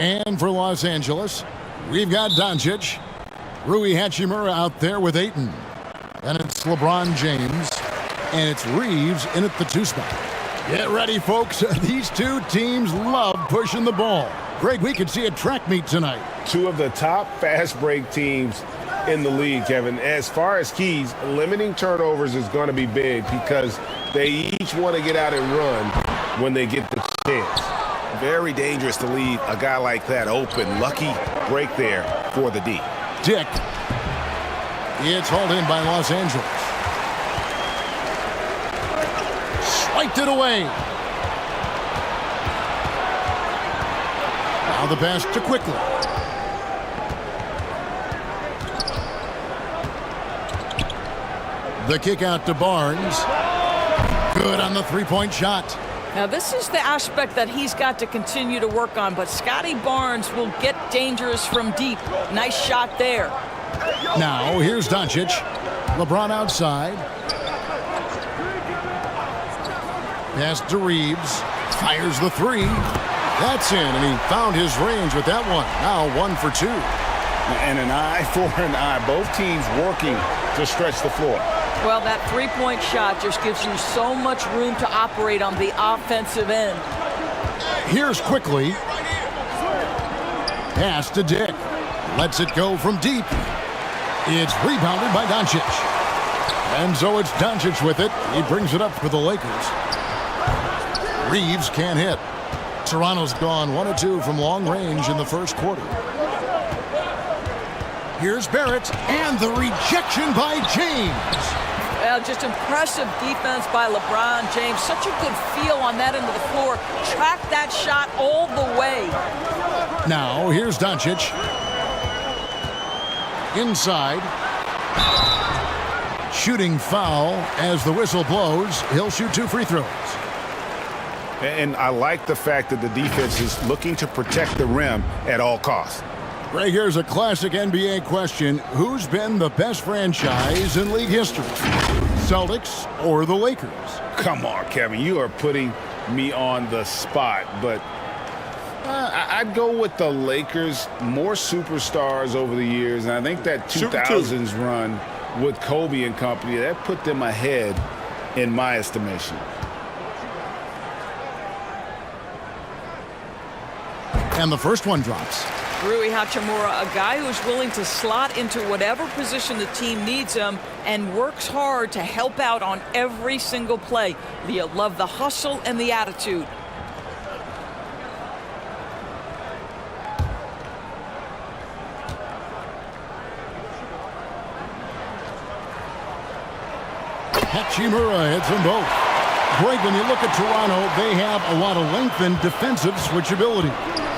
And for Los Angeles, we've got Doncic. Rui Hachimura out there with Ayton. Then it's LeBron James. And it's Reeves in at the 2 spot. Get ready, folks. These two teams love pushing the ball. Greg, we could see a track meet tonight. Two of the top fast break teams in the league, Kevin. As far as keys, limiting turnovers is going to be big because they each want to get out and run when they get the chance. Very dangerous to leave a guy like that open. Lucky break there for the D. Dick. It's hauled in by Los Angeles. Swiped it away. Now the pass to Quickly. The kick out to Barnes. Good on the 3-point shot. Now this is the aspect that he's got to continue to work on, but Scotty Barnes will get dangerous from deep. Nice shot there. Now here's Doncic. LeBron outside. Pass to Reeves. Fires the 3. That's in, and he found his range with that one. Now 1 for 2. And an eye for an eye. Both teams working to stretch the floor. Well, that 3-point shot just gives you so much room to operate on the offensive end. Here's Quickly. Pass to Dick. Lets it go from deep. It's rebounded by Doncic. And so it's Doncic with it. He brings it up for the Lakers. Reeves can't hit. Toronto's gone 1 of 2 from long range in the first quarter. Here's Barrett, and the rejection by James. Well, just impressive defense by LeBron James. Such a good feel on that end of the floor. Track that shot all the way. Now, here's Doncic. Inside. Shooting foul as the whistle blows. He'll shoot 2 free throws. And I like the fact that the defense is looking to protect the rim at all costs. Ray, here's a classic NBA question. Who's been the best franchise in league history? Celtics or the Lakers? Come on, Kevin. You are putting me on the spot. But I'd go with the Lakers. More superstars over the years. And I think that 2000s run with Kobe and company, that put them ahead in my estimation. And the first one drops. Rui Hachimura, a guy who's willing to slot into whatever position the team needs him and works hard to help out on every single play. You love the hustle and the attitude. Hachimura hits them both. Greg, when you look at Toronto, they have a lot of length and defensive switchability.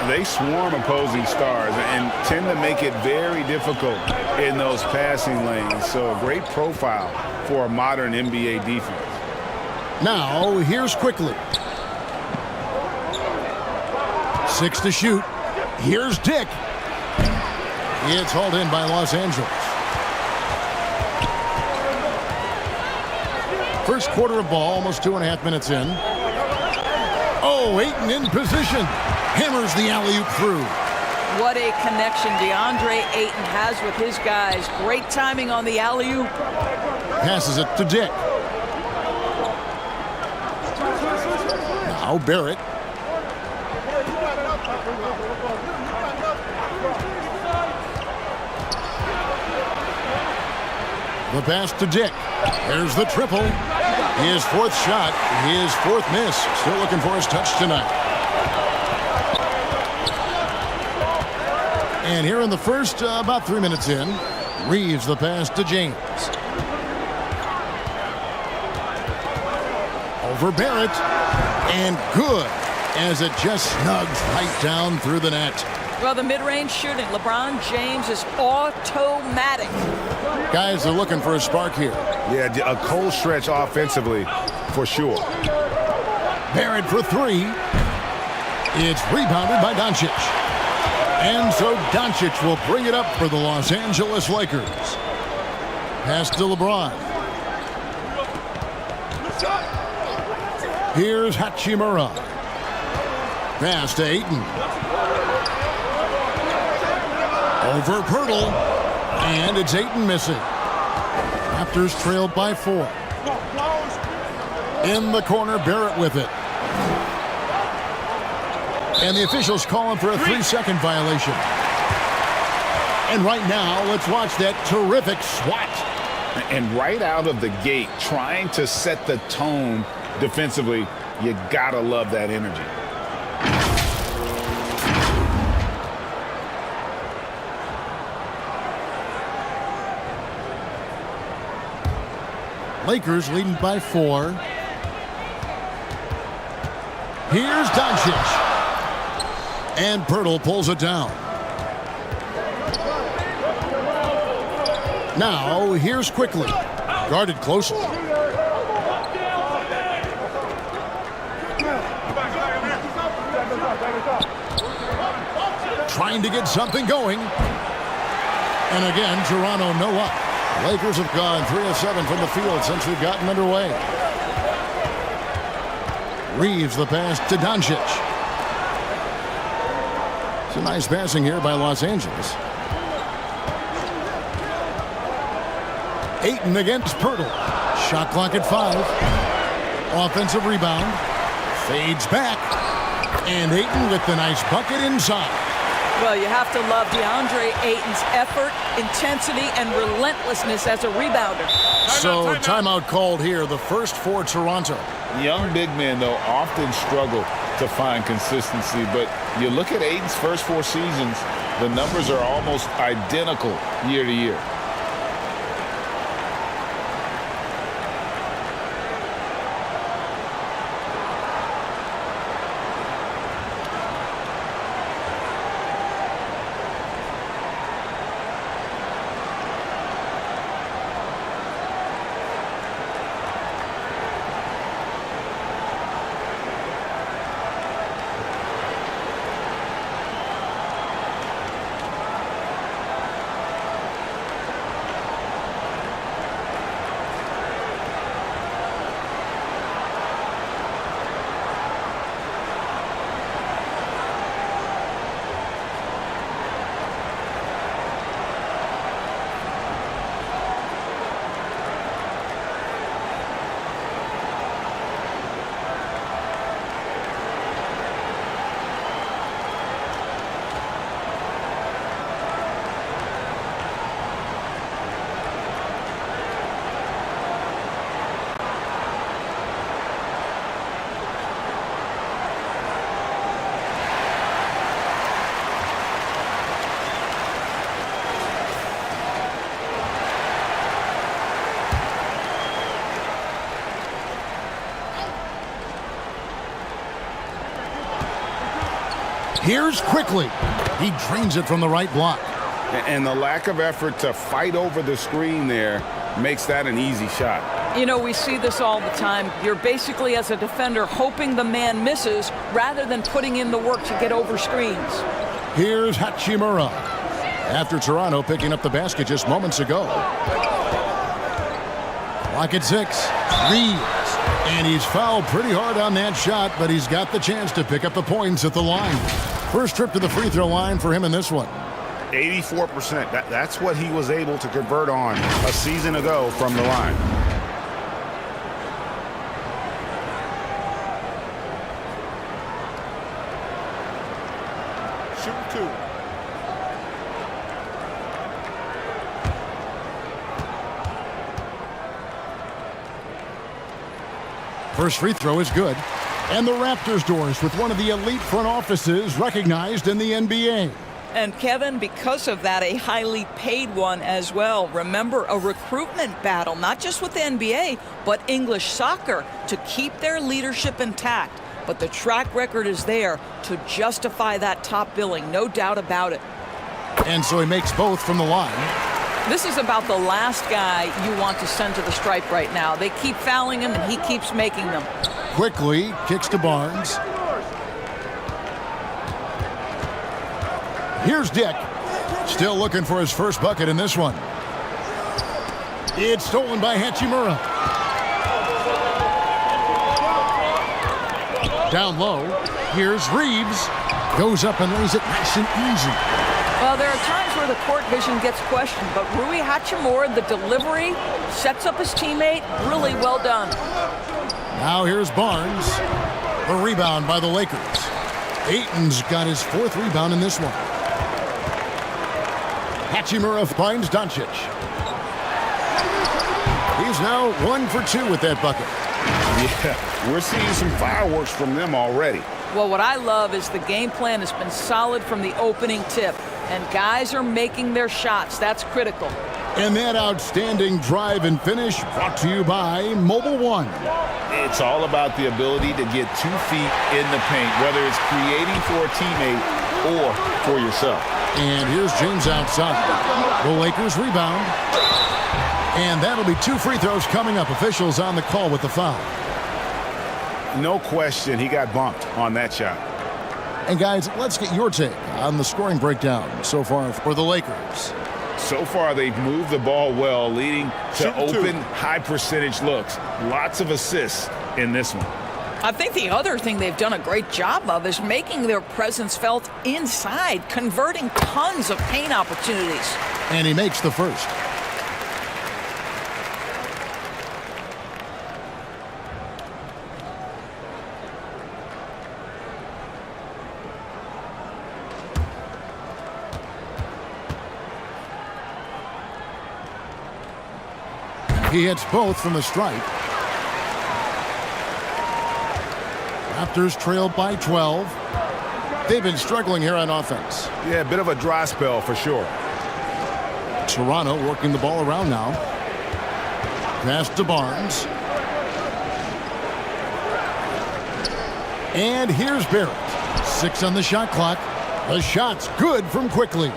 They swarm opposing stars and tend to make it very difficult in those passing lanes. So a great profile for a modern NBA defense. Now, here's Quickly. 6 to shoot. Here's Dick. It's hauled in by Los Angeles. First quarter of ball, almost 2.5 minutes in. Oh, Ayton in position. Hammers the alley-oop through. What a connection DeAndre Ayton has with his guys. Great timing on the alley-oop. Passes it to Dick. Now Barrett. The pass to Dick. There's the triple. His 4th shot, his 4th miss. Still looking for his touch tonight. And here in the first, about 3 minutes in, Reeves the pass to James. Over Barrett. And good as it just snugs right down through the net. Well, the mid-range shooting, LeBron James is automatic. Guys are looking for a spark here. Yeah, a cold stretch offensively for sure. Barrett for 3. It's rebounded by Doncic. And so Doncic will bring it up for the Los Angeles Lakers. Pass to LeBron. Here's Hachimura. Pass to Ayton. Over Pirtle. And it's Ayton missing. Raptors trailed by 4. In the corner, Barrett with it. And the officials calling for a 3-second violation. And right now, let's watch that terrific swat. And right out of the gate, trying to set the tone defensively, you gotta love that energy. Lakers leading by 4. Here's Doncic. And Pirtle pulls it down. Now, here's Quickly. Guarded closely. Trying to get something going. And again, Toronto no up. Lakers have gone 3 of 7 from the field since we've gotten underway. Reeves the pass to Doncic. It's a nice passing here by Los Angeles. Ayton against Pirtle. Shot clock at 5. Offensive rebound. Fades back. And Ayton with the nice bucket inside. Well, you have to love DeAndre Ayton's effort, intensity, and relentlessness as a rebounder. So, timeout called here, the first for Toronto. Young big men, though, often struggle to find consistency. But you look at Ayton's first 4 seasons, the numbers are almost identical year to year. Here's Quickly. He drains it from the right block. And the lack of effort to fight over the screen there makes that an easy shot. You know, we see this all the time. You're basically, as a defender, hoping the man misses rather than putting in the work to get over screens. Here's Hachimura. After Toronto picking up the basket just moments ago. Clock at 6. Reeves. And he's fouled pretty hard on that shot, but he's got the chance to pick up the points at the line. First trip to the free throw line for him in this one. 84%. That's what he was able to convert on a season ago from the line. Shoot 2. First free throw is good. And the Raptors doors with one of the elite front offices recognized in the NBA. And Kevin, because of that, a highly paid one as well. Remember, a recruitment battle, not just with the NBA, but English soccer to keep their leadership intact. But the track record is there to justify that top billing, no doubt about it. And so he makes both from the line. This is about the last guy you want to send to the stripe right now. They keep fouling him, and he keeps making them. Quickly kicks to Barnes. Here's Dick. Still looking for his first bucket in this one. It's stolen by Hachimura. Down low. Here's Reeves. Goes up and lays it nice and easy. Well, there are times where the court vision gets questioned, but Rui Hachimura, the delivery, sets up his teammate. Really well done. Now here's Barnes. The rebound by the Lakers. Ayton's got his 4th rebound in this one. Hachimura finds Doncic. He's now 1 for 2 with that bucket. Yeah, we're seeing some fireworks from them already. Well, what I love is the game plan has been solid from the opening tip, and guys are making their shots. That's critical. And that outstanding drive and finish brought to you by Mobile One. It's all about the ability to get 2 feet in the paint, whether it's creating for a teammate or for yourself. And here's James outside. The Lakers rebound. And that'll be 2 free throws coming up. Officials on the call with the foul. No question, he got bumped on that shot. And guys, let's get your take on the scoring breakdown so far for the Lakers. So far, they've moved the ball well, leading to open, high-percentage looks. Lots of assists in this one. I think the other thing they've done a great job of is making their presence felt inside, converting tons of paint opportunities. And he makes the first. He hits both from the stripe. Raptors trail by 12. They've been struggling here on offense. Yeah, a bit of a dry spell for sure. Toronto working the ball around now. Pass to Barnes. And here's Barrett. 6 on the shot clock. The shot's good from Quickly.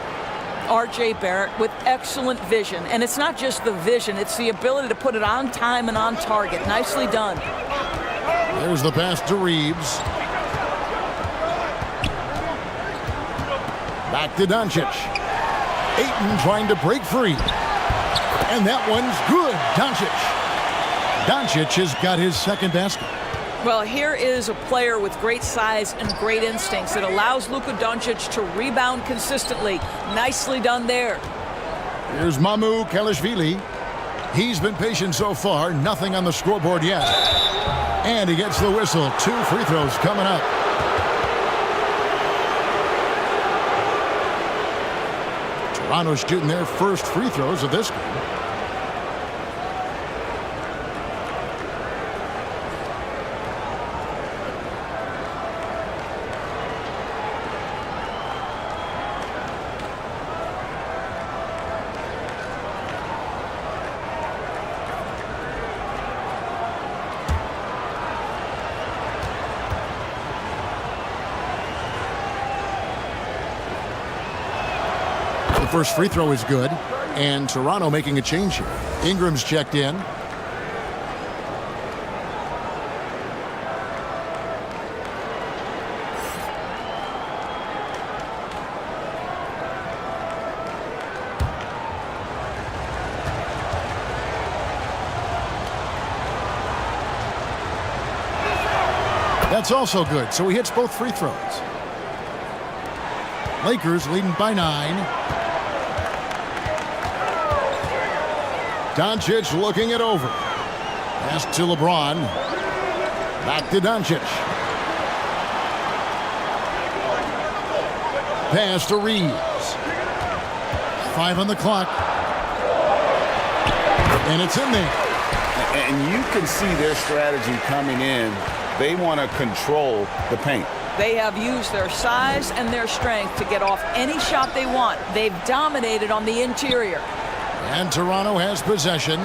R.J. Barrett with excellent vision. And it's not just the vision, it's the ability to put it on time and on target. Nicely done. There's the pass to Reeves. Back to Doncic. Ayton trying to break free. And that one's good. Doncic has got his 2nd basket. Well, here is a player with great size and great instincts. It allows Luka Doncic to rebound consistently. Nicely done there. Here's Mamu Kelishvili. He's been patient so far. Nothing on the scoreboard yet. And he gets the whistle. 2 free throws coming up. Toronto shooting their first free throws of this game. The first free throw is good, and Toronto making a change here. Ingram's checked in. That's also good, so he hits both free throws. Lakers leading by 9. Doncic looking it over. Pass to LeBron. Back to Doncic. Pass to Reeves. 5 on the clock. And it's in there. And you can see their strategy coming in. They want to control the paint. They have used their size and their strength to get off any shot they want. They've dominated on the interior. And Toronto has possession,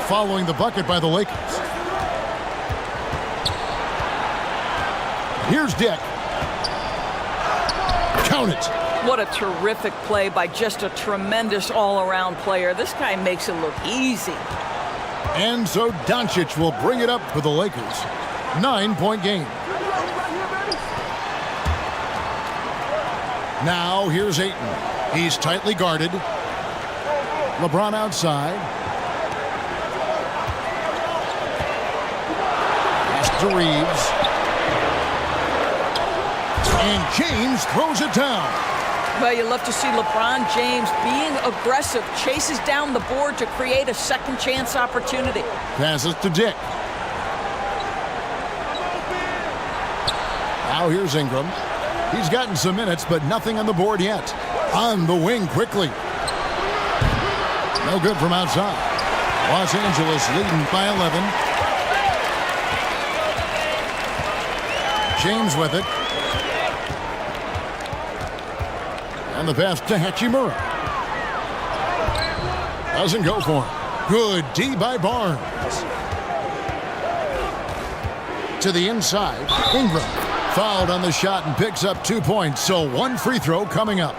following the bucket by the Lakers. Here's Dick. Count it. What a terrific play by just a tremendous all-around player. This guy makes it look easy. And so Doncic will bring it up for the Lakers. 9-point game. Now here's Ayton. He's tightly guarded. LeBron outside. Pass to Reeves. And James throws it down. Well, you love to see LeBron James being aggressive, chases down the board to create a second chance opportunity. Passes to Dick. Now here's Ingram. He's gotten some minutes, but nothing on the board yet. On the wing quickly. No good from outside. Los Angeles leading by 11. James with it. And the pass to Hachimura. Doesn't go for him. Good D by Barnes. To the inside. Ingram. Fouled on the shot and picks up 2 points. So one free throw coming up.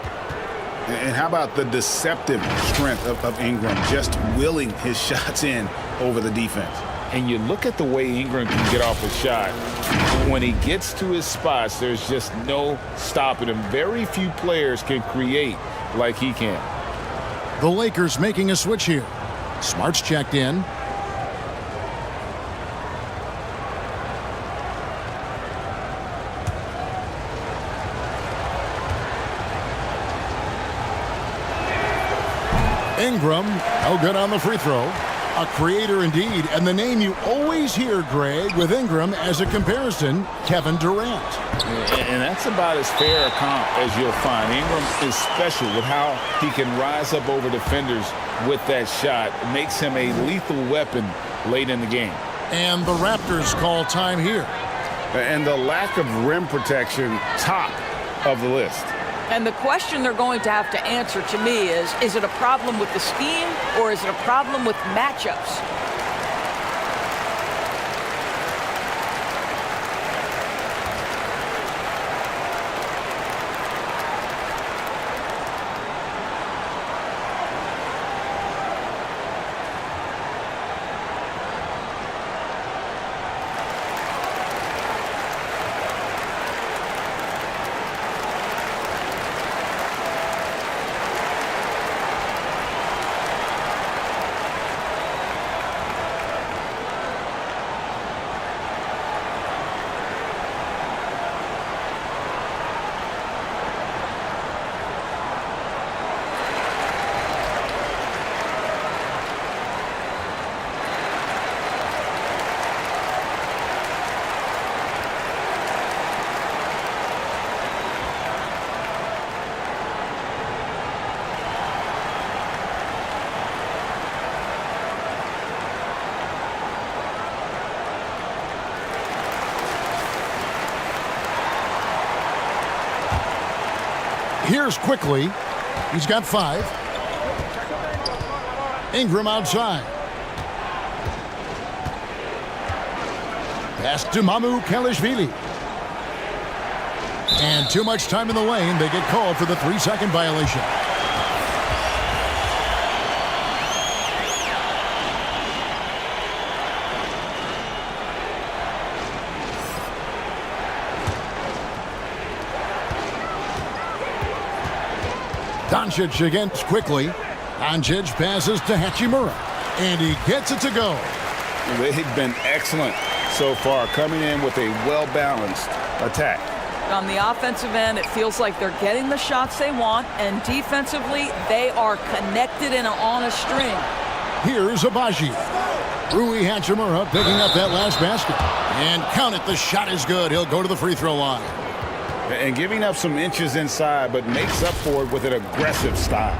And how about the deceptive strength of Ingram, just willing his shots in over the defense. And you look at the way Ingram can get off a shot. When he gets to his spots, there's just no stopping him. Very few players can create like he can. The Lakers making a switch here. Smart's checked in. Ingram, no good on the free throw. A creator indeed, and the name you always hear, Greg, with Ingram as a comparison, Kevin Durant. And that's about as fair a comp as you'll find. Ingram is special with how he can rise up over defenders with that shot. It makes him a lethal weapon late in the game. And the Raptors call time here. And the lack of rim protection, top of the list. And the question they're going to have to answer to me is it a problem with the scheme or is it a problem with matchups? Here's quickly. He's got 5. Ingram outside. Pass to Mamu Kelishvili. And too much time in the lane. They get called for the 3-second violation. Doncic against quickly. Doncic passes to Hachimura. And he gets it to go. They've been excellent so far, coming in with a well-balanced attack. On the offensive end, it feels like they're getting the shots they want, and defensively, they are connected and on a string. Here's Abaji. Rui Hachimura picking up that last basket. And count it, the shot is good. He'll go to the free throw line. And giving up some inches inside, but makes up for it with an aggressive style.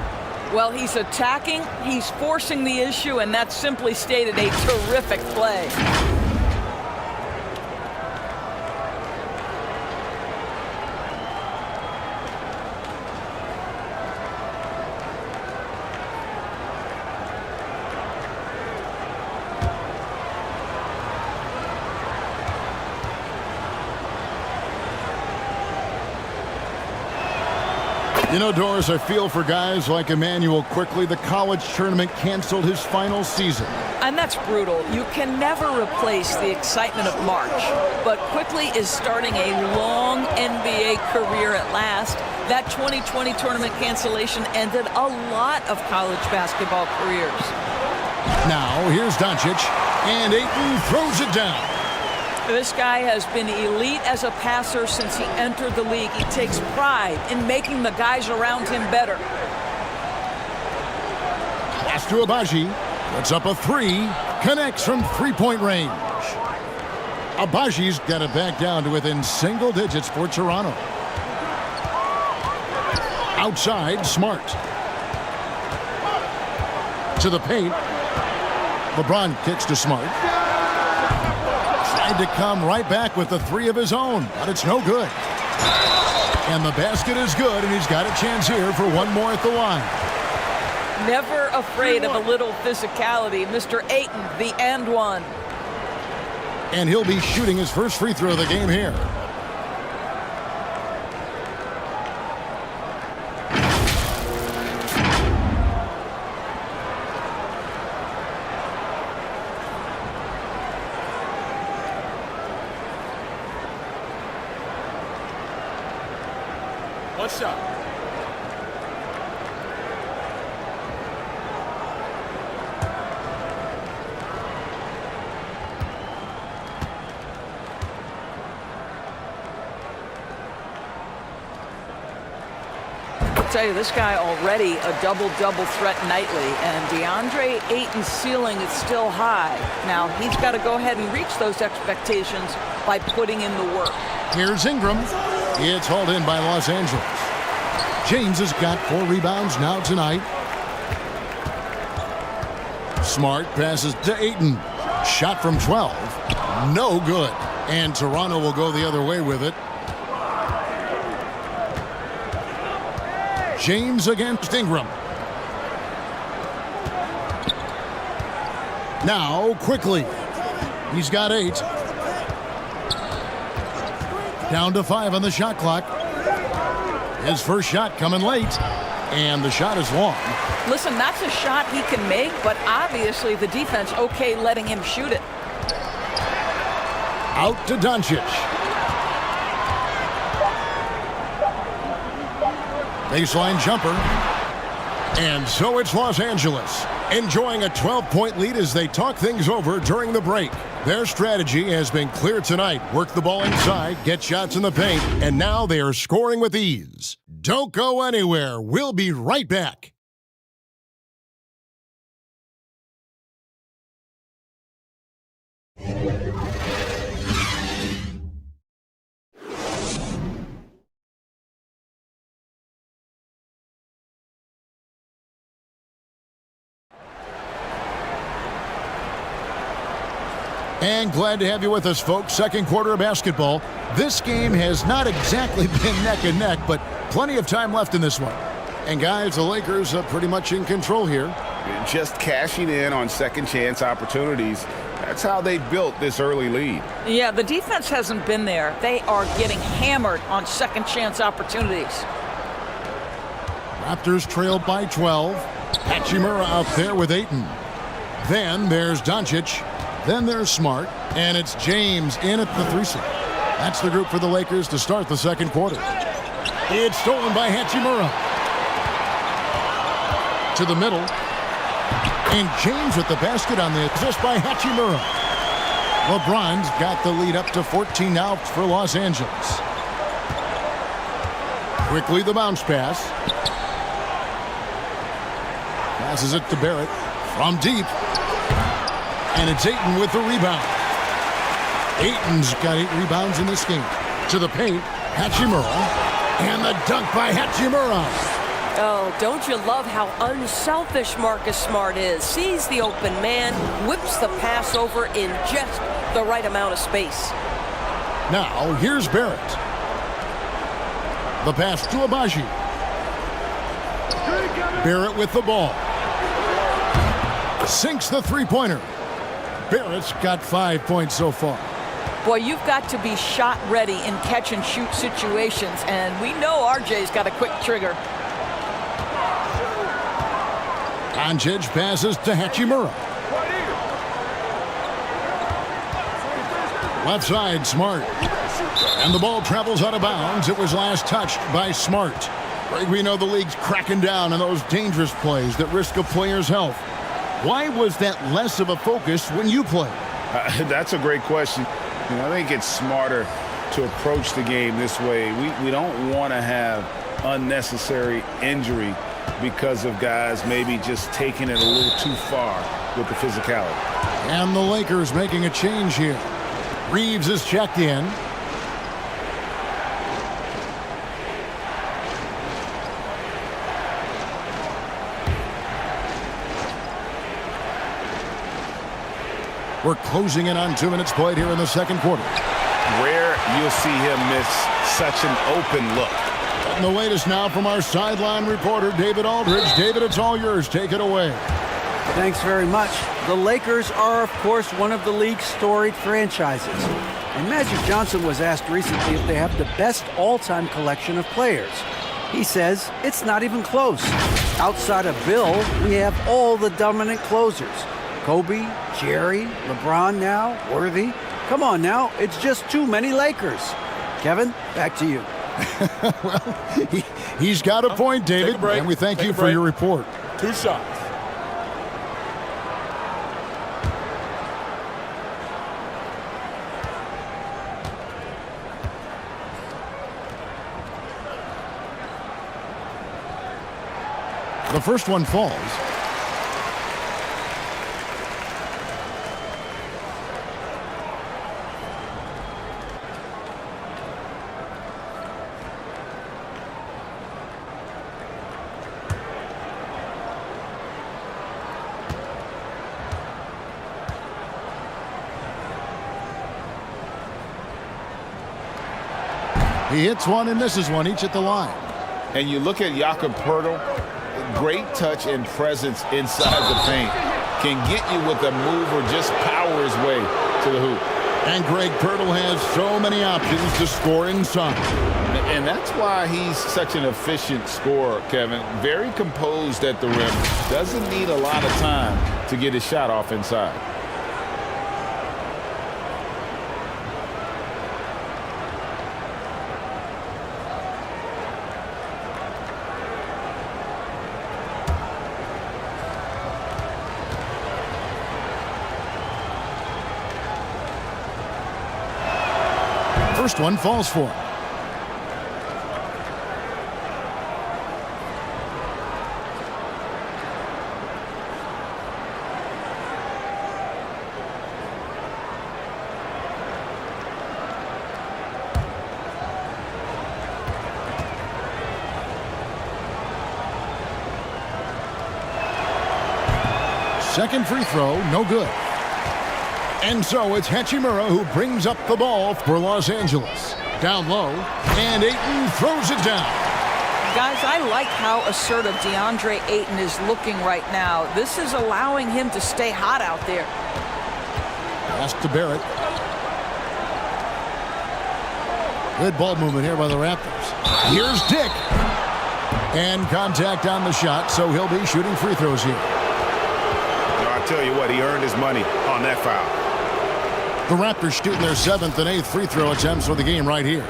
Well, he's attacking, he's forcing the issue, and that's simply stated a terrific play. You know, Doris, I feel for guys like Emmanuel Quickly. The college tournament canceled his final season. And that's brutal. You can never replace the excitement of March. But Quickly is starting a long NBA career at last. That 2020 tournament cancellation ended a lot of college basketball careers. Now, here's Doncic. And Ayton throws it down. This guy has been elite as a passer since he entered the league. He takes pride in making the guys around him better. Pass to Agbaji. Puts up a three. Connects from three-point range. Agbaji's got it back down to within single digits for Toronto. Outside, Smart. To the paint. LeBron kicks to Smart. Tried to come right back with the three of his own, but it's no good. And the basket is good, and he's got a chance here for one more at the line. Never afraid of a little physicality. Mr. Ayton, the and one. And he'll be shooting his first free throw of the game here. What's up? I'll tell you, this guy already a double-double threat nightly, and DeAndre Ayton's ceiling is still high. Now, he's got to go ahead and reach those expectations by putting in the work. Here's Ingram. It's hauled in by Los Angeles. James has got 4 rebounds now tonight. Smart passes to Ayton. Shot from 12. No good. And Toronto will go the other way with it. James against Ingram. Now quickly. He's got 8. Down to 5 on the shot clock. His first shot coming late. And the shot is long. Listen, that's a shot he can make, but obviously the defense okay letting him shoot it. Out to Doncic. Baseline jumper. And so it's Los Angeles, enjoying a 12-point lead as they talk things over during the break. Their strategy has been clear tonight. Work the ball inside, get shots in the paint, and now they are scoring with ease. Don't go anywhere. We'll be right back. And glad to have you with us, folks. Second quarter of basketball. This game has not exactly been neck and neck, but plenty of time left in this one. And guys, the Lakers are pretty much in control here. Just cashing in on second chance opportunities. That's how they built this early lead. Yeah, the defense hasn't been there. They are getting hammered on second chance opportunities. Raptors trailed by 12. Hachimura out there with Ayton. Then there's Doncic. Then there's Smart. And it's James in at the 3 seat. That's the group for the Lakers to start the second quarter. It's stolen by Hachimura. To the middle. And James with the basket on the assist by Hachimura. LeBron's got the lead up to 14 now for Los Angeles. Quickly the bounce pass. Passes it to Barrett from deep. And it's Ayton with the rebound. Ayton's got 8 rebounds in this game. To the paint, Hachimura. And the dunk by Hachimura. Oh, don't you love how unselfish Marcus Smart is? Sees the open man, whips the pass over in just the right amount of space. Now, here's Barrett. The pass to Agbaji. Barrett with the ball. Sinks the three-pointer. Barrett's got 5 points so far. Boy, you've got to be shot ready in catch-and-shoot situations, and we know RJ's got a quick trigger. Doncic passes to Hachimura. Left side, Smart. And the ball travels out of bounds. It was last touched by Smart. We know the league's cracking down on those dangerous plays that risk a player's health. Why was that less of a focus when you played? That's a great question. I think it's smarter to approach the game this way. We don't want to have unnecessary injury because of guys maybe just taking it a little too far with the physicality. And the Lakers making a change here. Reeves is checked in. We're closing in on 2 minutes played here in the second quarter. Rare you'll see him miss such an open look. And the latest now from our sideline reporter, David Aldridge. David, it's all yours. Take it away. Thanks very much. The Lakers are, of course, one of the league's storied franchises. And Magic Johnson was asked recently if they have the best all-time collection of players. He says it's not even close. Outside of Bill, we have all the dominant closers. Kobe, Jerry, LeBron now, Worthy. Come on now, it's just too many Lakers. Kevin, back to you. Well, he's got a point, David, and we thank you for your report. 2 shots. The first one falls. He hits one and misses one, each at the line. And you look at Jakob Poeltl, great touch and presence inside the paint. Can get you with a move or just power his way to the hoop. And Greg Poeltl has so many options to score inside. And that's why he's such an efficient scorer, Kevin. Very composed at the rim. Doesn't need a lot of time to get his shot off inside. First one falls for him. Second free throw, no good. And so it's Hachimura who brings up the ball for Los Angeles. Down low, and Ayton throws it down. Guys, I like how assertive DeAndre Ayton is looking right now. This is allowing him to stay hot out there. Pass to Barrett. Good ball movement here by the Raptors. Here's Dick. And contact on the shot, so he'll be shooting free throws here. I'll tell you what, he earned his money on that foul. The Raptors shooting their 7th and 8th free throw attempts for the game right here.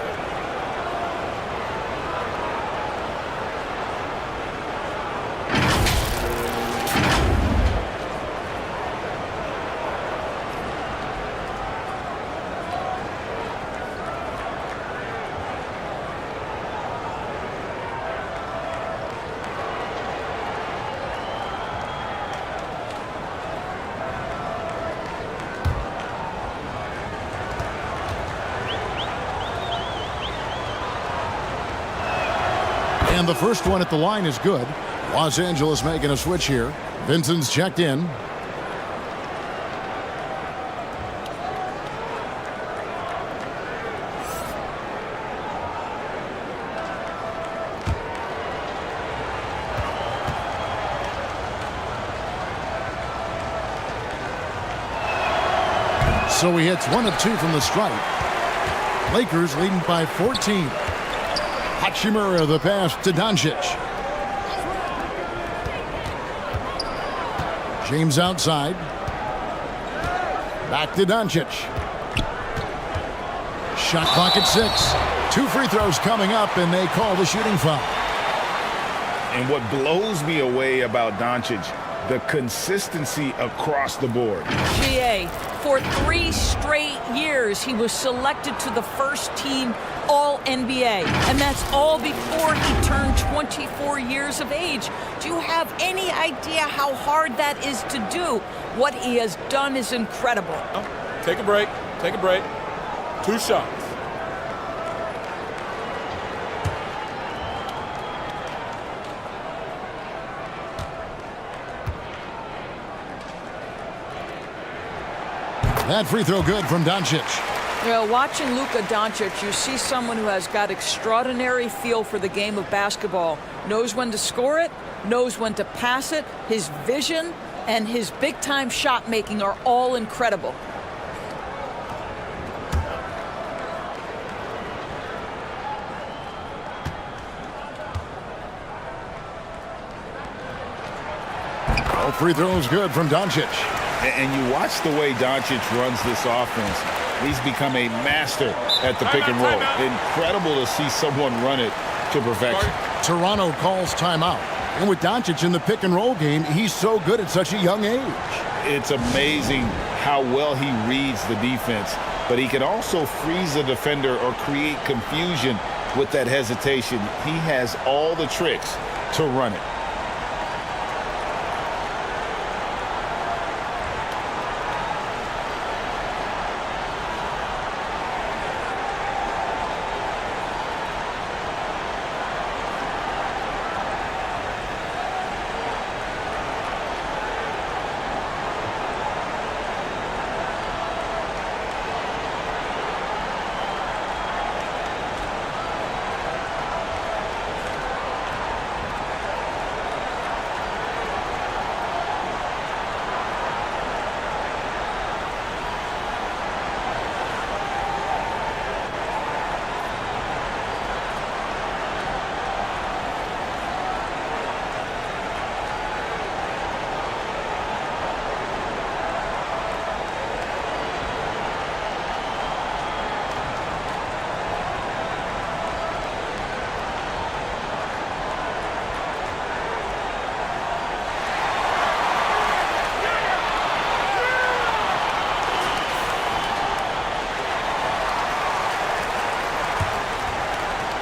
And the first one at the line is good. Los Angeles making a switch here. Vincent's checked in. So he hits 1 of 2 from the stripe. Lakers leading by 14. Hachimura the pass to Doncic. James outside. Back to Doncic. Shot clock at 6. 2 free throws coming up, and they call the shooting foul. And what blows me away about Doncic, the consistency across the board. GA, For 3 straight years, he was selected to the first-team All-NBA, and that's all before he turned 24 years of age. Do you have any idea how hard that is to do? What he has done is incredible. Take a break. Take a break. 2 shots. That free throw good from Doncic. You know, watching Luka Doncic, you see someone who has got extraordinary feel for the game of basketball. Knows when to score it, knows when to pass it. His vision and his big-time shot making are all incredible. All free throws good from Doncic. And you watch the way Doncic runs this offense. He's become a master at the pick and roll. Incredible to see someone run it to perfection. Toronto calls timeout. And with Doncic in the pick and roll game, he's so good at such a young age. It's amazing how well he reads the defense, but he can also freeze a defender or create confusion with that hesitation. He has all the tricks to run it.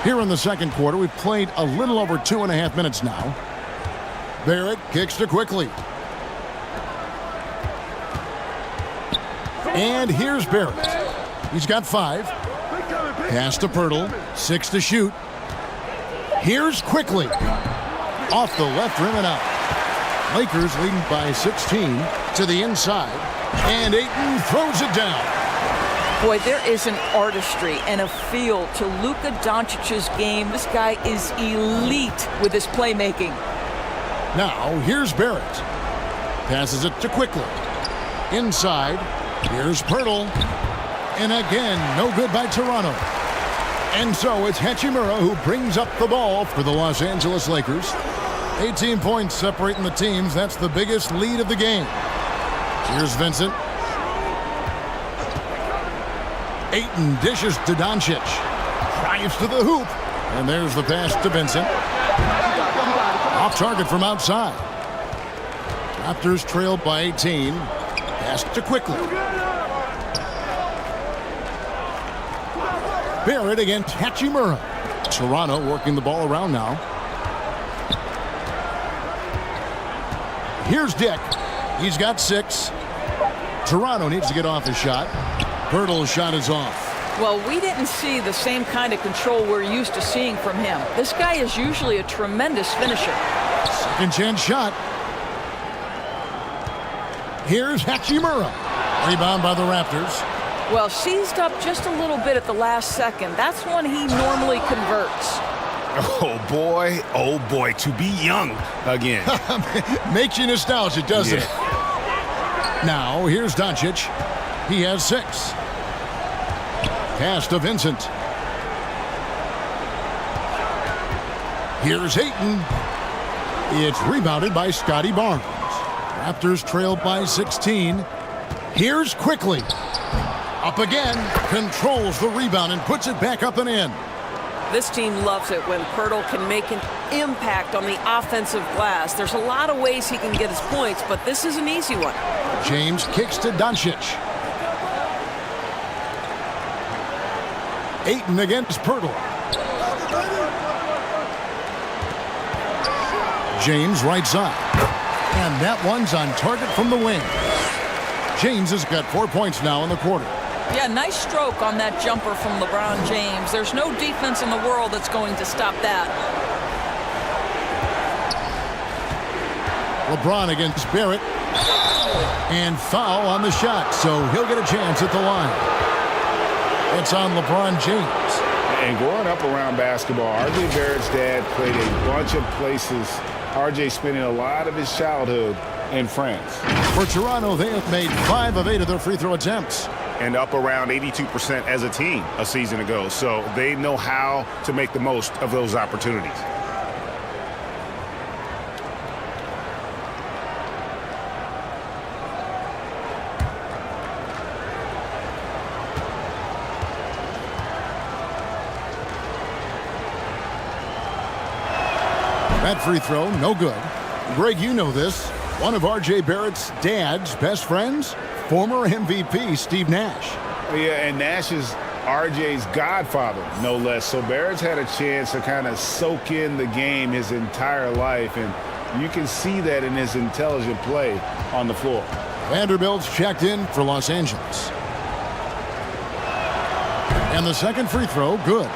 Here in the second quarter, we've played a little over 2.5 minutes now. Barrett kicks to Quickly. And here's Barrett. He's got 5. Pass to Pirtle. 6 to shoot. Here's Quickly. Off the left rim and out. Lakers leading by 16 to the inside. And Ayton throws it down. Boy, there is an artistry and a feel to Luka Doncic's game. This guy is elite with his playmaking. Now, here's Barrett. Passes it to Quickly. Inside, here's Pirtle. And again, no good by Toronto. And so it's Hachimura who brings up the ball for the Los Angeles Lakers. 18 points separating the teams. That's the biggest lead of the game. Here's Vincent. Ayton dishes to Doncic. Drives to the hoop. And there's the pass to Vincent. Off target from outside. Raptors trailed by 18. Pass to Quickly. Barrett against Hachimura. Toronto working the ball around now. Here's Dick. He's got 6. Toronto needs to get off his shot. Pirtle's shot is off. Well, we didn't see the same kind of control we're used to seeing from him. This guy is usually a tremendous finisher. Second chance shot. Here's Hachimura. Rebound by the Raptors. Well, seized up just a little bit at the last second. That's when he normally converts. Oh boy, to be young again. Makes you nostalgic, doesn't it? Now, here's Doncic. He has 6. Pass to Vincent. Here's Ayton. It's rebounded by Scotty Barnes. Raptors trailed by 16. Here's Quickly. Up again. Controls the rebound and puts it back up and in. This team loves it when Pirtle can make an impact on the offensive glass. There's a lot of ways he can get his points, but this is an easy one. James kicks to Doncic. Ayton against Pirtle. James right side. And that one's on target from the wing. James has got 4 points now in the quarter. Yeah, nice stroke on that jumper from LeBron James. There's no defense in the world that's going to stop that. LeBron against Barrett. And foul on the shot, so he'll get a chance at the line. It's on LeBron James. And growing up around basketball, R.J. Barrett's dad played a bunch of places. R.J. spending a lot of his childhood in France. For Toronto, they have made 5 of 8 of their free throw attempts. And up around 82% as a team a season ago. So they know how to make the most of those opportunities. That free throw, no good. Greg, you know this. One of R.J. Barrett's dad's best friends, former MVP Steve Nash. Yeah, and Nash is R.J.'s godfather, no less. So Barrett's had a chance to kind of soak in the game his entire life, and you can see that in his intelligent play on the floor. Vanderbilt's checked in for Los Angeles. And the second free throw, good.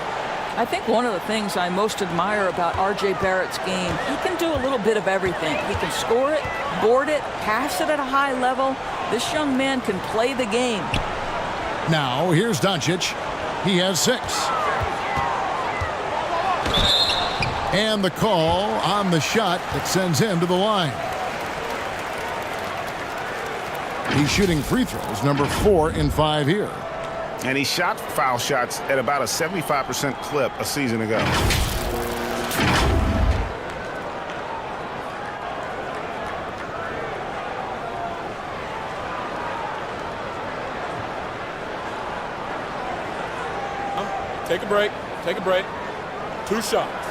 I think one of the things I most admire about R.J. Barrett's game, he can do a little bit of everything. He can score it, board it, pass it at a high level. This young man can play the game. Now, here's Doncic. He has 6. And the call on the shot that sends him to the line. He's shooting free throws, number 4 in 5 here. And he shot foul shots at about a 75% clip a season ago. Take a break. Take a break. 2 shots.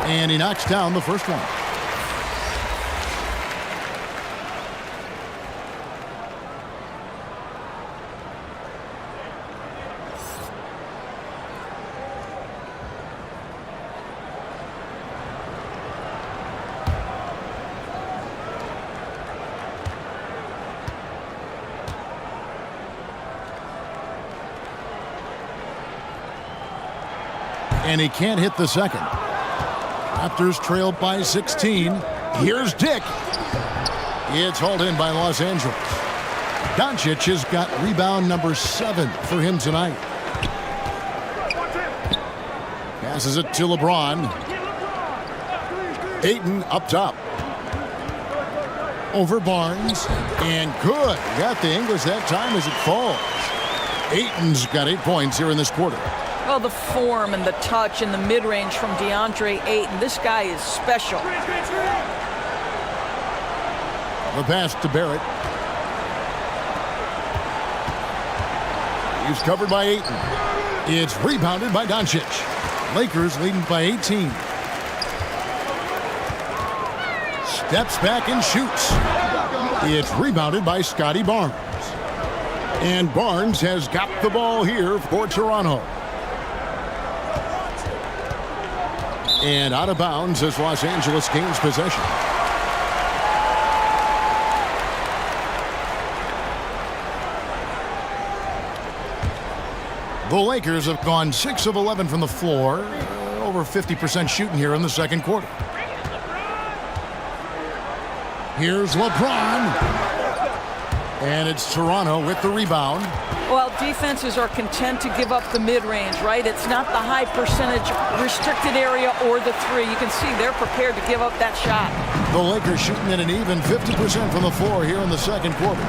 And he knocks down the first one. And he can't hit the second. Raptors trailed by 16. Here's Dick. It's hauled in by Los Angeles. Doncic has got rebound number 7 for him tonight. Passes it to LeBron. Ayton up top. Over Barnes. And good. Got the English that time as it falls. Ayton's got 8 points here in this quarter. Well, the form and the touch and the mid-range from DeAndre Ayton. This guy is special. The pass to Barrett. He's covered by Ayton. It's rebounded by Doncic. Lakers leading by 18. Steps back and shoots. It's rebounded by Scotty Barnes. And Barnes has got the ball here for Toronto. And out of bounds as Los Angeles gains possession. The Lakers have gone 6 of 11 from the floor. Over 50% shooting here in the second quarter. Here's LeBron. And it's Toronto with the rebound. Well, defenses are content to give up the mid-range, right? It's not the high percentage restricted area or the 3. You can see they're prepared to give up that shot. The Lakers shooting at an even 50% from the floor here in the second quarter.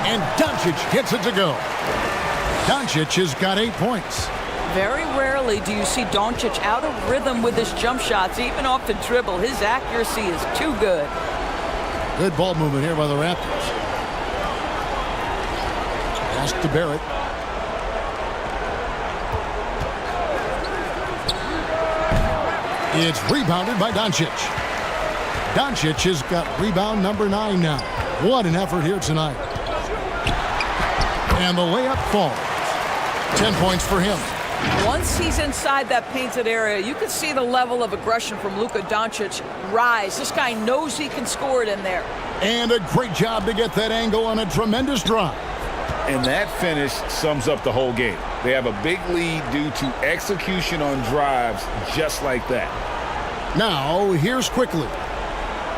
And Doncic gets it to go. Doncic has got 8 points. Very rarely do you see Doncic out of rhythm with his jump shots, even off the dribble. His accuracy is too good. Good ball movement here by the Raptors. Pass to Barrett. It's rebounded by Doncic. Doncic has got rebound number 9 now. What an effort here tonight. And the layup falls. 10 points for him. Once he's inside that painted area, you can see the level of aggression from Luka Doncic rise. This guy knows he can score it in there. And a great job to get that angle on a tremendous drive. And that finish sums up the whole game. They have a big lead due to execution on drives just like that. Now, here's Quickly.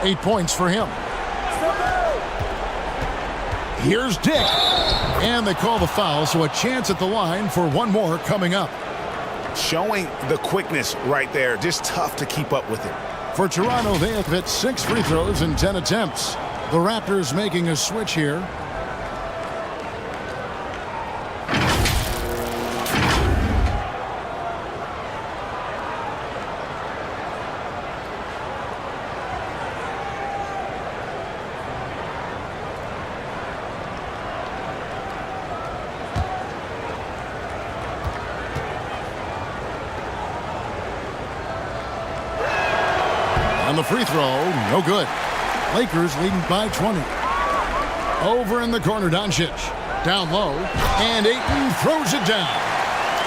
8 points for him. Here's Dick. And they call the foul, so a chance at the line for one more coming up. Showing the quickness right there. Just tough to keep up with it. For Toronto, they have hit 6 free throws in 10 attempts. The Raptors making a switch here. On the free throw, no good. Lakers leading by 20. Over in the corner, Doncic. Down low, and Ayton throws it down.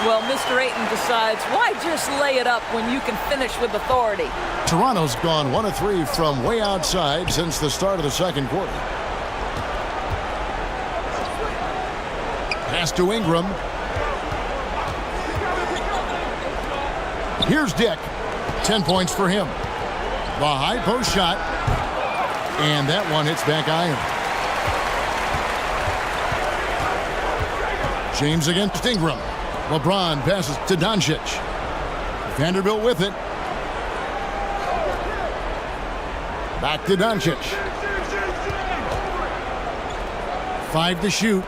Well, Mr. Ayton decides, why just lay it up when you can finish with authority? Toronto's gone 1 of 3 from way outside since the start of the second quarter. Pass to Ingram. Here's Dick. 10 points for him. The high post shot. And that one hits back iron. James against Ingram. LeBron passes to Doncic. Vanderbilt with it. Back to Doncic. 5 to shoot.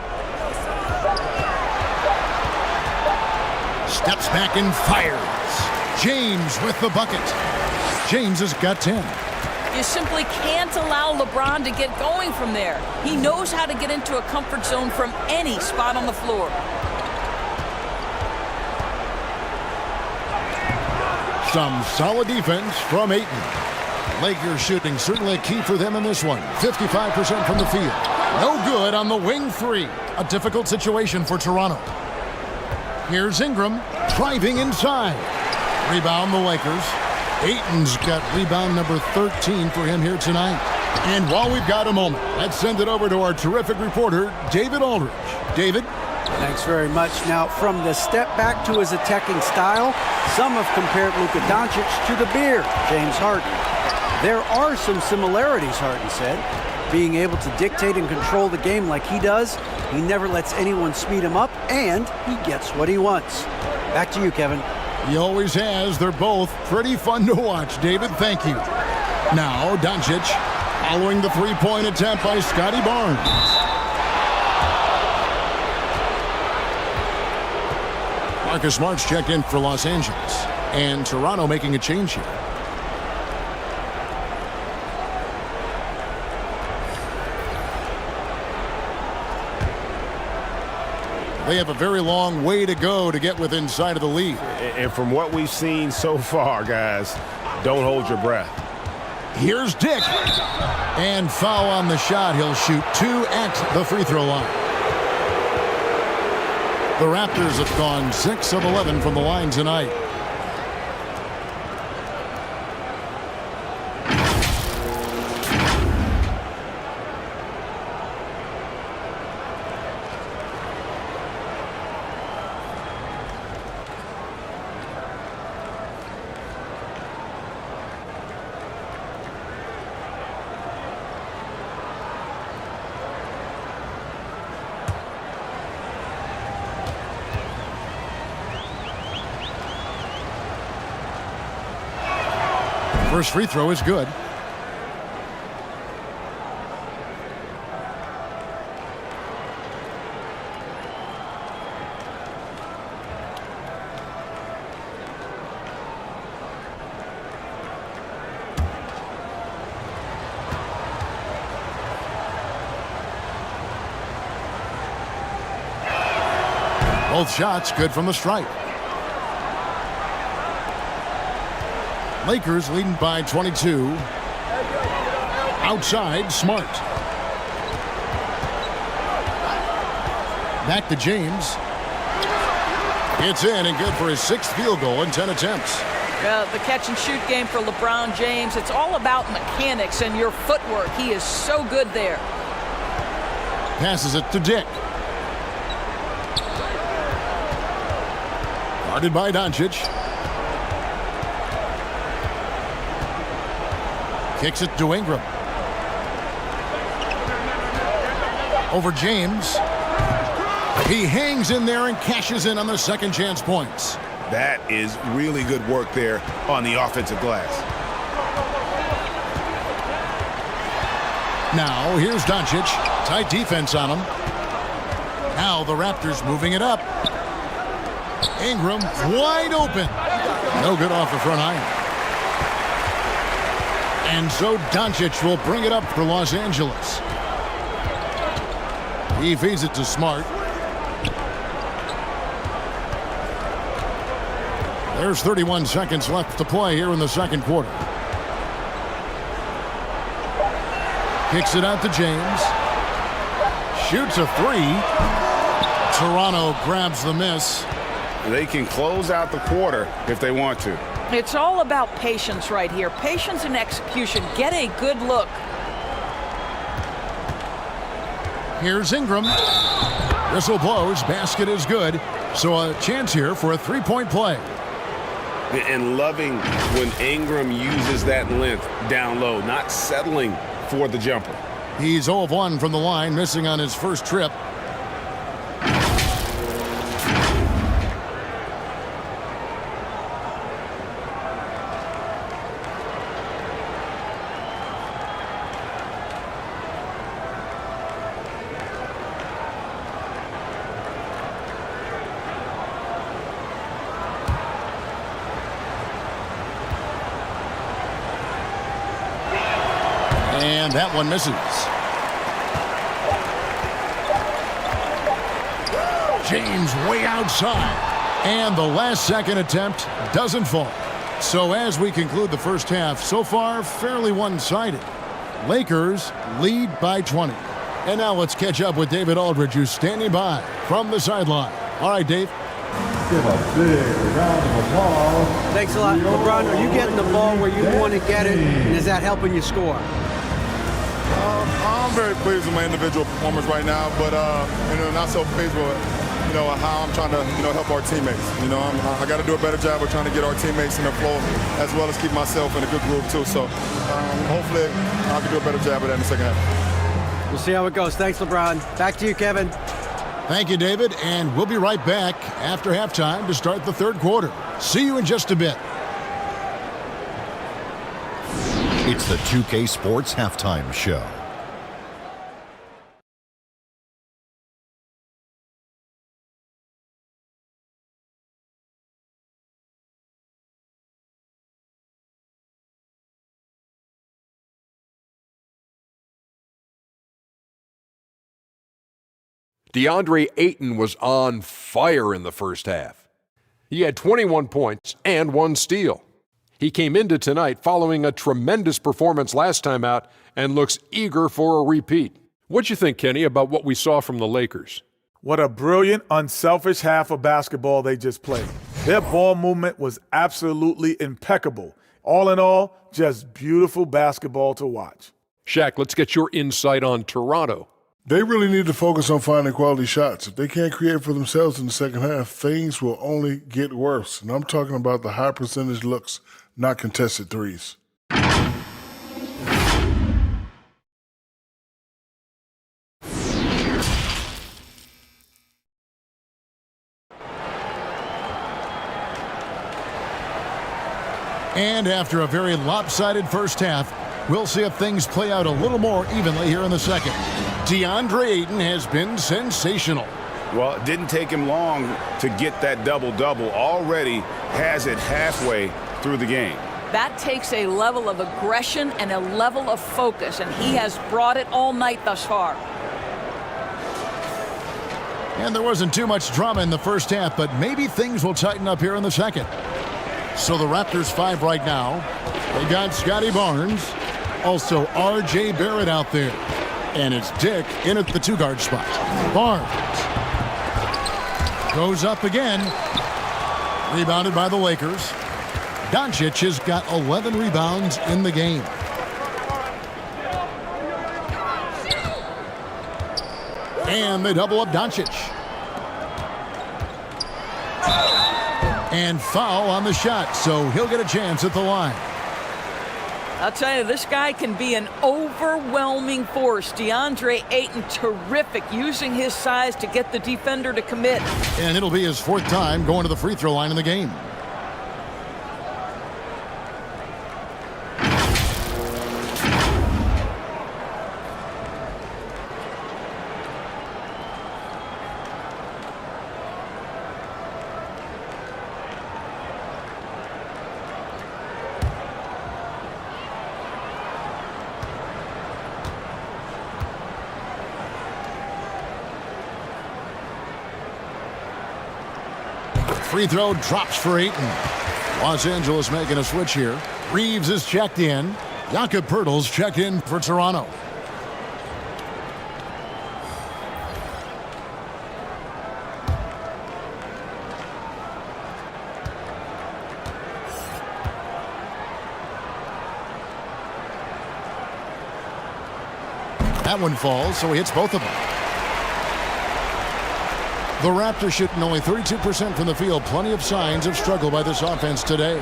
Steps back and fires. James with the bucket. James has got 10. You simply can't allow LeBron to get going from there. He knows how to get into a comfort zone from any spot on the floor. Some solid defense from Ayton. Lakers shooting certainly a key for them in this one. 55% from the field. No good on the wing 3. A difficult situation for Toronto. Here's Ingram driving inside. Rebound the Lakers. Ayton's got rebound number 13 for him here tonight. And while we've got a moment, let's send it over to our terrific reporter, David Aldridge. David? Thanks very much. Now, from the step back to his attacking style, some have compared Luka Doncic to the bear, James Harden. There are some similarities, Harden said. Being able to dictate and control the game like he does, he never lets anyone speed him up, and he gets what he wants. Back to you, Kevin. He always has. They're both pretty fun to watch, David. Thank you. Now, Doncic following the three-point attempt by Scotty Barnes. Marcus Smart's checked in for Los Angeles. And Toronto making a change here. They have a very long way to go to get within sight of the lead. And from what we've seen so far, guys, don't hold your breath. Here's Dick. And foul on the shot. He'll shoot 2 at the free throw line. The Raptors have gone 6 of 11 from the line tonight. First free throw is good. Both shots good from the stripe. Lakers leading by 22. Outside, Smart. Back to James. It's in and good for his 6th field goal in 10 attempts. The catch-and-shoot game for LeBron James, it's all about mechanics and your footwork. He is so good there. Passes it to Dick. Guarded by Doncic. Kicks it to Ingram. Over James. He hangs in there and cashes in on the second chance points. That is really good work there on the offensive glass. Now, here's Doncic. Tight defense on him. Now the Raptors moving it up. Ingram wide open. No good off the front iron. And so Doncic will bring it up for Los Angeles. He feeds it to Smart. There's 31 seconds left to play here in the second quarter. Kicks it out to James. Shoots a 3. Toronto grabs the miss. They can close out the quarter if they want to. It's all about patience right here. Patience and execution. Get a good look. Here's Ingram. Whistle blows. Basket is good. So a chance here for a three-point play. And loving when Ingram uses that length down low, not settling for the jumper. He's 0 of 1 from the line, missing on his first trip. And that one misses. James way outside. And the last second attempt doesn't fall. So as we conclude the first half, so far fairly one-sided. Lakers lead by 20. And now let's catch up with David Aldridge, who's standing by from the sideline. All right, Dave. Give a big round of applause. Thanks a lot. LeBron, are you getting the ball where you want to get it? And is that helping you score? I'm very pleased with my individual performance right now, but not so pleased with how I'm trying to help our teammates. I got to do a better job of trying to get our teammates in the flow as well as keep myself in a good groove too. So hopefully I can do a better job of that in the second half. We'll see how it goes. Thanks, LeBron. Back to you, Kevin. Thank you, David, and we'll be right back after halftime to start the third quarter. See you in just a bit. It's the 2K Sports Halftime Show. DeAndre Ayton was on fire in the first half. He had 21 points and 1 steal. He came into tonight following a tremendous performance last time out and looks eager for a repeat. What'd you think, Kenny, about what we saw from the Lakers? What a brilliant, unselfish half of basketball they just played. Their ball movement was absolutely impeccable. All in all, just beautiful basketball to watch. Shaq, let's get your insight on Toronto. They really need to focus on finding quality shots. If they can't create for themselves in the second half, things will only get worse. And I'm talking about the high percentage looks, not contested threes. And after a very lopsided first half, we'll see if things play out a little more evenly here in the second. DeAndre Ayton has been sensational. Well, it didn't take him long to get that double-double. Already has it halfway through the game. That takes a level of aggression and a level of focus, and he has brought it all night thus far. And there wasn't too much drama in the first half, but maybe things will tighten up here in the second. So the Raptors 5 right now. They got Scotty Barnes. Also R.J. Barrett out there. And it's Dick in at the 2-guard spot. Barnes goes up again. Rebounded by the Lakers. Doncic has got 11 rebounds in the game. And they double up Doncic. And foul on the shot, so he'll get a chance at the line. I'll tell you, this guy can be an overwhelming force. DeAndre Ayton, terrific, using his size to get the defender to commit. And it'll be his 4th time going to the free throw line in the game. Free throw drops for Ayton. Los Angeles making a switch here. Reeves is checked in. Jakob Poeltl's checked in for Toronto. That one falls, so he hits both of them. The Raptors shooting only 32% from the field. Plenty of signs of struggle by this offense today.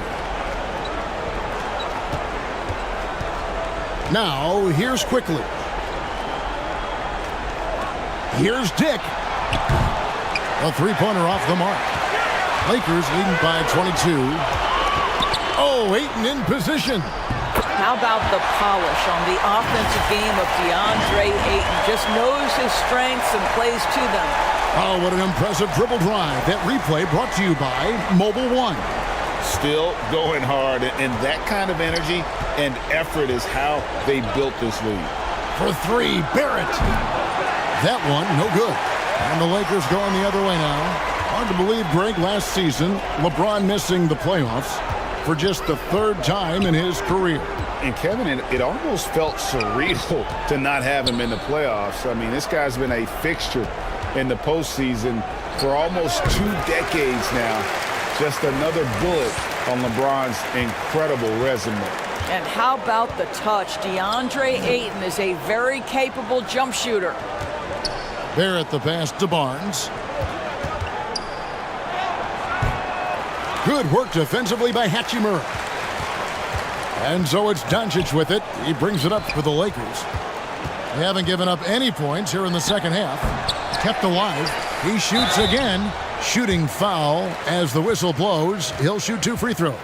Now, here's Quickly. Here's Dick. A three-pointer off the mark. Lakers leading by 22. Oh, Ayton in position. How about the polish on the offensive game of DeAndre Ayton? Just knows his strengths and plays to them. Oh, what an impressive dribble drive. That replay brought to you by Mobile One. Still going hard, and that kind of energy and effort is how they built this lead. For 3, Barrett. That one, no good. And the Lakers going the other way now. Hard to believe, Greg, last season, LeBron missing the playoffs for just the 3rd time in his career. And Kevin, it almost felt surreal to not have him in the playoffs. I mean, this guy's been a fixture in the postseason for almost 2 decades now. Just another bullet on LeBron's incredible resume. And how about the touch? DeAndre Ayton is a very capable jump shooter. Barrett the pass to Barnes. Good work defensively by Hachimura. And so it's Doncic with it. He brings it up for the Lakers. They haven't given up any points here in the second half. Kept alive. He shoots again. Shooting foul as the whistle blows. He'll shoot 2 free throws.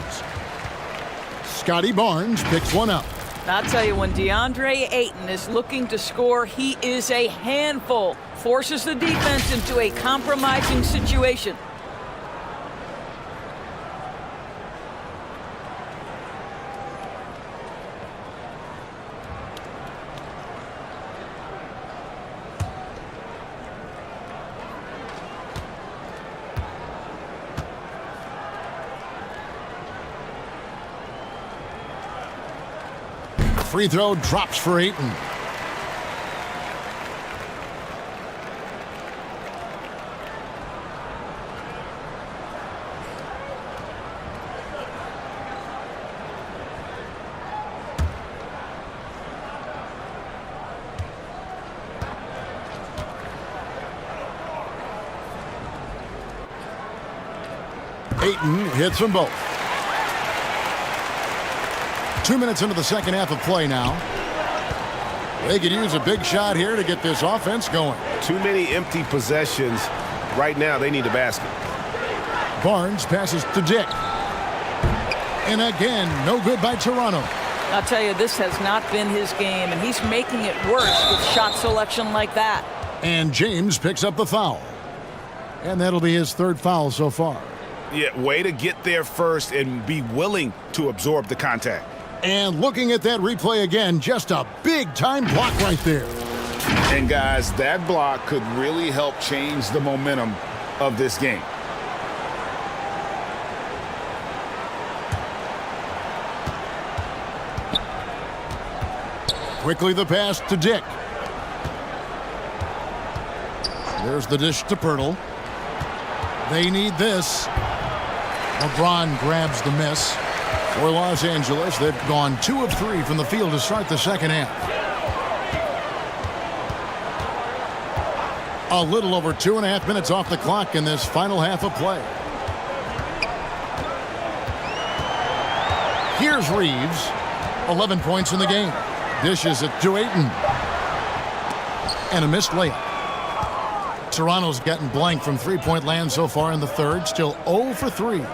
Scotty Barnes picks one up. I'll tell you, when DeAndre Ayton is looking to score, he is a handful. Forces the defense into a compromising situation. Free throw drops for Ayton. Ayton hits them both. 2 minutes into the second half of play now. They could use a big shot here to get this offense going. Too many empty possessions. Right now, they need a basket. Barnes passes to Dick. And again, no good by Toronto. I'll tell you, this has not been his game, and he's making it worse with shot selection like that. And James picks up the foul. And that'll be his 3rd foul so far. Yeah, way to get there first and be willing to absorb the contact. And looking at that replay again, just a big-time block right there. And, guys, that block could really help change the momentum of this game. Quickly the pass to Dick. There's the dish to Pirtle. They need this. LeBron grabs the miss. For Los Angeles, they've gone 2 of 3 from the field to start the second half. A little over 2.5 minutes off the clock in this final half of play. Here's Reeves. 11 points in the game. Dishes it to Ayton. And a missed layup. Toronto's gotten blank from three-point land so far in the third. Still 0 for 3.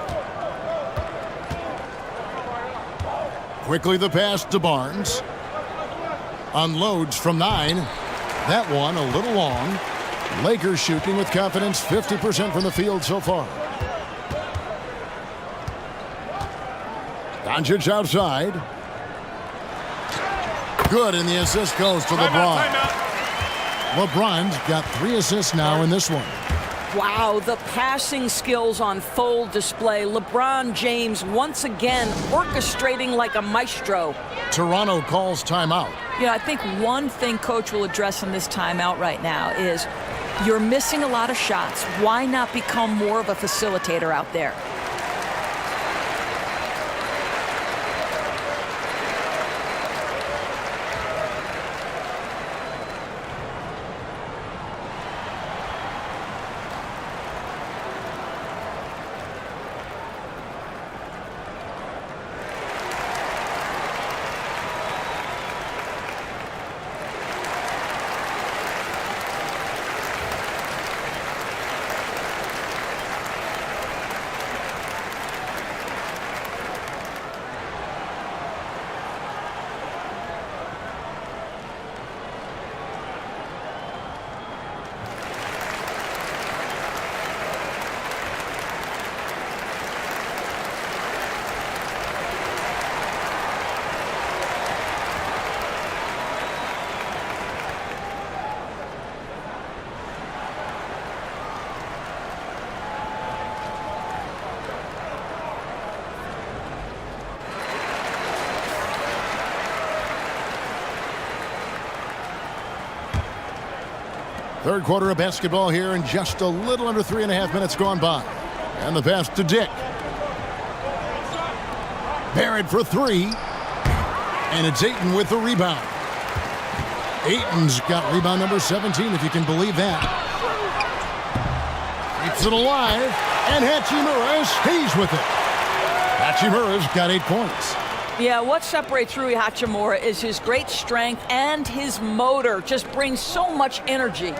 Quickly the pass to Barnes. Unloads from 9. That one a little long. Lakers shooting with confidence, 50% from the field so far. Doncic outside. Good, and the assist goes to LeBron. LeBron's got 3 assists now in this one. Wow, the passing skills on full display. LeBron James once again orchestrating like a maestro. Toronto calls timeout. Yeah, I think one thing Coach will address in this timeout right now is you're missing a lot of shots. Why not become more of a facilitator out there? Third quarter of basketball here, and just a little under 3.5 minutes gone by. And the pass to Dick. Barrett for 3. And it's Ayton with the rebound. Ayton's got rebound number 17, if you can believe that. Keeps it alive, and Hachimura stays with it. Hachimura's got 8 points. Yeah, what separates Rui Hachimura is his great strength and his motor. Just brings so much energy.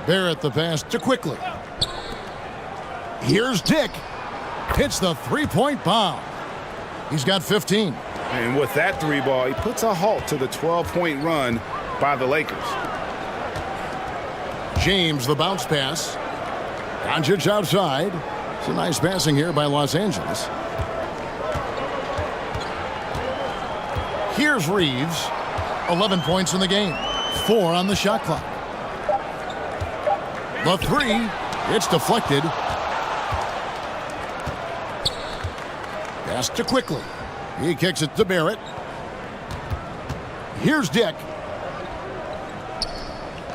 Barrett the pass to Quickly. Here's Dick. Hits the three-point bomb. He's got 15. And with that 3 ball, he puts a halt to the 12-point run by the Lakers. James the bounce pass. Doncic outside. It's a nice passing here by Los Angeles. Here's Reeves. 11 points in the game. 4 on the shot clock. The 3. It's deflected. Pass to Quickly. He kicks it to Barrett. Here's Dick.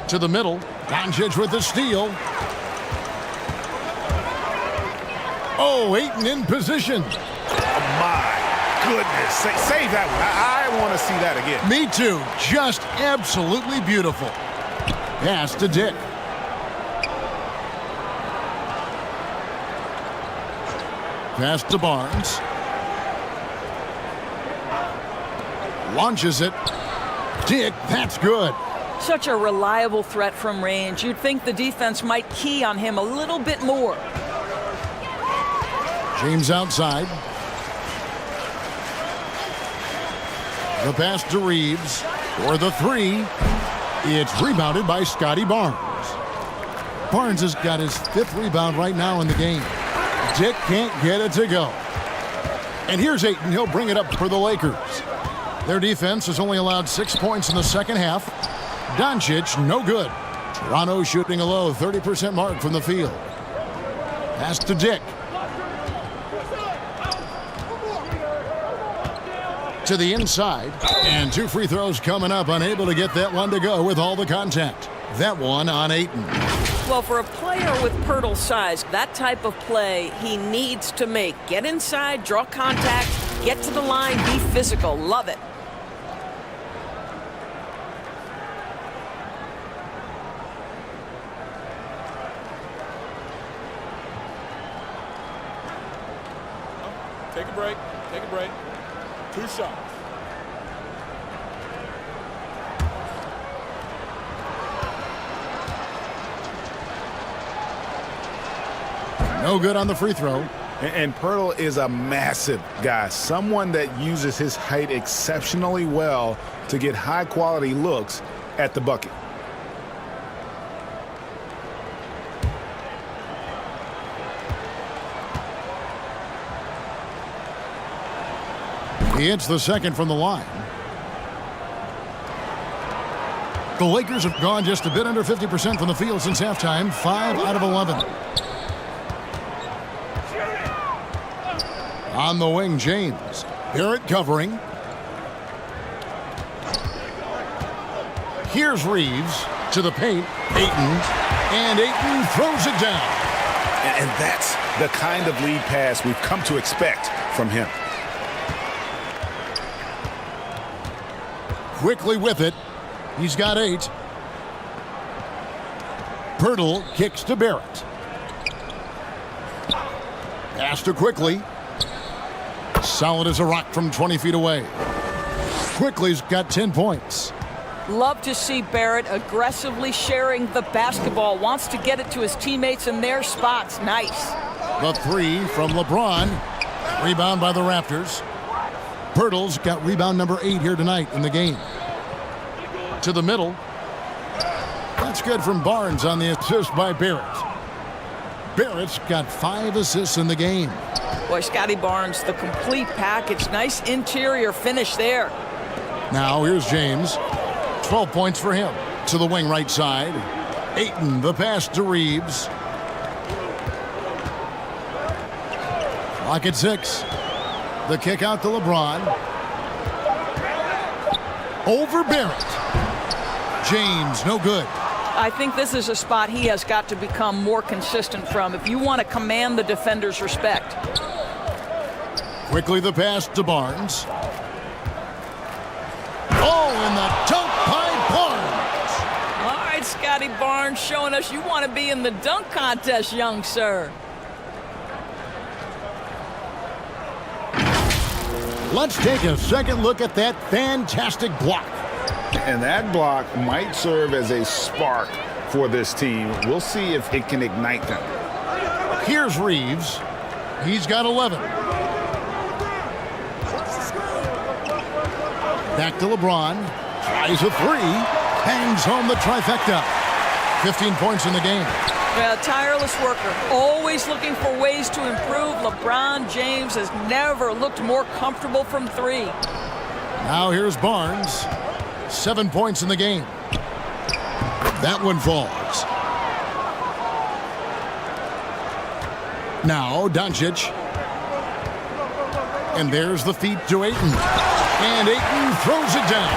To the middle. Doncic with the steal. Oh, Ayton in position. Oh, my goodness. Save that one. I want to see that again. Me too. Just absolutely beautiful. Pass to Dick. Pass to Barnes. Launches it. Dick, that's good. Such a reliable threat from range. You'd think the defense might key on him a little bit more. James outside. The pass to Reeves for the 3. It's rebounded by Scotty Barnes. Barnes has got his 5th rebound right now in the game. Dick can't get it to go. And here's Ayton. He'll bring it up for the Lakers. Their defense has only allowed 6 points in the second half. Doncic, no good. Toronto shooting a low 30% mark from the field. Pass to Dick. to the inside. And 2 free throws coming up, unable to get that one to go with all the contact. That one on Ayton. Well, for a player with Pirtle's size, that type of play he needs to make. Get inside, draw contact, get to the line, be physical. Love it. Take a break. Take a break. 2 shots. No good on the free throw. And Pirtle is a massive guy, someone that uses his height exceptionally well to get high-quality looks at the bucket. He hits the second from the line. The Lakers have gone just a bit under 50% from the field since halftime, 5 out of 11. On the wing, James. Barrett covering. Here's Reeves to the paint. Ayton. And Ayton throws it down. And that's the kind of lead pass we've come to expect from him. Quickly with it. He's got 8. Pirtle kicks to Barrett. Pass to Quickly. Solid as a rock from 20 feet away. Quickly's got 10 points. Love to see Barrett aggressively sharing the basketball. Wants to get it to his teammates in their spots. Nice. The 3 from LeBron. Rebound by the Raptors. Pirtle's got rebound number 8 here tonight in the game. To the middle. That's good from Barnes on the assist by Barrett. Barrett's got 5 assists in the game. Boy, Scotty Barnes, the complete package. Nice interior finish there. Now here's James. 12 points for him. To the wing right side. Ayton, the pass to Reeves. Clock at 6. The kick out to LeBron. Over Barrett. James, no good. I think this is a spot he has got to become more consistent from if you want to command the defender's respect. Quickly the pass to Barnes. Oh, and the dunk by Barnes. All right, Scotty Barnes showing us you want to be in the dunk contest, young sir. Let's take a second look at that fantastic block. And that block might serve as a spark for this team. We'll see if it can ignite them. Here's Reeves. He's got 11. Back to LeBron. Tries a 3. Hangs home the trifecta. 15 points in the game. A tireless worker, always looking for ways to improve. LeBron James has never looked more comfortable from 3. Now here's Barnes. 7 points in the game. That one falls. Now Doncic. And there's the feed to Ayton. And Ayton throws it down.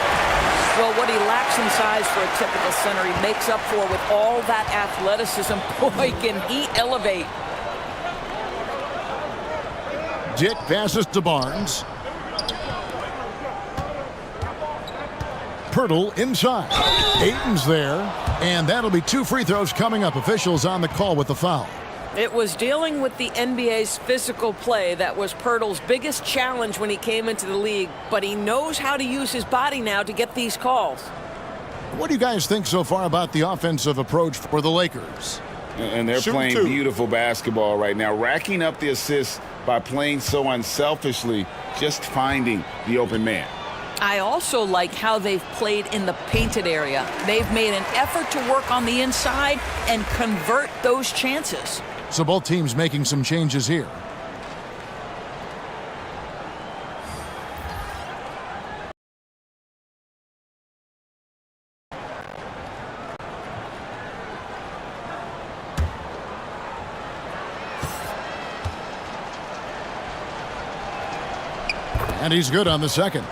Well, what he lacks in size for a typical center, he makes up for with all that athleticism. Boy, can he elevate. Dick passes to Barnes. Pirtle inside. Ayton's there. And that'll be 2 free throws coming up. Officials on the call with the foul. It was dealing with the NBA's physical play that was Pirtle's biggest challenge when he came into the league, but he knows how to use his body now to get these calls. What do you guys think so far about the offensive approach for the Lakers? And they're playing beautiful basketball right now, racking up the assists by playing so unselfishly, just finding the open man. I also like how they've played in the painted area. They've made an effort to work on the inside and convert those chances. So both teams making some changes here. And he's good on the second.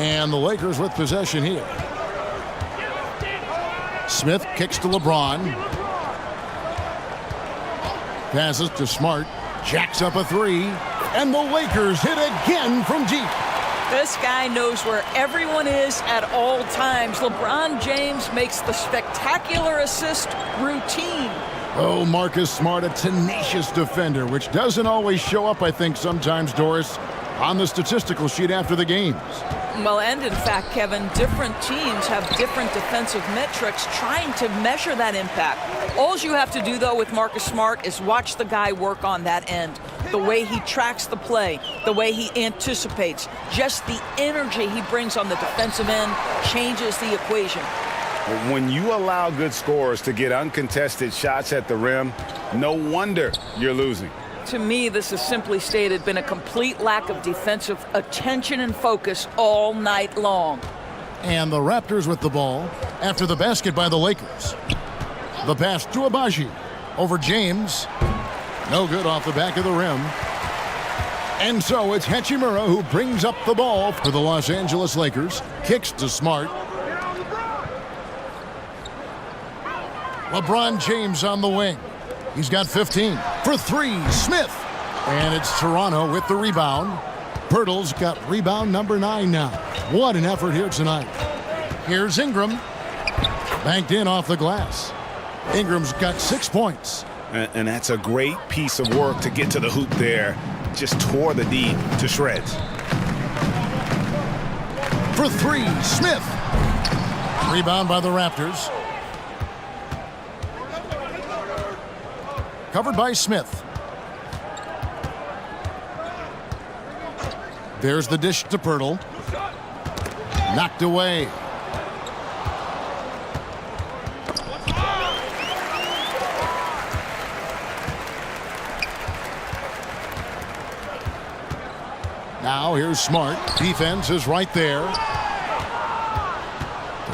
And the Lakers with possession here. Smith kicks to LeBron. Passes to Smart. Jacks up a three. And the Lakers hit again from deep. This guy knows where everyone is at all times. LeBron James makes the spectacular assist routine. Oh, Marcus Smart, a tenacious defender, which doesn't always show up, I think, sometimes, Doris, on the statistical sheet after the games. Well, and in fact, Kevin, different teams have different defensive metrics trying to measure that impact. All you have to do, though, with Marcus Smart is watch the guy work on that end. The way he tracks the play, the way he anticipates, just the energy he brings on the defensive end changes the equation. When you allow good scorers to get uncontested shots at the rim, no wonder you're losing. To me, this has simply stated been a complete lack of defensive attention and focus all night long. And the Raptors with the ball after the basket by the Lakers. The pass to Abaji over James. No good off the back of the rim. And so it's Hachimura who brings up the ball for the Los Angeles Lakers. Kicks to Smart. LeBron James on the wing. He's got 15. For three, Smith. And it's Toronto with the rebound. Pirtle's got rebound number 9 now. What an effort here tonight. Here's Ingram. Banked in off the glass. Ingram's got 6 points. And that's a great piece of work to get to the hoop there. Just tore the D to shreds. For three, Smith. Rebound by the Raptors. Covered by Smith. There's the dish to Pirtle. Knocked away. Now here's Smart. Defense is right there. The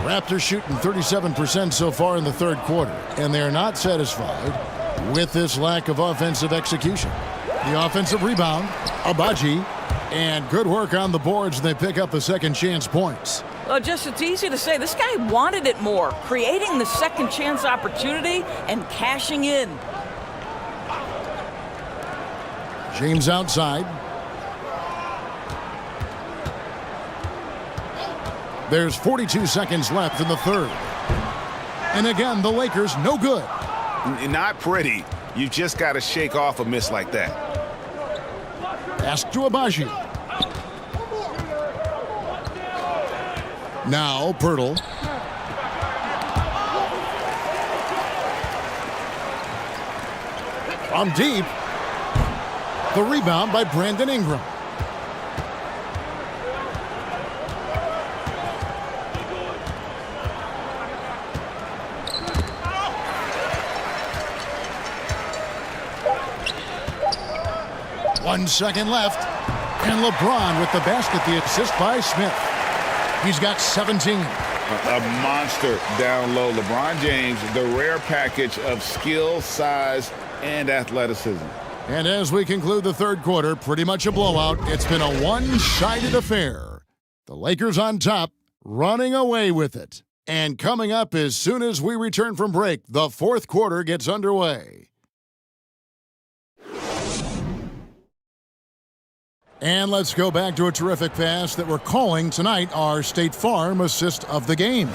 Raptors shooting 37% so far in the third quarter, and they're not satisfied with this lack of offensive execution. The offensive rebound, Abaji, and good work on the boards. They pick up the second chance points. Well, it's easy to say. This guy wanted it more, creating the second chance opportunity and cashing in. James outside. There's 42 seconds left in the third. And again, the Lakers no good. Not pretty. You just got to shake off a miss like that. Pass to Abaji. Now Pirtle. From deep. The rebound by Brandon Ingram. One second left. And LeBron with the basket, the assist by Smith. He's got 17. A monster down low. LeBron James, the rare package of skill, size, and athleticism. And as we conclude the third quarter, pretty much a blowout. It's been a one-sided affair. The Lakers on top, running away with it. And coming up as soon as we return from break, the fourth quarter gets underway. And let's go back to a terrific pass that we're calling tonight our State Farm assist of the game.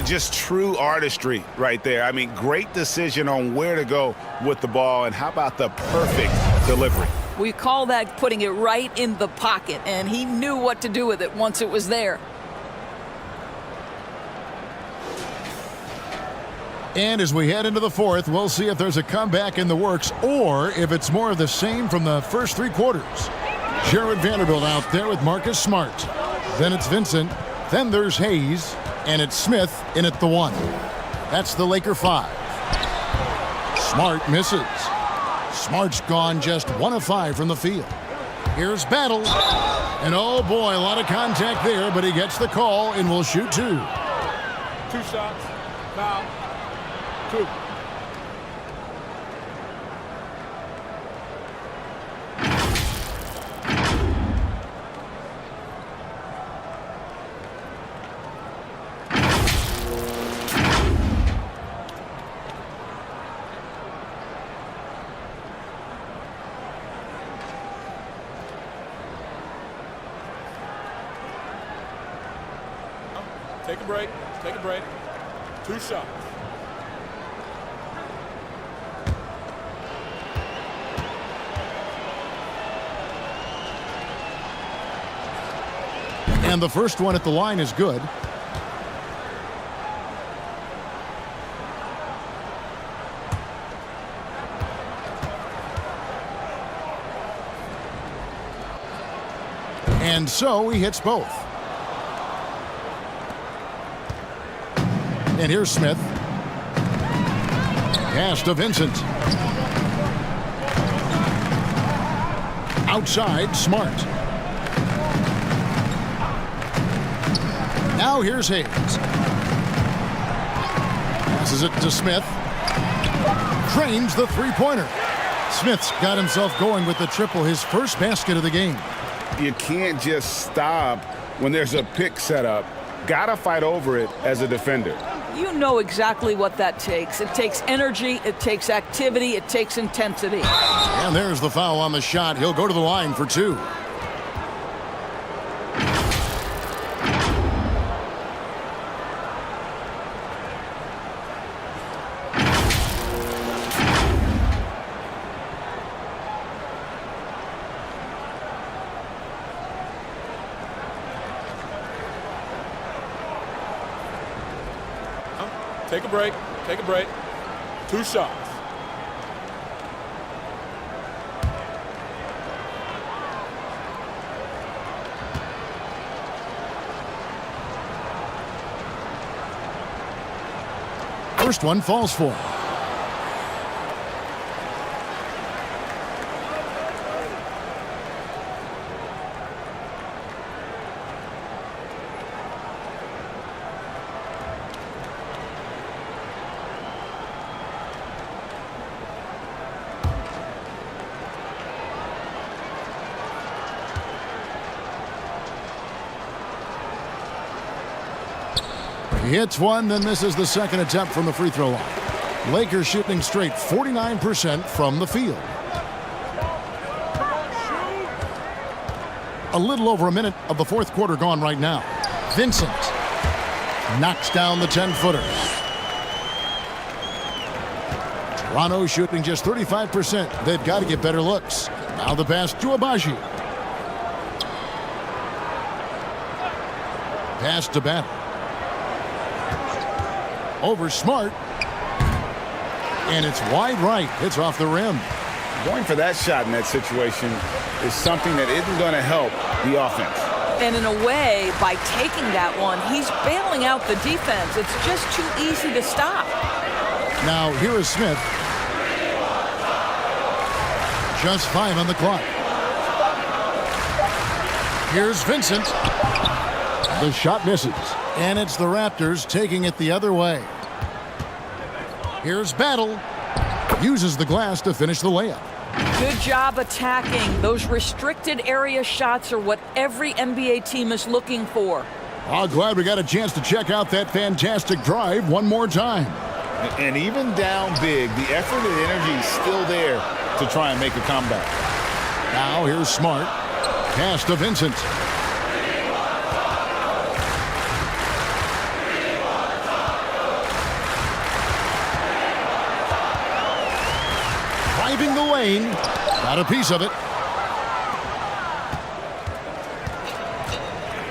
Just true artistry right there. I mean, great decision on where to go with the ball, and how about the perfect delivery? We call that putting it right in the pocket, and he knew what to do with it once it was there. And as we head into the fourth, we'll see if there's a comeback in the works or if it's more of the same from the first three quarters. Jared Vanderbilt out there with Marcus Smart. Then it's Vincent. Then there's Hayes. And it's Smith in at the 1. That's the Laker 5. Smart misses. Smart's gone just 1 of 5 from the field. Here's Battle. And oh boy, a lot of contact there, but he gets the call and will shoot 2. 2 shots. Foul. 2. Take a break. Take a break. 2 shots. And the first one at the line is good. And so he hits both. And here's Smith. Pass to Vincent. Outside, Smart. Now here's Hayes. Passes it to Smith. Trains the three-pointer. Smith's got himself going with the triple, his first basket of the game. You can't just stop when there's a pick set up. Gotta fight over it as a defender. You know exactly what that takes. It takes energy, it takes activity, it takes intensity. And there's the foul on the shot. He'll go to the line for 2. Take a break. Take a break. 2 shots. First one falls for him. He hits one, then this is the second attempt from the free throw line. Lakers shooting straight 49% from the field. A little over a minute of the fourth quarter gone right now. Vincent knocks down the 10-footer. Toronto shooting just 35%. They've got to get better looks. Now the pass to Abaji. Pass to Battle. Over Smart. And it's wide right. It's off the rim. Going for that shot in that situation is something that isn't going to help the offense. And in a way, by taking that one, he's bailing out the defense. It's just too easy to stop. Now here is Smith. Just 5 on the clock. Here's Vincent. The shot misses. And it's the Raptors taking it the other way. Here's Battle. Uses the glass to finish the layup. Good job attacking. Those restricted area shots are what every NBA team is looking for. Oh, glad we got a chance to check out that fantastic drive one more time. And even down big, the effort and energy is still there to try and make a comeback. Now here's Smart. Pass to Vincent. Driving the lane. Got a piece of it.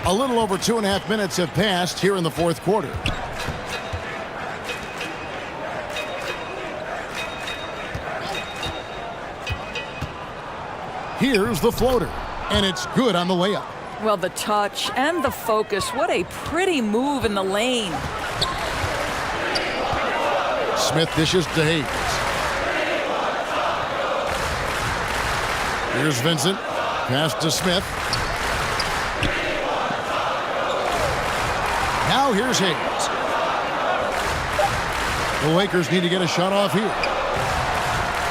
A little over 2.5 minutes have passed here in the fourth quarter. Here's the floater, and it's good on the layup. Well, the touch and the focus, what a pretty move in the lane. Smith dishes to Hayes. Here's Vincent. Pass to Smith. Now here's Hayes. The Lakers need to get a shot off here.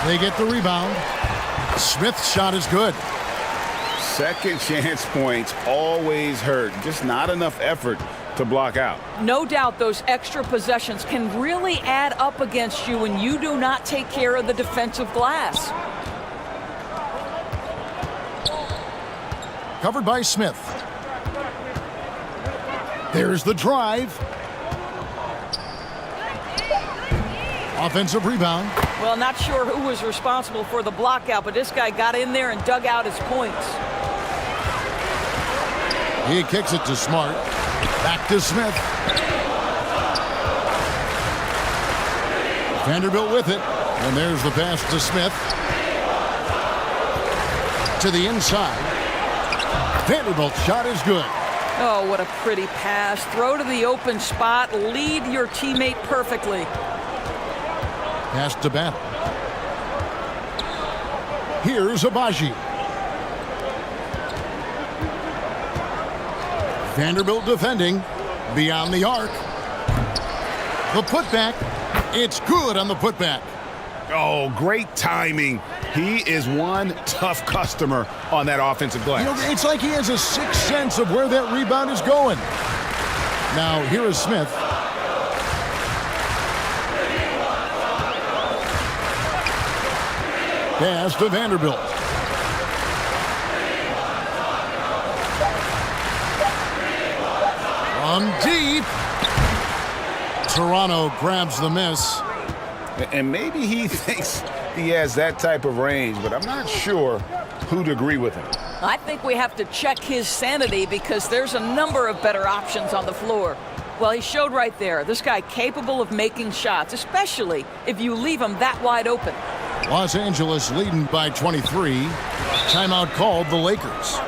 They get the rebound. Smith's shot is good. Second chance points always hurt. Just not enough effort to block out. No doubt those extra possessions can really add up against you when you do not take care of the defensive glass. Covered by Smith. There's the drive. Offensive rebound. Well, not sure who was responsible for the block out, but this guy got in there and dug out his points. He kicks it to Smart. Back to Smith. Vanderbilt with it. And there's the pass to Smith. To the inside. Vanderbilt's shot is good. Oh, what a pretty pass. Throw to the open spot. Lead your teammate perfectly. Pass to Battle. Here's Abaji. Vanderbilt defending. Beyond the arc. The putback. It's good on the putback. Oh, great timing. He is one tough customer on that offensive glass. You know, it's like he has a sixth sense of where that rebound is going. Now, here is Smith. Pass to Vanderbilt. From deep. Toronto grabs the miss. And maybe he thinks he has that type of range, but I'm not sure who'd agree with him. I think we have to check his sanity because there's a number of better options on the floor. Well, he showed right there. This guy capable of making shots, especially if you leave him that wide open. Los Angeles leading by 23. Timeout called the Lakers.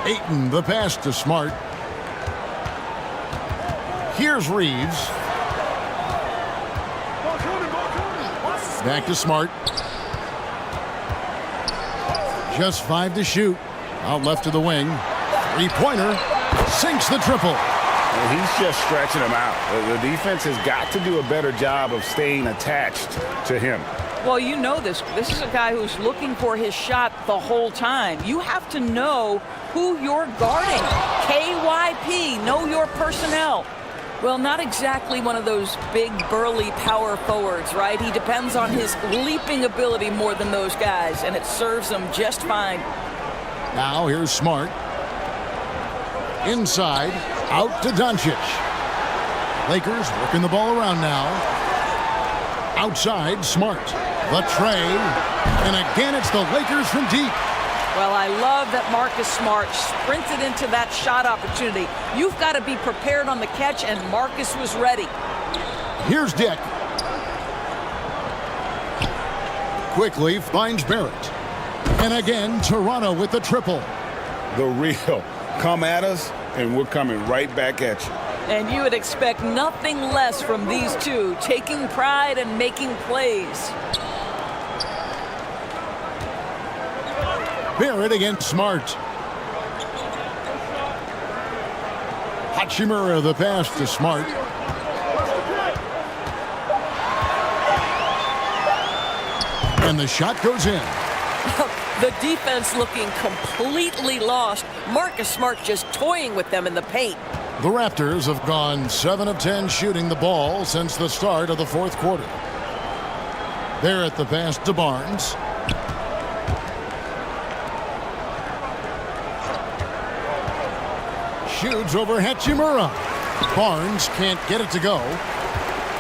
Ayton, the pass to Smart. Here's Reeves. Back to Smart. Just 5 to shoot. Out left to the wing. Three-pointer. Sinks the triple. Well, he's just stretching him out. The defense has got to do a better job of staying attached to him. Well, you know this. This is a guy who's looking for his shot the whole time. You have to know who you're guarding. KYP, know your personnel. Well, not exactly one of those big, burly power forwards, right? He depends on his leaping ability more than those guys, and it serves him just fine. Now here's Smart. Inside, out to Doncic. Lakers working the ball around now. Outside, Smart. The tray. And again, it's the Lakers from deep. Well, I love that Marcus Smart sprinted into that shot opportunity. You've got to be prepared on the catch, and Marcus was ready. Here's Dick. Quickly finds Barrett. And again, Toronto with the triple. The real. Come at us, and we're coming right back at you. And you would expect nothing less from these two, taking pride and making plays. Barrett against Smart. Hachimura the pass to Smart. And And the shot goes in. The defense looking completely lost. Marcus Smart just toying with them in the paint. The Raptors have gone 7 of 10 shooting the ball since the start of the fourth quarter. They're at the pass to Barnes. Shoots over Hachimura. Barnes can't get it to go.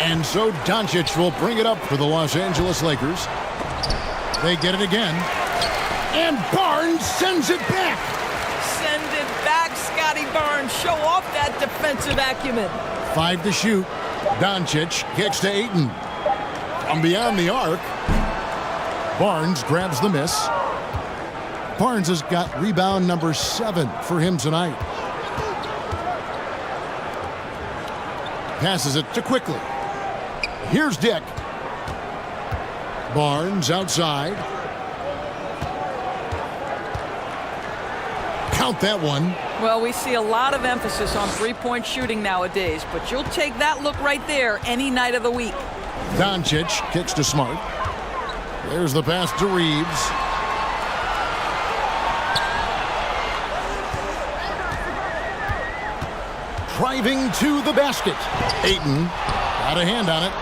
And so Doncic will bring it up for the Los Angeles Lakers. They get it again. And Barnes sends it back. Send it back, Scotty Barnes. Show off that defensive acumen. 5 to shoot. Doncic kicks to Ayton. From beyond the arc. Barnes grabs the miss. Barnes has got rebound number 7 for him tonight. Passes it to Quickly. Here's Dick. Barnes outside. Count that one. Well, we see a lot of emphasis on three-point shooting nowadays, but you'll take that look right there any night of the week. Doncic kicks to Smart. There's the pass to Reeves. Driving to the basket. Ayton got a hand on it.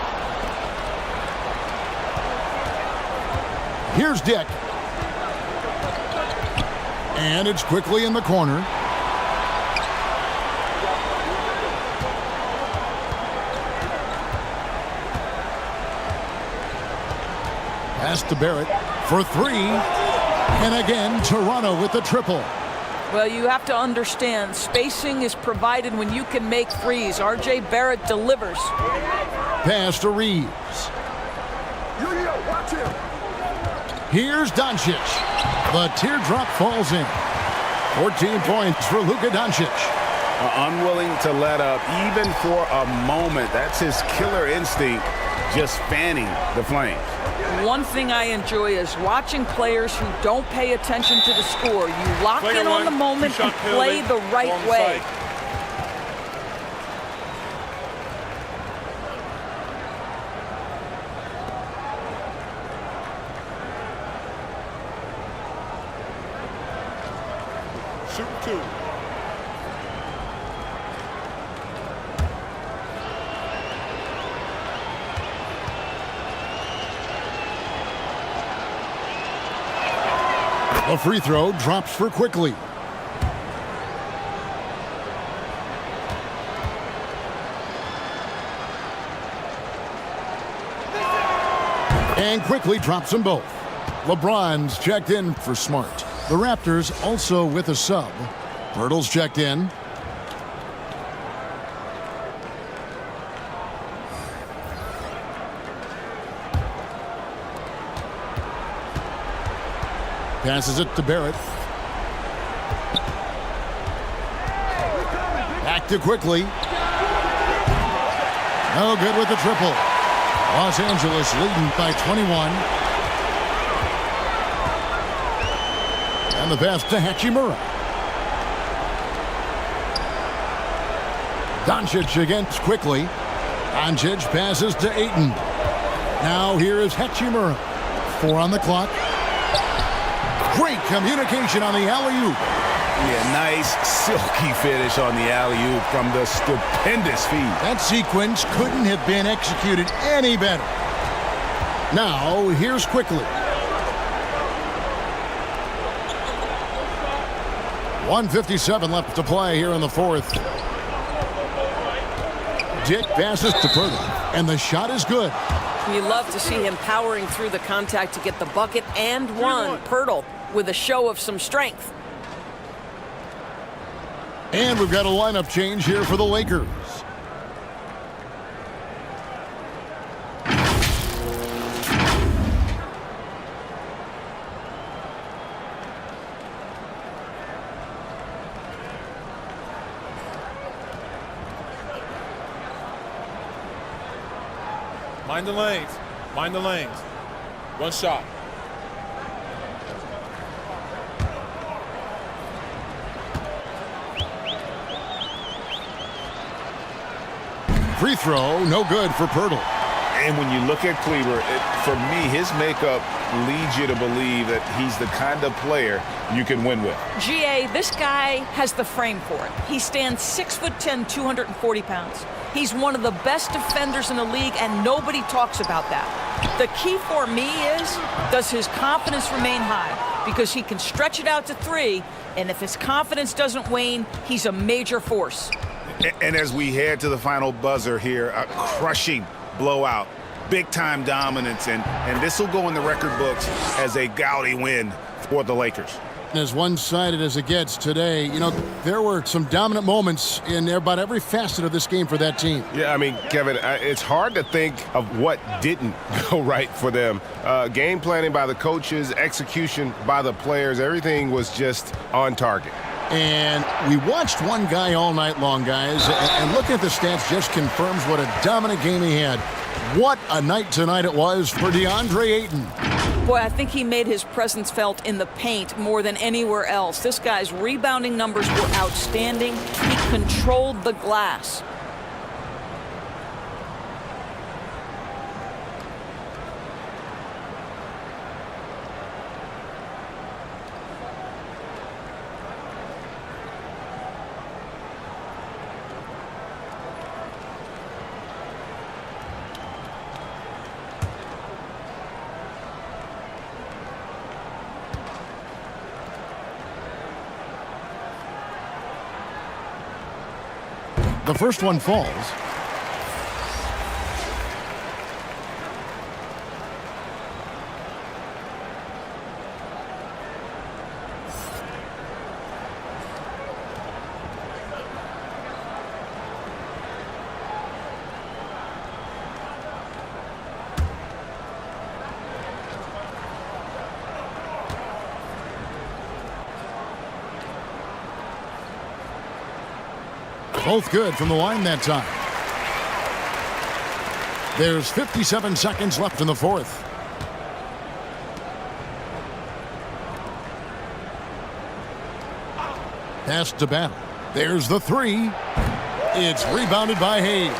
Here's Dick. And it's Quickly in the corner. Pass to Barrett for 3. And again, Toronto with the triple. Well, you have to understand, spacing is provided when you can make threes. R.J. Barrett delivers. Pass to Reeves. Here's Doncic. The teardrop falls in. 14 points for Luka Doncic. Unwilling to let up even for a moment. That's his killer instinct, just fanning the flames. One thing I enjoy is watching players who don't pay attention to the score. You lock in on the moment and play the right way. Shoot 2. A free throw drops for Quickly. And Quickly drops them both. LeBron's checked in for Smart. The Raptors also with a sub. Pirtle's checked in. Passes it to Barrett. Back to Quickly. No good with the triple. Los Angeles leading by 21. And the pass to Hachimura. Doncic against Quickly. Doncic passes to Ayton. Now here is Hachimura. 4 on the clock. Great communication on the alley-oop. Yeah, nice silky finish on the alley-oop from the stupendous feed. That sequence couldn't have been executed any better. Now, here's Quickly. 1:57 left to play here in the fourth. Dick passes to Pirtle, and the shot is good. You love to see him powering through the contact to get the bucket and one. Pirtle with a show of some strength. And we've got a lineup change here for the Lakers. Mind the lanes. Mind the lanes. One shot. Free throw, no good for Pirtle. And when you look at Kleber, for me, his makeup leads you to believe that he's the kind of player you can win with. GA, this guy has the frame for it. He stands 6'10", 240 pounds. He's one of the best defenders in the league, and nobody talks about that. The key for me is, does his confidence remain high? Because he can stretch it out to 3, and if his confidence doesn't wane, he's a major force. And as we head to the final buzzer here, a crushing blowout, big-time dominance, and this will go in the record books as a gaudy win for the Lakers. As one-sided as it gets today, you know, there were some dominant moments in about every facet of this game for that team. Yeah, I mean, Kevin, it's hard to think of what didn't go right for them. Game planning by the coaches, execution by the players, everything was just on target. And we watched one guy all night long, guys, and looking at the stats just confirms what a dominant game he had. What a night tonight it was for DeAndre Ayton. Boy, I think he made his presence felt in the paint more than anywhere else. This guy's rebounding numbers were outstanding. He controlled the glass. The first one falls. Both good from the line that time. There's 57 seconds left in the fourth. Pass to Battle. There's the 3. It's rebounded by Hayes.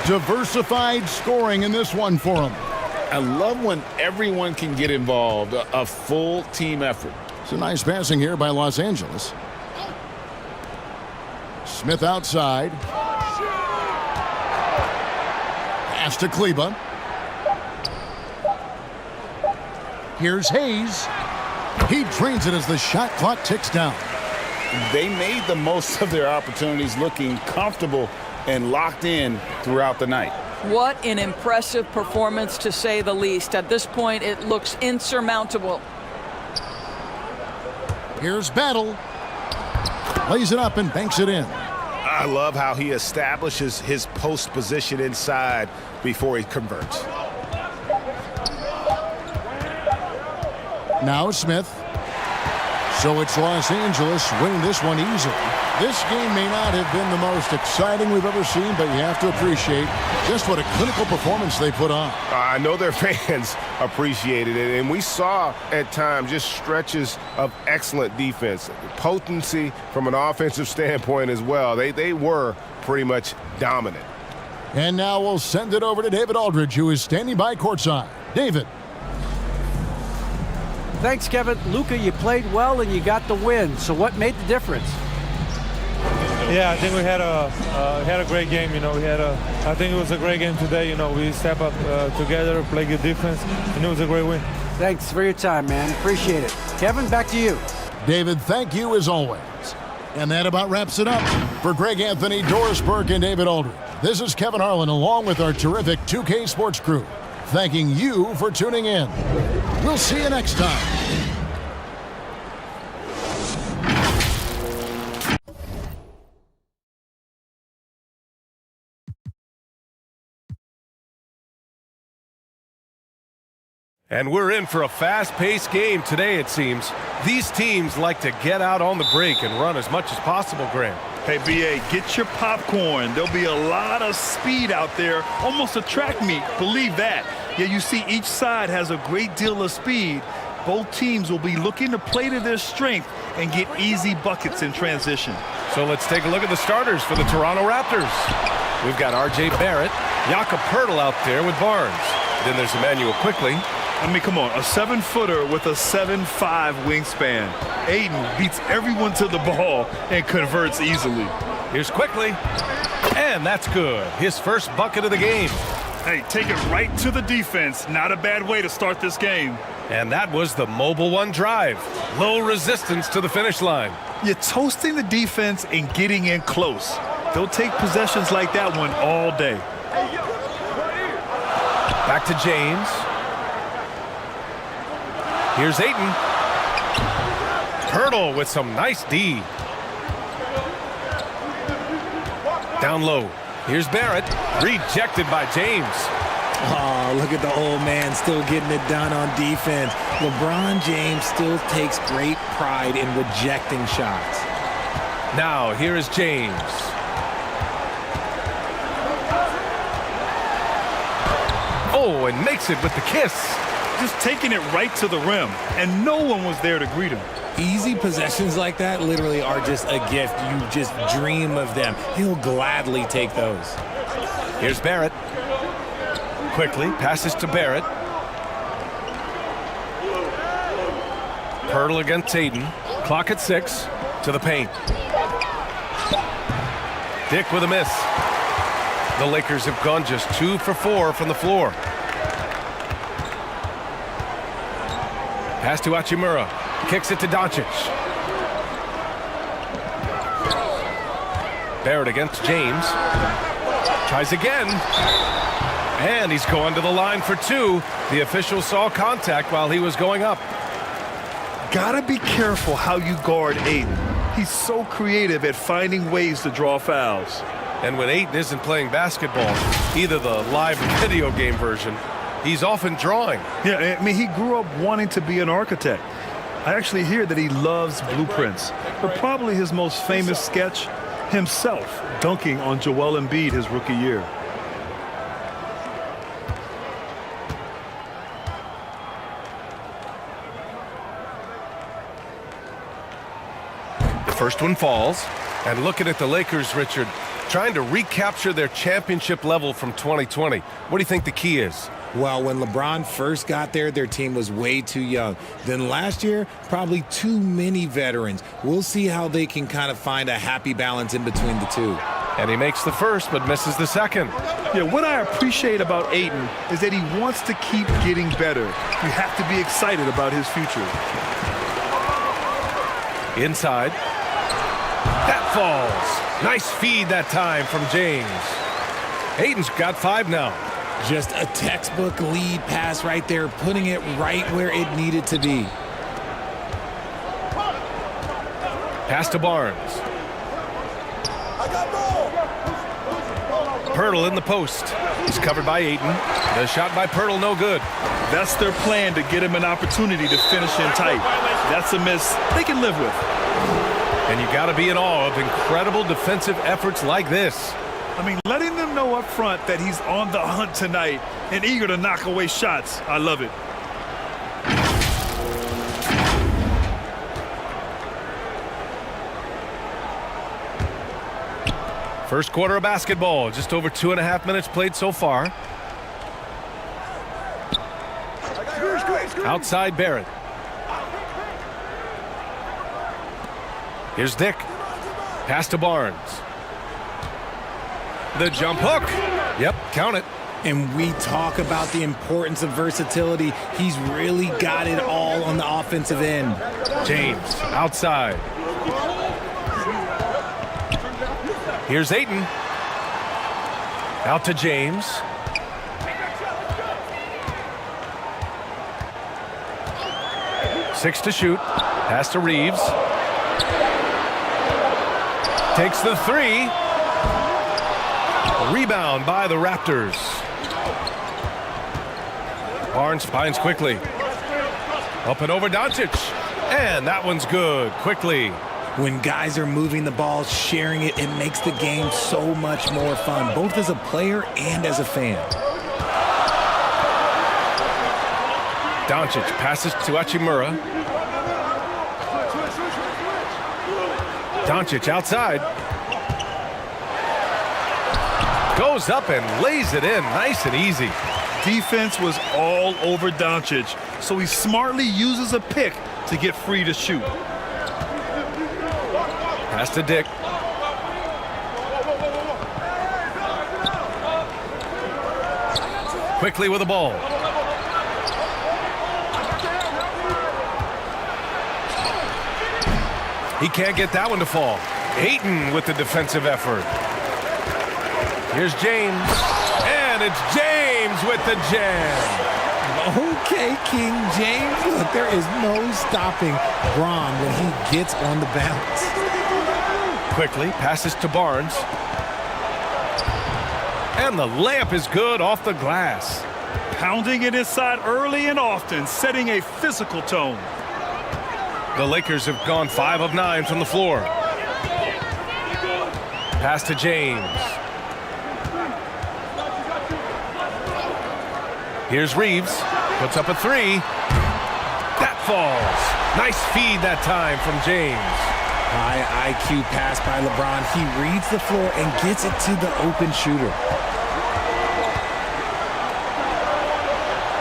Diversified scoring in this one for him. I love when everyone can get involved, a full team effort. It's a nice passing here by Los Angeles. Smith outside. Pass to Kleber. Here's Hayes. He drains it as the shot clock ticks down. They made the most of their opportunities, looking comfortable and locked in throughout the night. What an impressive performance, to say the least. At this point, it looks insurmountable. Here's Battle. Lays it up and banks it in. I love how he establishes his post position inside before he converts. Now Smith. So it's Los Angeles winning this one easily. This game may not have been the most exciting we've ever seen, but you have to appreciate just what a clinical performance they put on. I know their fans appreciated it, and we saw at times just stretches of excellent defense. Potency from an offensive standpoint as well. They were pretty much dominant. And now we'll send it over to David Aldridge, who is standing by courtside. David. Thanks, Kevin. Luka, you played well and you got the win. So what made the difference? Yeah, I think we had a great game. You know, I think it was a great game today. You know, we step up together, play good defense, and it was a great win. Thanks for your time, man. Appreciate it. Kevin, back to you. David, thank you as always. And that about wraps it up. For Greg Anthony, Doris Burke, and David Aldridge, this is Kevin Harlan along with our terrific 2K Sports crew, thanking you for tuning in. We'll see you next time. And we're in for a fast-paced game today, it seems. These teams like to get out on the break and run as much as possible, Graham. Hey, B.A., get your popcorn. There'll be a lot of speed out there, almost a track meet. Believe that. Yeah, you see each side has a great deal of speed. Both teams will be looking to play to their strength and get easy buckets in transition. So let's take a look at the starters for the Toronto Raptors. We've got R.J. Barrett, Jakob Poeltl out there with Barnes. Then there's Emmanuel quickly. I mean, come on, a 7-footer with a 7'5" wingspan. Ayton beats everyone to the ball and converts easily. Here's quickly, and that's good. His first bucket of the game. Hey, take it right to the defense. Not a bad way to start this game. And that was the Mobile One drive. Low resistance to the finish line. You're toasting the defense and getting in close. They'll take possessions like that one all day. Back to James. Here's Ayton. Poeltl with some nice D. Down low. Here's Barrett. Rejected by James. Oh, look at the old man still getting it done on defense. LeBron James still takes great pride in rejecting shots. Now, here is James. Oh, and makes it with the kiss. Just taking it right to the rim, and no one was there to greet him. Easy possessions like that literally are just a gift. You just dream of them. He'll gladly take those. Here's Barrett. Quickly passes to Barrett. Poeltl against Ayton. Clock at 6. To the paint. Dick with a miss. The Lakers have gone just 2 for 4 from the floor. Pass to Hachimura. Kicks it to Doncic. Barrett against James. Tries again. And he's going to the line for 2. The official saw contact while he was going up. Gotta be careful how you guard Ayton. He's so creative at finding ways to draw fouls. And when Ayton isn't playing basketball, either the live or video game version, he's often drawing. Yeah, I mean, he grew up wanting to be an architect. I actually hear that he loves blueprints, but probably his most famous sketch, himself dunking on Joel Embiid his rookie year. The first one falls. And looking at the Lakers, Richard, trying to recapture their championship level from 2020. What do you think the key is? Well, when LeBron first got there, their team was way too young. Then last year, probably too many veterans. We'll see how they can kind of find a happy balance in between the two. And he makes the first, but misses the second. Yeah, what I appreciate about Ayton is that he wants to keep getting better. You have to be excited about his future. Inside. That falls. Nice feed that time from James. Ayton's got 5 now. Just a textbook lead pass right there, putting it right where it needed to be. Pass to Barnes. Poeltl in the post. He's covered by Ayton. The shot by Poeltl, no good. That's their plan, to get him an opportunity to finish in tight. That's a miss they can live with. And you got to be in awe of incredible defensive efforts like this. I mean, letting them know up front that he's on the hunt tonight and eager to knock away shots. I love it. First quarter of basketball, just over 2.5 minutes played so far. Outside Barrett. Here's Dick. Pass to Barnes. The jump hook. Yep, count it. And we talk about the importance of versatility. He's really got it all on the offensive end. James, outside. Here's Ayton. Out to James. Six to shoot. Pass to Reeves. Takes the 3. Rebound by the Raptors. Barnes finds quickly. Up and over Doncic. And that one's good. Quickly. When guys are moving the ball, sharing it, it makes the game so much more fun, both as a player and as a fan. Doncic passes to Hachimura. Doncic outside. Goes up and lays it in nice and easy. Defense was all over Doncic, so he smartly uses a pick to get free to shoot. Pass to Dick. Quickly with the ball. He can't get that one to fall. Ayton with the defensive effort. Here's James. And it's James with the jam. Okay, King James. Look, there is no stopping Bron when he gets on the bounce. Quickly passes to Barnes. And the layup is good off the glass. Pounding it inside early and often, setting a physical tone. The Lakers have gone 5 of 9 from the floor. Pass to James. Here's Reeves. Puts up a 3. That falls. Nice feed that time from James. High IQ pass by LeBron. He reads the floor and gets it to the open shooter.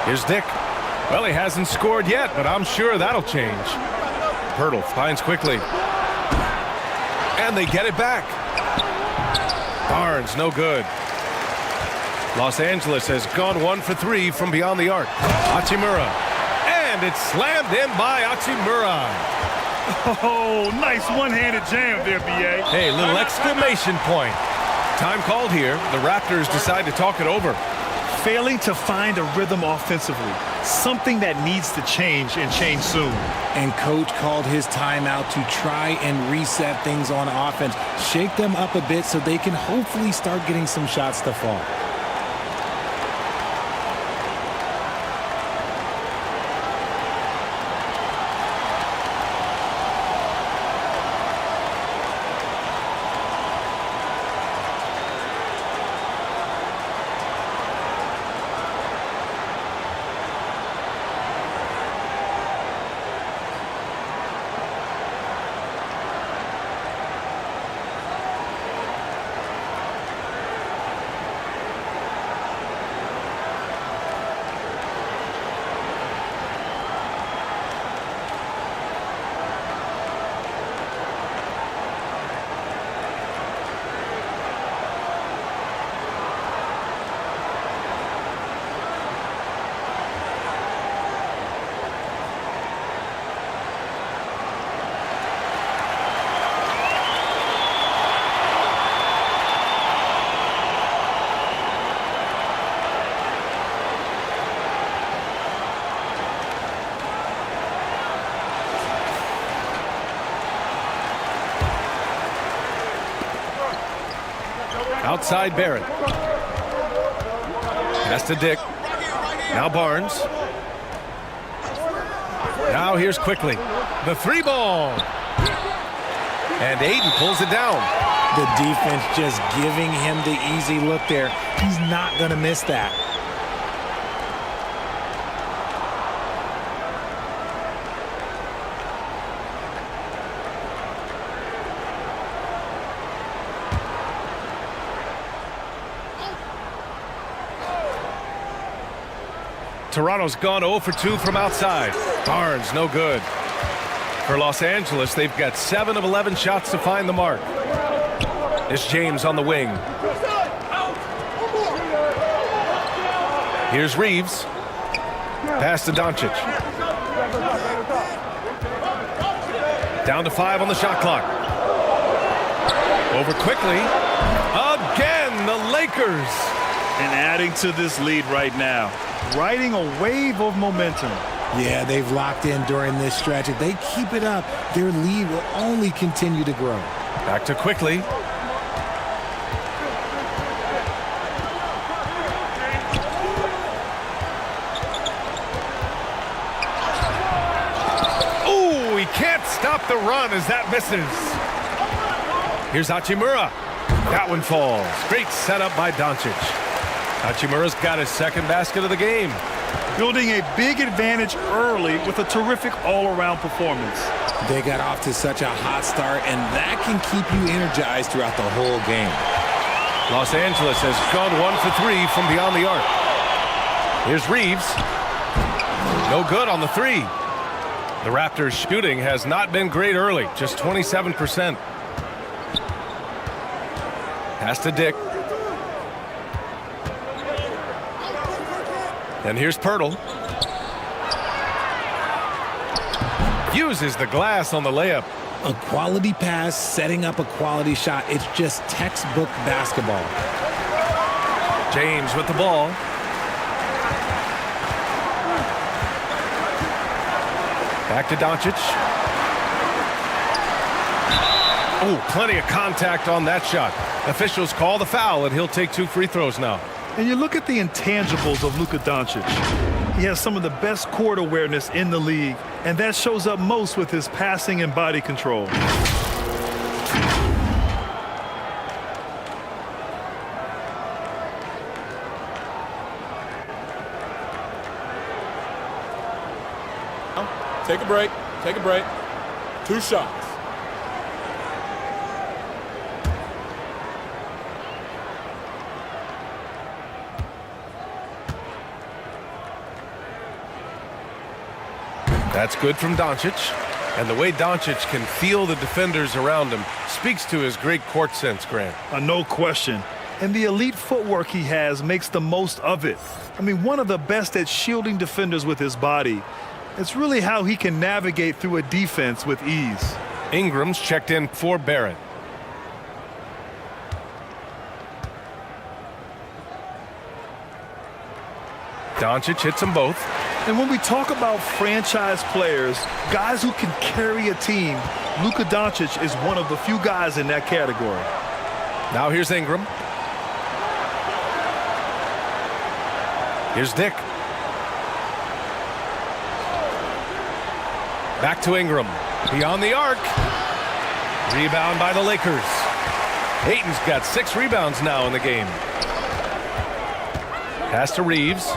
Here's Dick. Well, he hasn't scored yet, but I'm sure that'll change. Hurdle finds quickly. And they get it back. Barnes, no good. Los Angeles has gone 1 for 3 from beyond the arc. Hachimura. And it's slammed in by Hachimura. Oh, nice one-handed jam there, B.A. Hey, little exclamation point. Time called here. The Raptors decide to talk it over. Failing to find a rhythm offensively. Something that needs to change and change soon. And coach called his timeout to try and reset things on offense. Shake them up a bit so they can hopefully start getting some shots to fall. Outside Barrett. Pass to Dick. Now Barnes. Now here's quickly. The 3-ball. And Ayton pulls it down. The defense just giving him the easy look there. He's not going to miss that. Toronto's gone 0 for 2 from outside. Barnes, no good. For Los Angeles, they've got 7 of 11 shots to find the mark. It's James on the wing. Here's Reeves. Pass to Doncic. Down to 5 on the shot clock. Over quickly. Again, the Lakers. And adding to this lead right now. Riding a wave of momentum. Yeah, they've locked in during this stretch. If they keep it up, their lead will only continue to grow. Back to quickly. Oh, he can't stop the run as that misses. Here's Hachimura. That one falls. Great setup by Doncic. Hachimura's got his second basket of the game. Building a big advantage early with a terrific all-around performance. They got off to such a hot start, and that can keep you energized throughout the whole game. Los Angeles has gone 1 for 3 from beyond the arc. Here's Reeves. No good on the three. The Raptors shooting has not been great early, just 27%. Pass to Dick. And here's Pirtle. Uses the glass on the layup. A quality pass, setting up a quality shot. It's just textbook basketball. James with the ball. Back to Doncic. Oh, plenty of contact on that shot. Officials call the foul, and he'll take 2 free throws now. And you look at the intangibles of Luka Doncic. He has some of the best court awareness in the league, and that shows up most with his passing and body control. Take a break. Take a break. 2 shots. That's good from Doncic. And the way Doncic can feel the defenders around him speaks to his great court sense, Grant. No question. And the elite footwork he has makes the most of it. I mean, one of the best at shielding defenders with his body. It's really how he can navigate through a defense with ease. Ingram's checked in for Barrett. Doncic hits them both. And when we talk about franchise players, guys who can carry a team, Luka Doncic is one of the few guys in that category. Now here's Ingram. Here's Dick. Back to Ingram. Beyond the arc. Rebound by the Lakers. Ayton's got 6 rebounds now in the game. Pass to Reeves.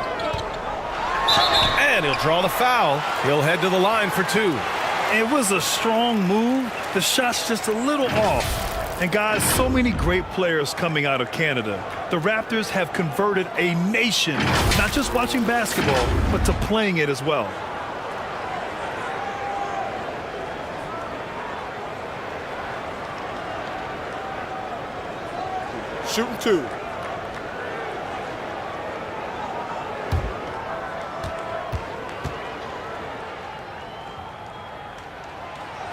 And he'll draw the foul. He'll head to the line for 2. It was a strong move. The shot's just a little off. And guys, so many great players coming out of Canada. The Raptors have converted a nation, not just watching basketball, but to playing it as well. Shooting 2.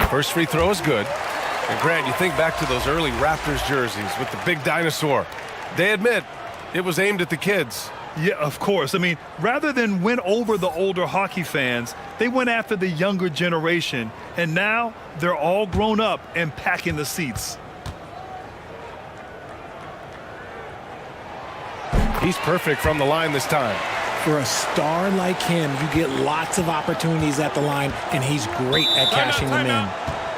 First free throw is good. And Grant, you think back to those early Raptors jerseys with the big dinosaur. They admit it was aimed at the kids. Yeah, of course. I mean, rather than win over the older hockey fans, they went after the younger generation. And now they're all grown up and packing the seats. He's perfect from the line this time. For a star like him, you get lots of opportunities at the line, and he's great at cashing them in.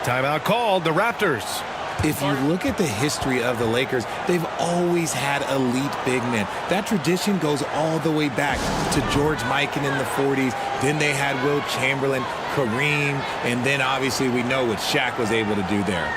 Timeout called, the Raptors. If you look at the history of the Lakers, they've always had elite big men. That tradition goes all the way back to George Mikan in the 40s. Then they had Will Chamberlain, Kareem, and then obviously we know what Shaq was able to do there.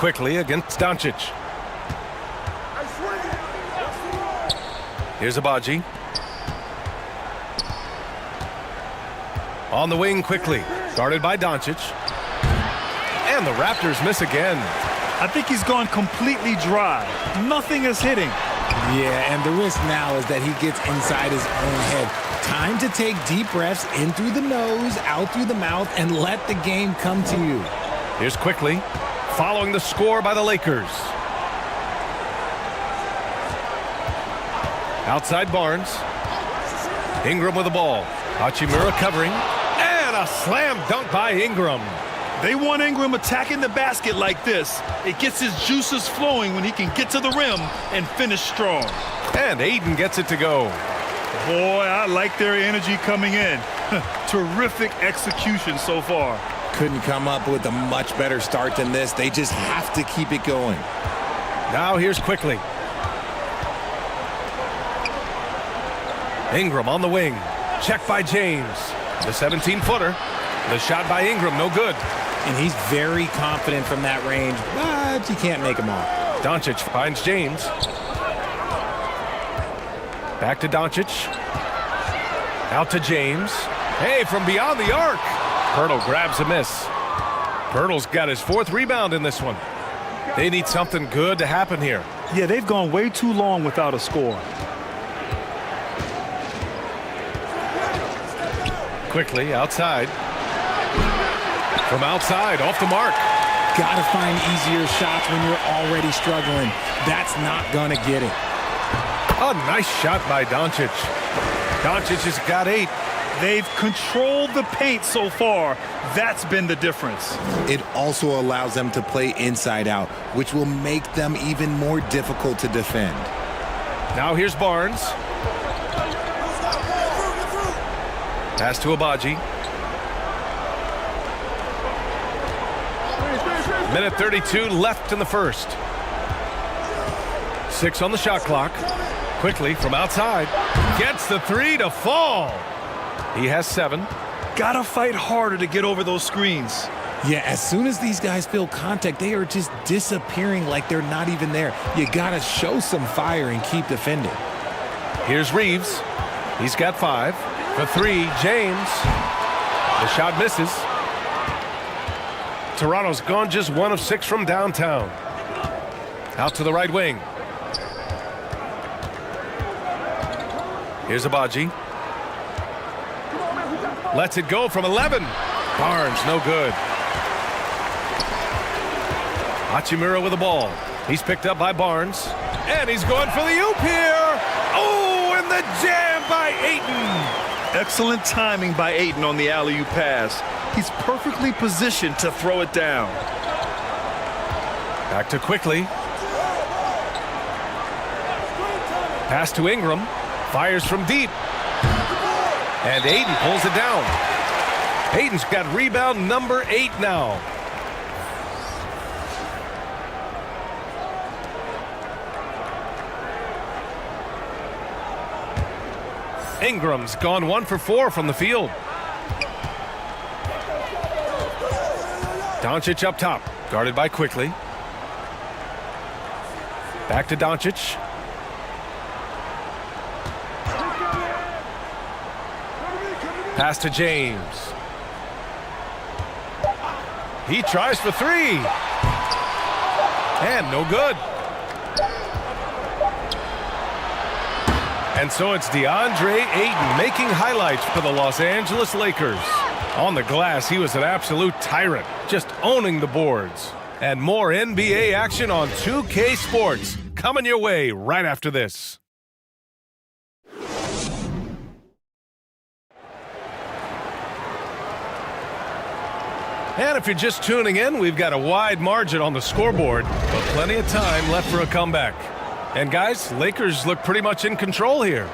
Quickly against Doncic. Here's Abaji. On the wing quickly. Guarded by Doncic. And the Raptors miss again. I think he's gone completely dry. Nothing is hitting. Yeah, and the risk now is that he gets inside his own head. Time to take deep breaths in through the nose, out through the mouth, and let the game come to you. Here's quickly. Following the score by the Lakers. Outside Barnes. Ingram with the ball. Hachimura covering. And a slam dunk by Ingram. They want Ingram attacking the basket like this. It gets his juices flowing when he can get to the rim and finish strong. And Aiden gets it to go. Boy, I like their energy coming in. Terrific execution so far. Couldn't come up with a much better start than this. They just have to keep it going. Now here's quickly. Ingram on the wing. Checked by James. The 17-footer. The shot by Ingram, no good. And he's very confident from that range, but you can't make him off. Doncic finds James. Back to Doncic. Out to James. Hey, from beyond the arc. Pirtle grabs a miss. Pirtle's got his 4th rebound in this one. They need something good to happen here. Yeah, they've gone way too long without a score. Quickly outside. From outside, off the mark. Gotta find easier shots when you're already struggling. That's not gonna get it. A nice shot by Doncic. Doncic has got 8. They've controlled the paint so far. That's been the difference. It also allows them to play inside out, which will make them even more difficult to defend. Now here's Barnes. Pass to Abaji. Minute 32 left in the first. 6 on the shot clock. Quickly from outside. Gets the 3 to fall. He has 7. Gotta fight harder to get over those screens. Yeah, as soon as these guys feel contact, they are just disappearing like they're not even there. You gotta show some fire and keep defending. Here's Reeves. He's got 5. For 3, James. The shot misses. Toronto's gone just 1 of 6 from downtown. Out to the right wing. Here's Abaji. Lets it go from 11. Barnes, no good. Hachimura with the ball. He's picked up by Barnes. And he's going for the oop here. Oh, and the jam by Ayton. Excellent timing by Ayton on the alley-oop pass. He's perfectly positioned to throw it down. Back to quickly. Pass to Ingram. Fires from deep. And Ayton pulls it down. Ayton's got rebound number 8 now. Ingram's gone 1 for 4 from the field. Doncic up top, guarded by Quickly. Back to Doncic. Pass to James. He tries for 3. And no good. And so it's DeAndre Ayton making highlights for the Los Angeles Lakers. On the glass, he was an absolute tyrant, just owning the boards. And more NBA action on 2K Sports coming your way right after this. And if you're just tuning in, we've got a wide margin on the scoreboard, but plenty of time left for a comeback. And guys, Lakers look pretty much in control here.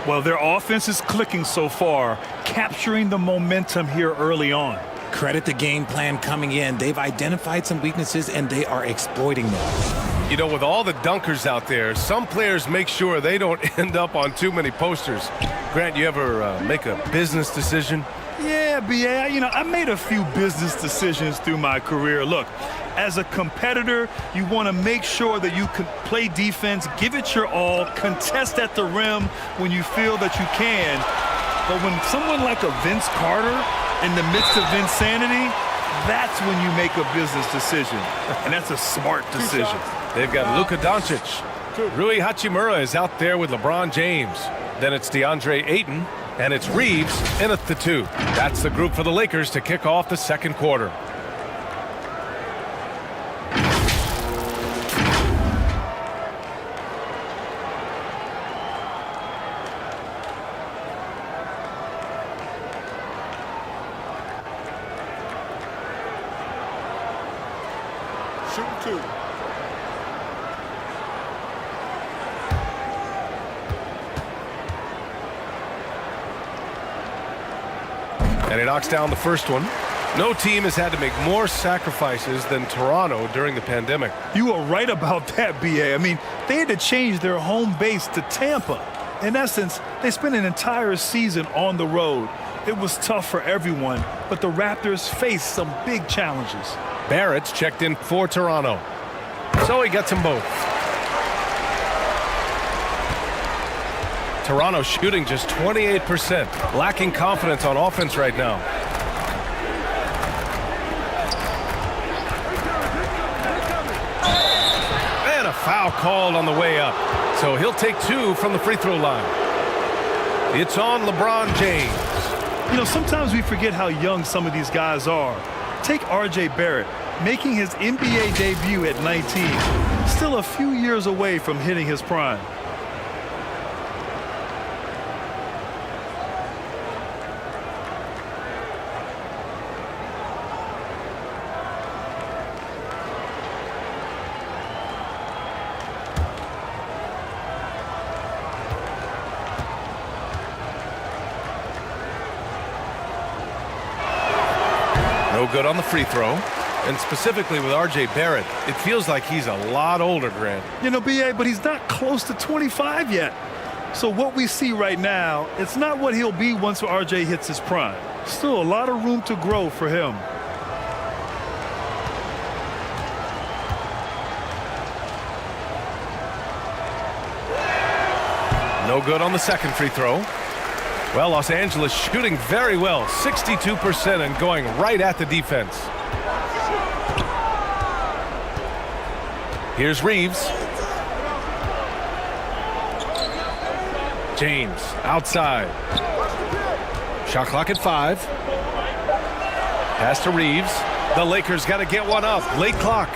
Well, their offense is clicking so far, capturing the momentum here early on. Credit the game plan coming in. They've identified some weaknesses, and they are exploiting them. You know, with all the dunkers out there, some players make sure they don't end up on too many posters. Grant, you ever make a business decision? Yeah, Yeah, B.A., I made a few business decisions through my career. Look, as a competitor, you want to make sure that you can play defense, give it your all, contest at the rim when you feel that you can. But when someone like a Vince Carter in the midst of insanity, that's when you make a business decision. And that's a smart decision. They've got Luka Doncic. Rui Hachimura is out there with LeBron James. Then it's DeAndre Ayton, and it's Reeves in at the 2. That's the group for the Lakers to kick off the second quarter. Shooting 2. And he knocks down the first one. No team has had to make more sacrifices than Toronto during the pandemic. You are right about that, B.A. I mean, they had to change their home base to Tampa. In essence, they spent an entire season on the road. It was tough for everyone, but the Raptors faced some big challenges. Barrett's checked in for Toronto, so he gets them both. Toronto shooting just 28%, lacking confidence on offense right now. And a foul called on the way up, so he'll take 2 from the free throw line. It's on LeBron James. Sometimes we forget how young some of these guys are. Take R.J. Barrett, making his NBA debut at 19, still a few years away from hitting his prime. No good on the free throw. And specifically with R.J. Barrett, it feels like he's a lot older, Grant. B.A., but he's not close to 25 yet. So what we see right now, it's not what he'll be once R.J. hits his prime. Still a lot of room to grow for him. No good on the second free throw. Well, Los Angeles shooting very well, 62% and going right at the defense. Here's Reeves. James outside. Shot clock at 5. Pass to Reeves. The Lakers got to get one up. Late clock.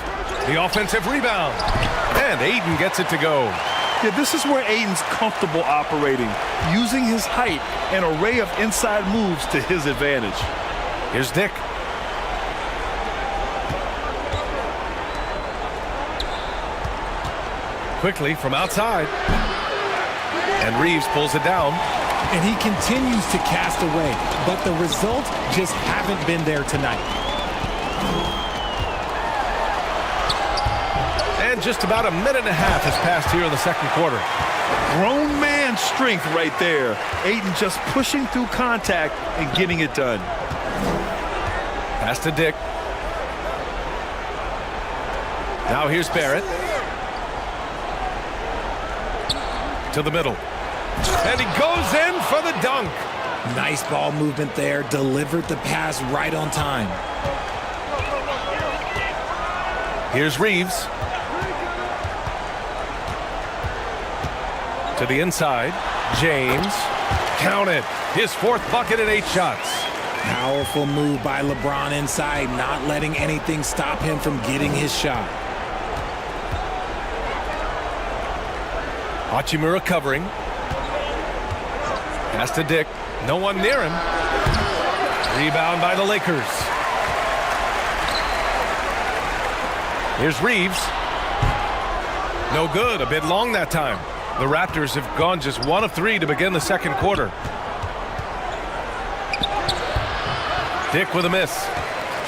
The offensive rebound. And Ayton gets it to go. Yeah, this is where Ayton's comfortable operating, using his height and array of inside moves to his advantage. Here's Dick. Quickly from outside. And Reeves pulls it down. And he continues to cast away, but the results just haven't been there tonight. And just about a minute and a half has passed here in the second quarter. Grown man strength right there. Ayton just pushing through contact and getting it done. Pass to Dick. Now here's Barrett. To the middle. And he goes in for the dunk. Nice ball movement there. Delivered the pass right on time. Here's Reeves. To the inside. James. Count it. His 4th bucket and 8 shots. Powerful move by LeBron inside, not letting anything stop him from getting his shot. Hachimura covering. Pass to Dick. No one near him. Rebound by the Lakers. Here's Reeves. No good. A bit long that time. The Raptors have gone just 1 of 3 to begin the second quarter. Dick with a miss.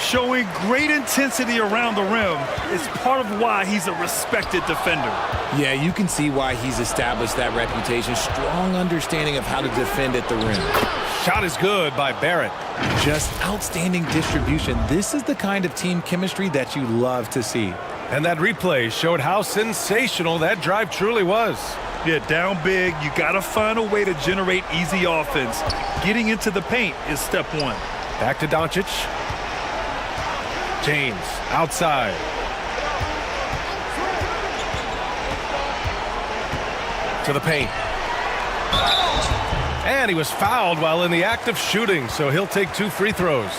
Showing great intensity around the rim is part of why he's a respected defender. Yeah, you can see why he's established that reputation. Strong understanding of how to defend at the rim. Shot is good by Barrett. Just outstanding distribution. This is the kind of team chemistry that you love to see. And that replay showed how sensational that drive truly was. Yeah, down big, you got to find a way to generate easy offense. Getting into the paint is step one. Back to Doncic. James outside. To the paint. And he was fouled while in the act of shooting, so he'll take 2 free throws.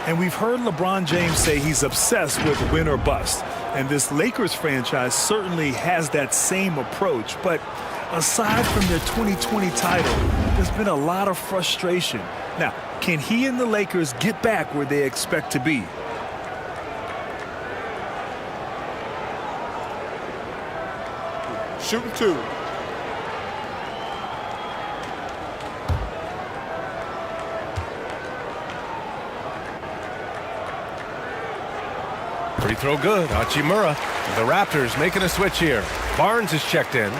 And we've heard LeBron James say he's obsessed with win or bust. And this Lakers franchise certainly has that same approach. But aside from their 2020 title, there's been a lot of frustration. Now, can he and the Lakers get back where they expect to be? Shooting 2. Free throw good. Hachimura. The Raptors making a switch here. Barnes is checked in.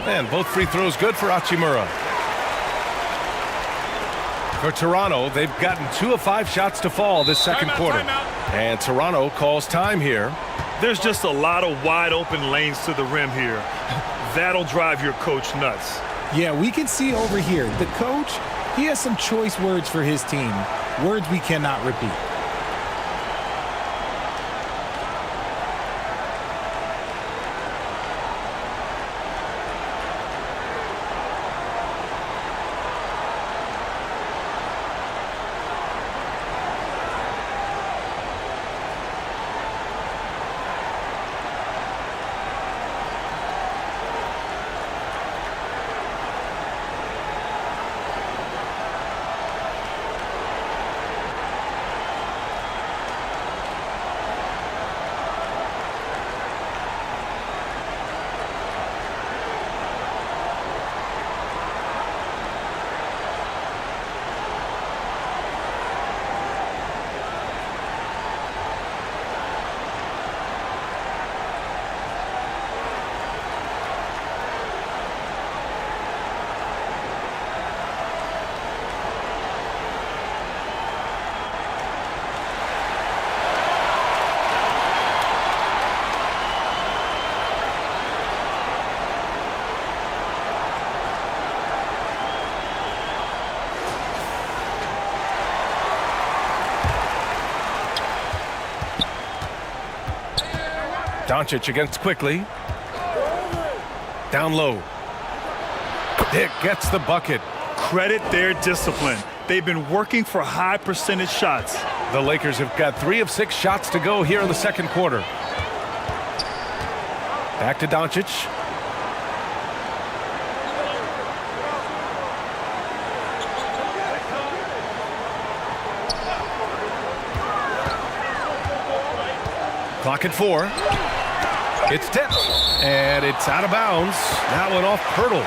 And both free throws good for Hachimura. For Toronto, they've gotten 2 of 5 shots to fall this second quarter. And Toronto calls time here. There's just a lot of wide open lanes to the rim here. That'll drive your coach nuts. Yeah, we can see over here, the coach, he has some choice words for his team. Words we cannot repeat. Doncic against quickly. Down low. Dick gets the bucket. Credit their discipline. They've been working for high percentage shots. The Lakers have got 3 of 6 shots to go here in the second quarter. Back to Doncic. Clock at 4. It's tipped, and it's out of bounds. That one off Pirtle.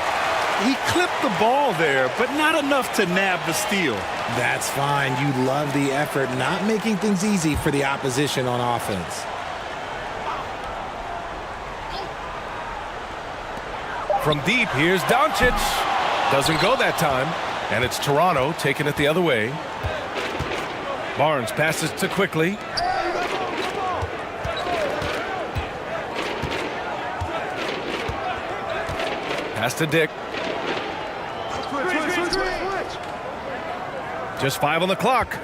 He clipped the ball there, but not enough to nab the steal. That's fine. You love the effort, not making things easy for the opposition on offense. From deep, here's Doncic. Doesn't go that time, and it's Toronto taking it the other way. Barnes passes to quickly. Pass to Dick. Just 5 on the clock.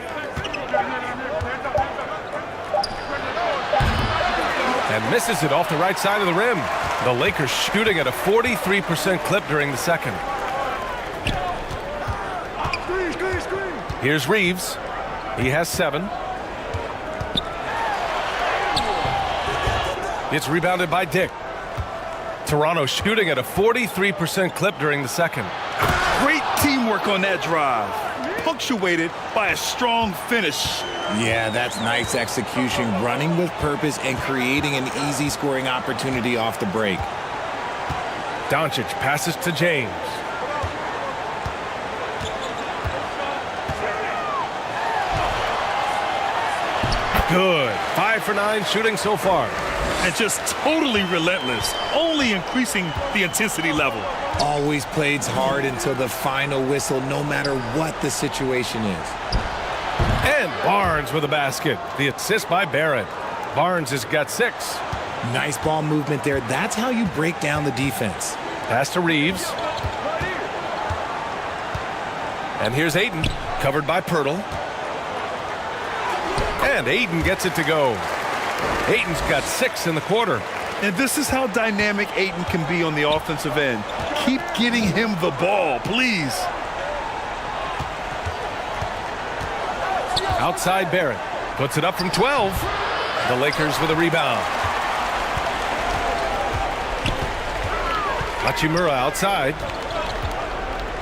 And misses it off the right side of the rim. The Lakers shooting at a 43% clip during the second. Here's Reeves. He has 7. It's rebounded by Dick. Toronto shooting at a 43% clip during the second. teamwork on that drive, punctuated by a strong finish. Yeah, that's nice execution, running with purpose and creating an easy scoring opportunity off the break. Doncic passes to James. Good. 5 for 9 shooting so far. And just totally relentless, only increasing the intensity level. Always plays hard until the final whistle, no matter what the situation is. And Barnes with a basket. The assist by Barrett. Barnes has got 6. Nice ball movement there. That's how you break down the defense. Pass to Reeves. And here's Ayton, covered by Pirtle. And Ayton gets it to go. Ayton's got 6 in the quarter. And this is how dynamic Ayton can be on the offensive end. Keep getting him the ball, please. Outside Barrett. Puts it up from 12. The Lakers with a rebound. Hachimura outside.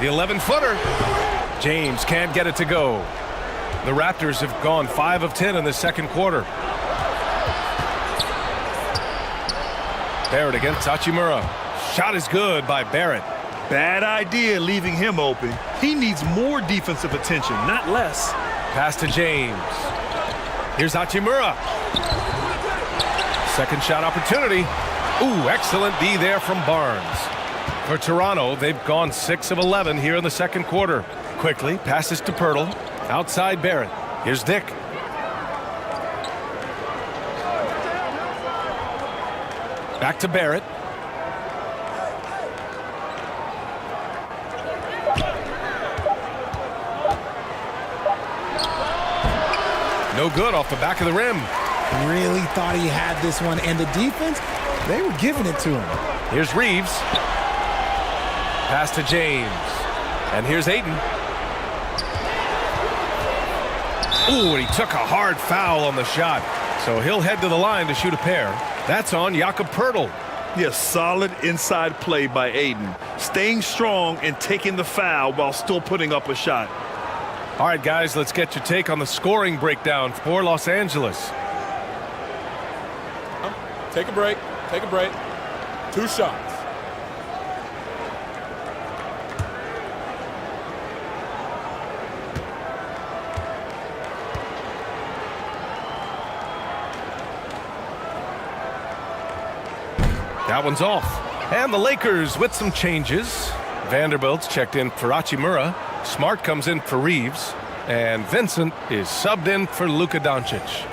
The 11-footer. James can't get it to go. The Raptors have gone 5 of 10 in the second quarter. Barrett against Hachimura. Shot is good by Barrett. Bad idea leaving him open. He needs more defensive attention, not less. Pass to James. Here's Hachimura. Second shot opportunity. Ooh, excellent D there from Barnes. For Toronto, they've gone 6 of 11 here in the second quarter. Quickly, passes to Pirtle. Outside Barrett. Here's Dick. Back to Barrett. No good off the back of the rim. Really thought he had this one, and the defense, they were giving it to him. Here's Reeves. Pass to James. And here's Ayton. Ooh, and he took a hard foul on the shot. So he'll head to the line to shoot a pair. That's on Jakob Pirtle. Yes, solid inside play by Ayton. Staying strong and taking the foul while still putting up a shot. All right, guys, let's get your take on the scoring breakdown for Los Angeles. Take a break. Take a break. 2 shots. That one's off. And the Lakers with some changes. Vanderbilt's checked in for Hachimura. Smart comes in for Reeves. And Vincent is subbed in for Luka Doncic.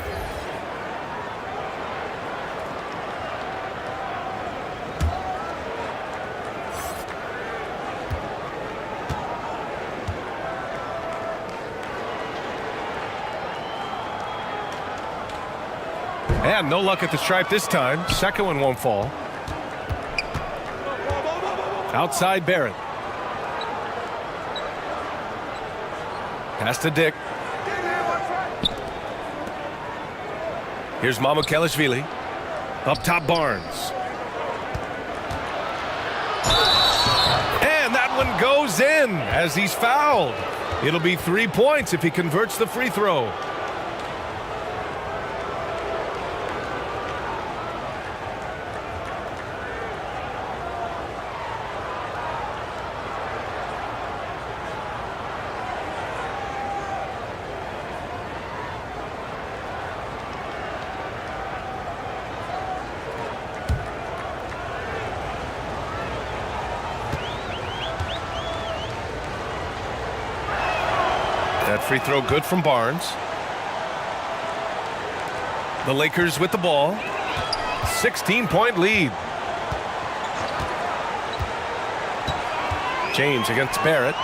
And no luck at the stripe this time. Second one won't fall. Outside Barrett. Pass to Dick. Here's Mamukelashvili. Up top Barnes. And that one goes in as he's fouled. It'll be 3 points if he converts the free throw. That free throw good from Barnes. The Lakers with the ball. 16-point lead. James against Barrett.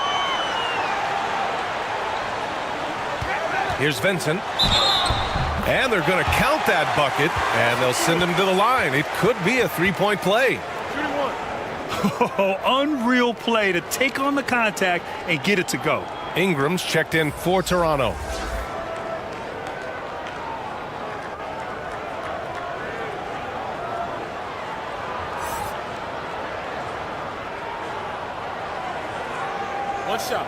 Here's Vincent. And they're going to count that bucket, and they'll send him to the line. It could be a 3-point play. Oh, unreal play to take on the contact and get it to go. Ingram's checked in for Toronto. One shot.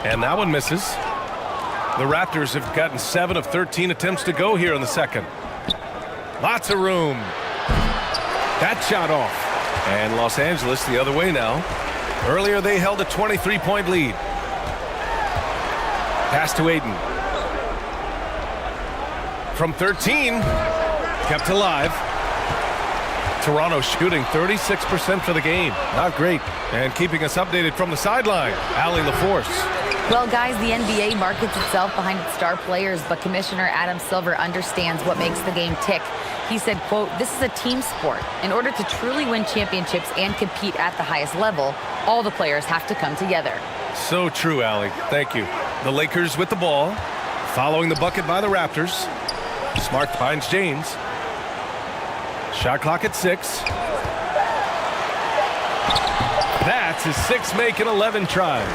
And that one misses. The Raptors have gotten 7 of 13 attempts to go here in the second. Lots of room. That shot off. And Los Angeles the other way now. Earlier they held a 23-point lead. Pass to Aiden. From 13, kept alive. Toronto shooting 36% for the game. Not great. And keeping us updated from the sideline, Allie LaForce. Well, guys, the NBA markets itself behind its star players, but Commissioner Adam Silver understands what makes the game tick. He said, quote, "This is a team sport. In order to truly win championships and compete at the highest level, all the players have to come together." So true, Allie. Thank you. The Lakers with the ball, following the bucket by the Raptors. Smart finds James. Shot clock at 6. That's his 6th make in 11 tries.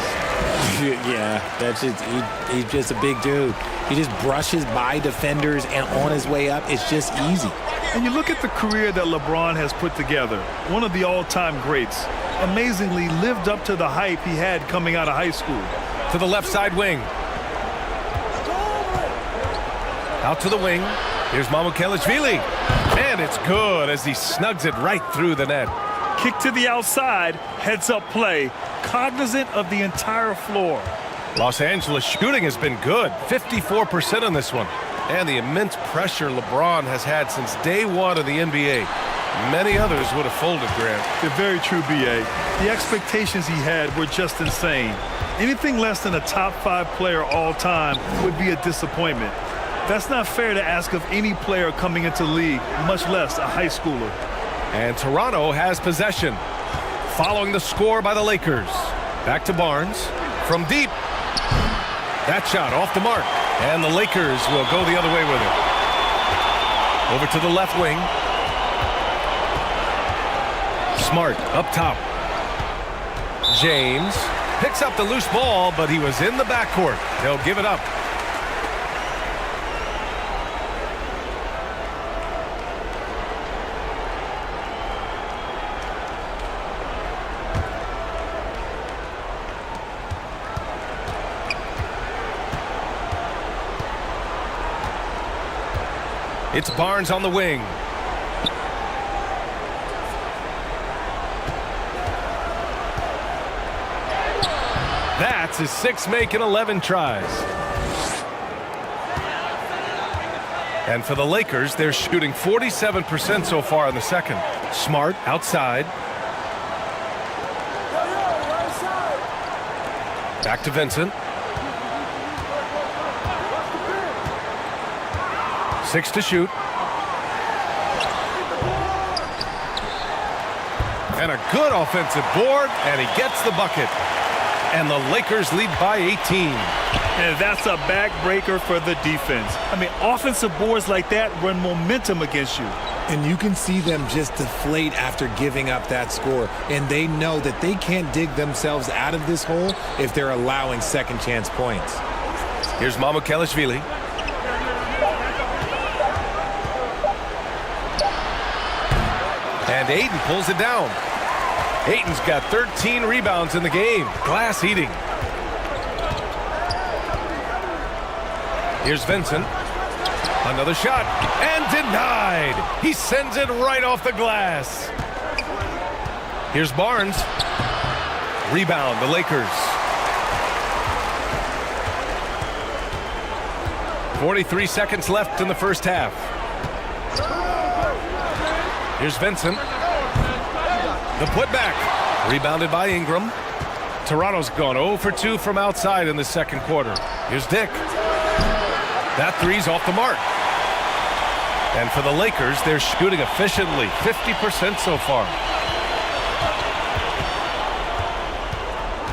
Yeah, that's just, he's just a big dude. He just brushes by defenders, and on his way up, it's just easy. And you look at the career that LeBron has put together, one of the all-time greats. Amazingly lived up to the hype he had coming out of high school. To the left side wing. Out to the wing. Here's Mamukelashvili. And it's good as he snugs it right through the net. Kick to the outside, heads-up play, cognizant of the entire floor. Los Angeles shooting has been good, 54% on this one. And the immense pressure LeBron has had since day one of the NBA. Many others would have folded, Grant. They're very true, B.A. The expectations he had were just insane. Anything less than a top 5 player all time would be a disappointment. That's not fair to ask of any player coming into the league, much less a high schooler. And Toronto has possession. Following the score by the Lakers. Back to Barnes. From deep. That shot off the mark. And the Lakers will go the other way with it. Over to the left wing. Smart up top. James picks up the loose ball, but he was in the backcourt. They'll give it up. It's Barnes on the wing. That's his 6th make in 11 tries. And for the Lakers, they're shooting 47% so far in the second. Smart outside. Back to Vincent. 6 to shoot. And a good offensive board, and he gets the bucket. And the Lakers lead by 18. And that's a backbreaker for the defense. I mean, offensive boards like that run momentum against you. And you can see them just deflate after giving up that score. And they know that they can't dig themselves out of this hole if they're allowing second chance points. Here's Mamukelashvili. And Aiden pulls it down. Aiden's got 13 rebounds in the game. Glass eating. Here's Vincent. Another shot. And denied. He sends it right off the glass. Here's Barnes. Rebound, the Lakers. 43 seconds left in the first half. Here's Vincent. The putback. Rebounded by Ingram. Toronto's gone 0 for 2 from outside in the second quarter. Here's Dick. That three's off the mark. And for the Lakers, they're shooting efficiently, 50% so far.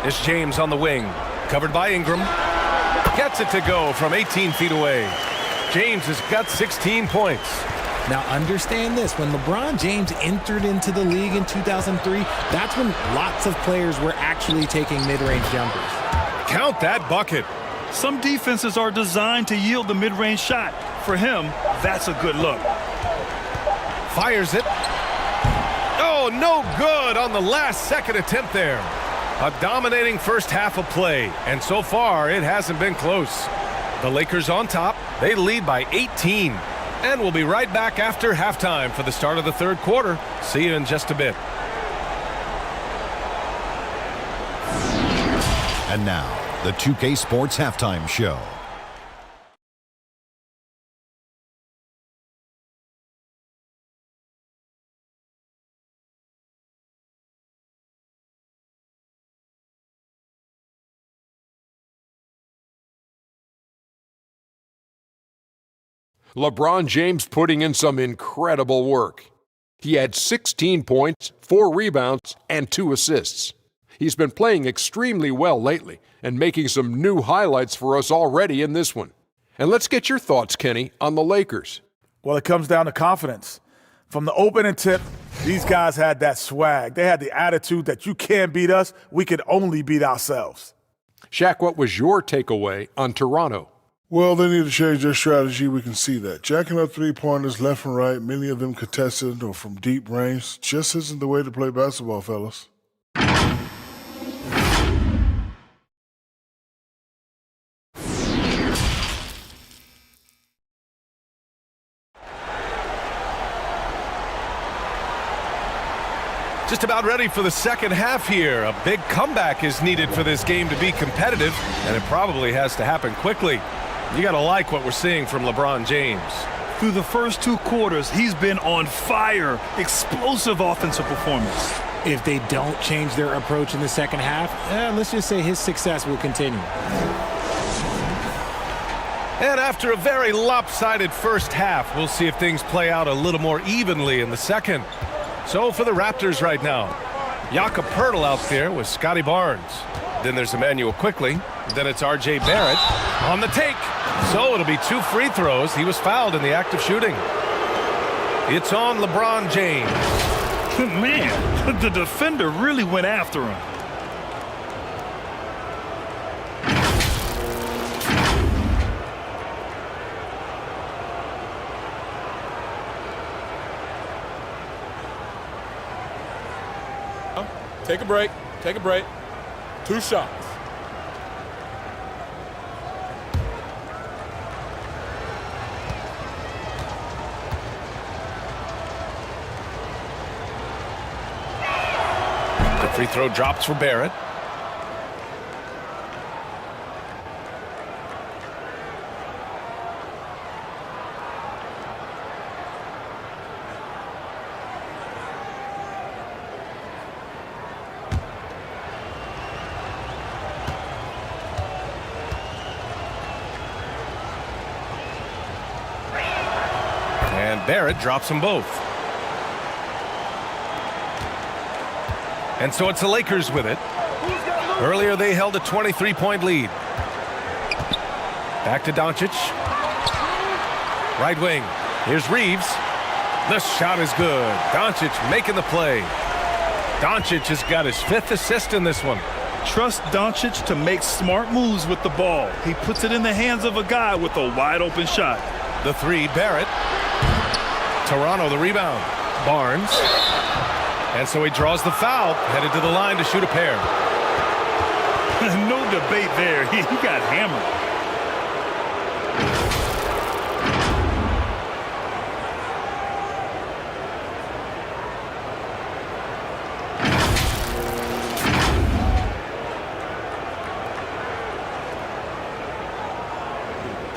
It's James on the wing. Covered by Ingram. Gets it to go from 18 feet away. James has got 16 points. Now understand this, when LeBron James entered into the league in 2003, that's when lots of players were actually taking mid-range jumpers. Count that bucket. Some defenses are designed to yield the mid-range shot. For him, that's a good look. Fires it. Oh, no good on the last second attempt there. A dominating first half of play, and so far it hasn't been close. The Lakers on top. They lead by 18. And we'll be right back after halftime for the start of the third quarter. See you in just a bit. And now, the 2K Sports Halftime Show. LeBron James putting in some incredible work. He had 16 points, 4 rebounds, and 2 assists. He's been playing extremely well lately and making some new highlights for us already in this one. And let's get your thoughts, Kenny, on the Lakers. Well, it comes down to confidence. From the opening tip, these guys had that swag. They had the attitude that you can't beat us, we can only beat ourselves. Shaq, what was your takeaway on Toronto? Well, they need to change their strategy. We can see that. Jacking up three-pointers left and right, many of them contested or from deep range, just isn't the way to play basketball, fellas. Just about ready for the second half here. A big comeback is needed for this game to be competitive, and it probably has to happen quickly. You got to like what we're seeing from LeBron James. Through the first 2 quarters, he's been on fire. Explosive offensive performance. If they don't change their approach in the second half, let's just say his success will continue. And after a very lopsided first half, we'll see if things play out a little more evenly in the second. So for the Raptors right now, Jakob Poeltl out there with Scotty Barnes. Then there's Emmanuel Quickly. Then it's R.J. Barrett on the take. So it'll be 2 free throws. He was fouled in the act of shooting. It's on LeBron James. Man, the defender really went after him. Take a break. Take a break. 2 shots. The free throw drops for Barrett. And Barrett drops them both. And so it's the Lakers with it. Earlier they held a 23-point lead. Back to Doncic. Right wing. Here's Reeves. The shot is good. Doncic making the play. Doncic has got his 5th assist in this one. Trust Doncic to make smart moves with the ball. He puts it in the hands of a guy with a wide open shot. The 3, Barrett. Toronto the rebound. Barnes. And so he draws the foul, headed to the line to shoot a pair. No debate there. He got hammered.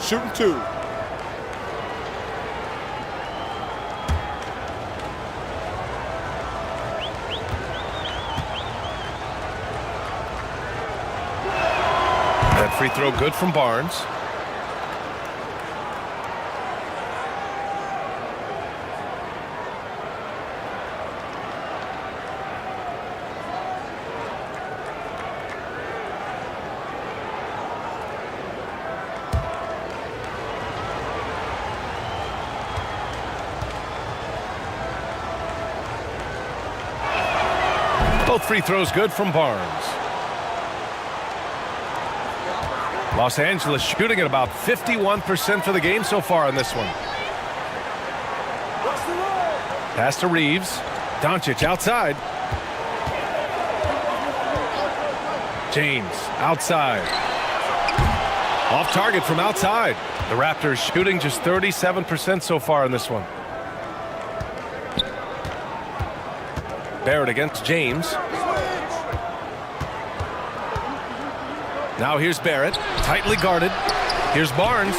Shooting 2. That free throw good from Barnes. Both free throws good from Barnes. Los Angeles shooting at about 51% for the game so far in this one. Pass to Reeves. Doncic outside. James outside. Off target from outside. The Raptors shooting just 37% so far in this one. Barrett against James. Now here's Barrett, tightly guarded. Here's Barnes.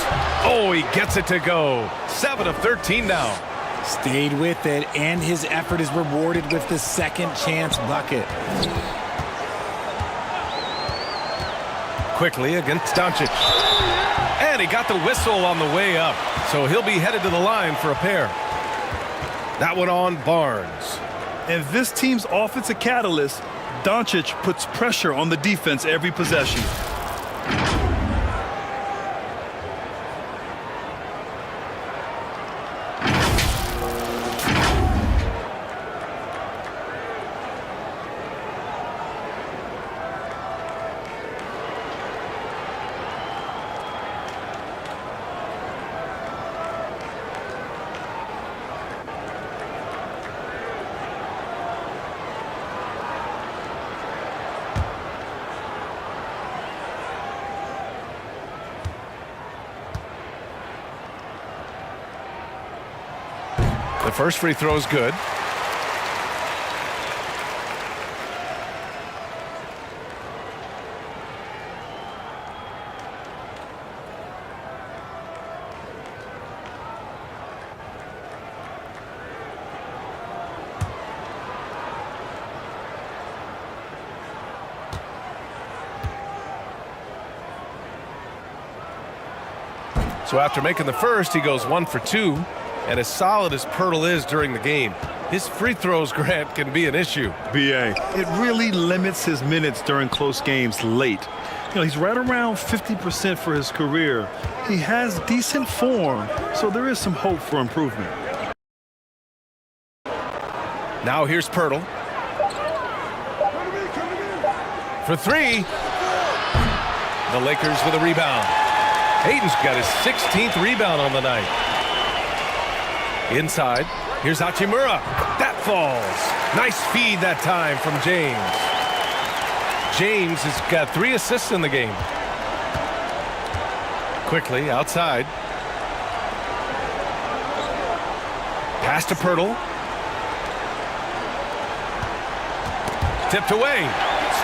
Oh, he gets it to go. 7 of 13 now. Stayed with it, and his effort is rewarded with the second chance bucket. Quickly against Doncic. And he got the whistle on the way up, so he'll be headed to the line for a pair. That one on Barnes. And this team's offensive catalyst, Doncic, puts pressure on the defense every possession. The first free throw is good. So after making the first, he goes 1 for 2. And as solid as Pirtle is during the game, his free throws, Grant, can be an issue. BA, it really limits his minutes during close games late. You know, he's right around 50% for his career. He has decent form, so there is some hope for improvement. Now here's Pirtle. For 3. The Lakers with a rebound. Hayden's got his 16th rebound on the night. Inside, here's Hachimura. That falls. Nice feed that time from James. James has got 3 assists in the game. Quickly, outside. Pass to Pirtle. Tipped away.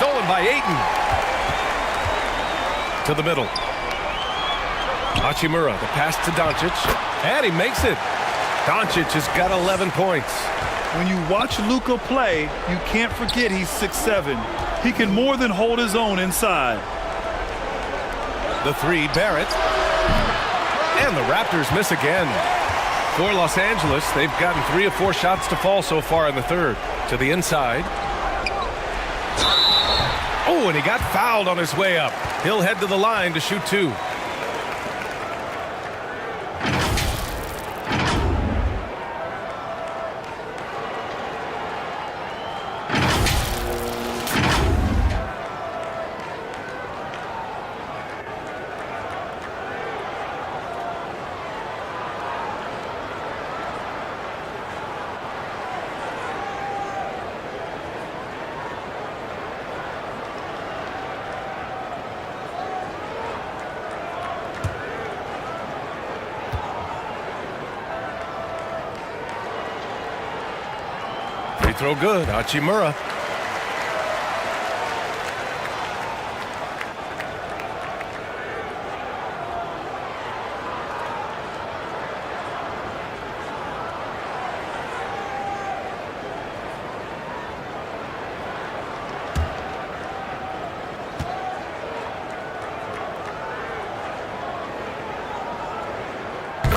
Stolen by Ayton. To the middle. Hachimura, the pass to Doncic. And he makes it. Doncic has got 11 points. When you watch Luka play, you can't forget he's 6'7". He can more than hold his own inside. The 3, Barrett. And the Raptors miss again. For Los Angeles, they've gotten 3 of 4 shots to fall so far in the third. To the inside. Oh, and he got fouled on his way up. He'll head to the line to shoot 2. Throw good, Hachimura.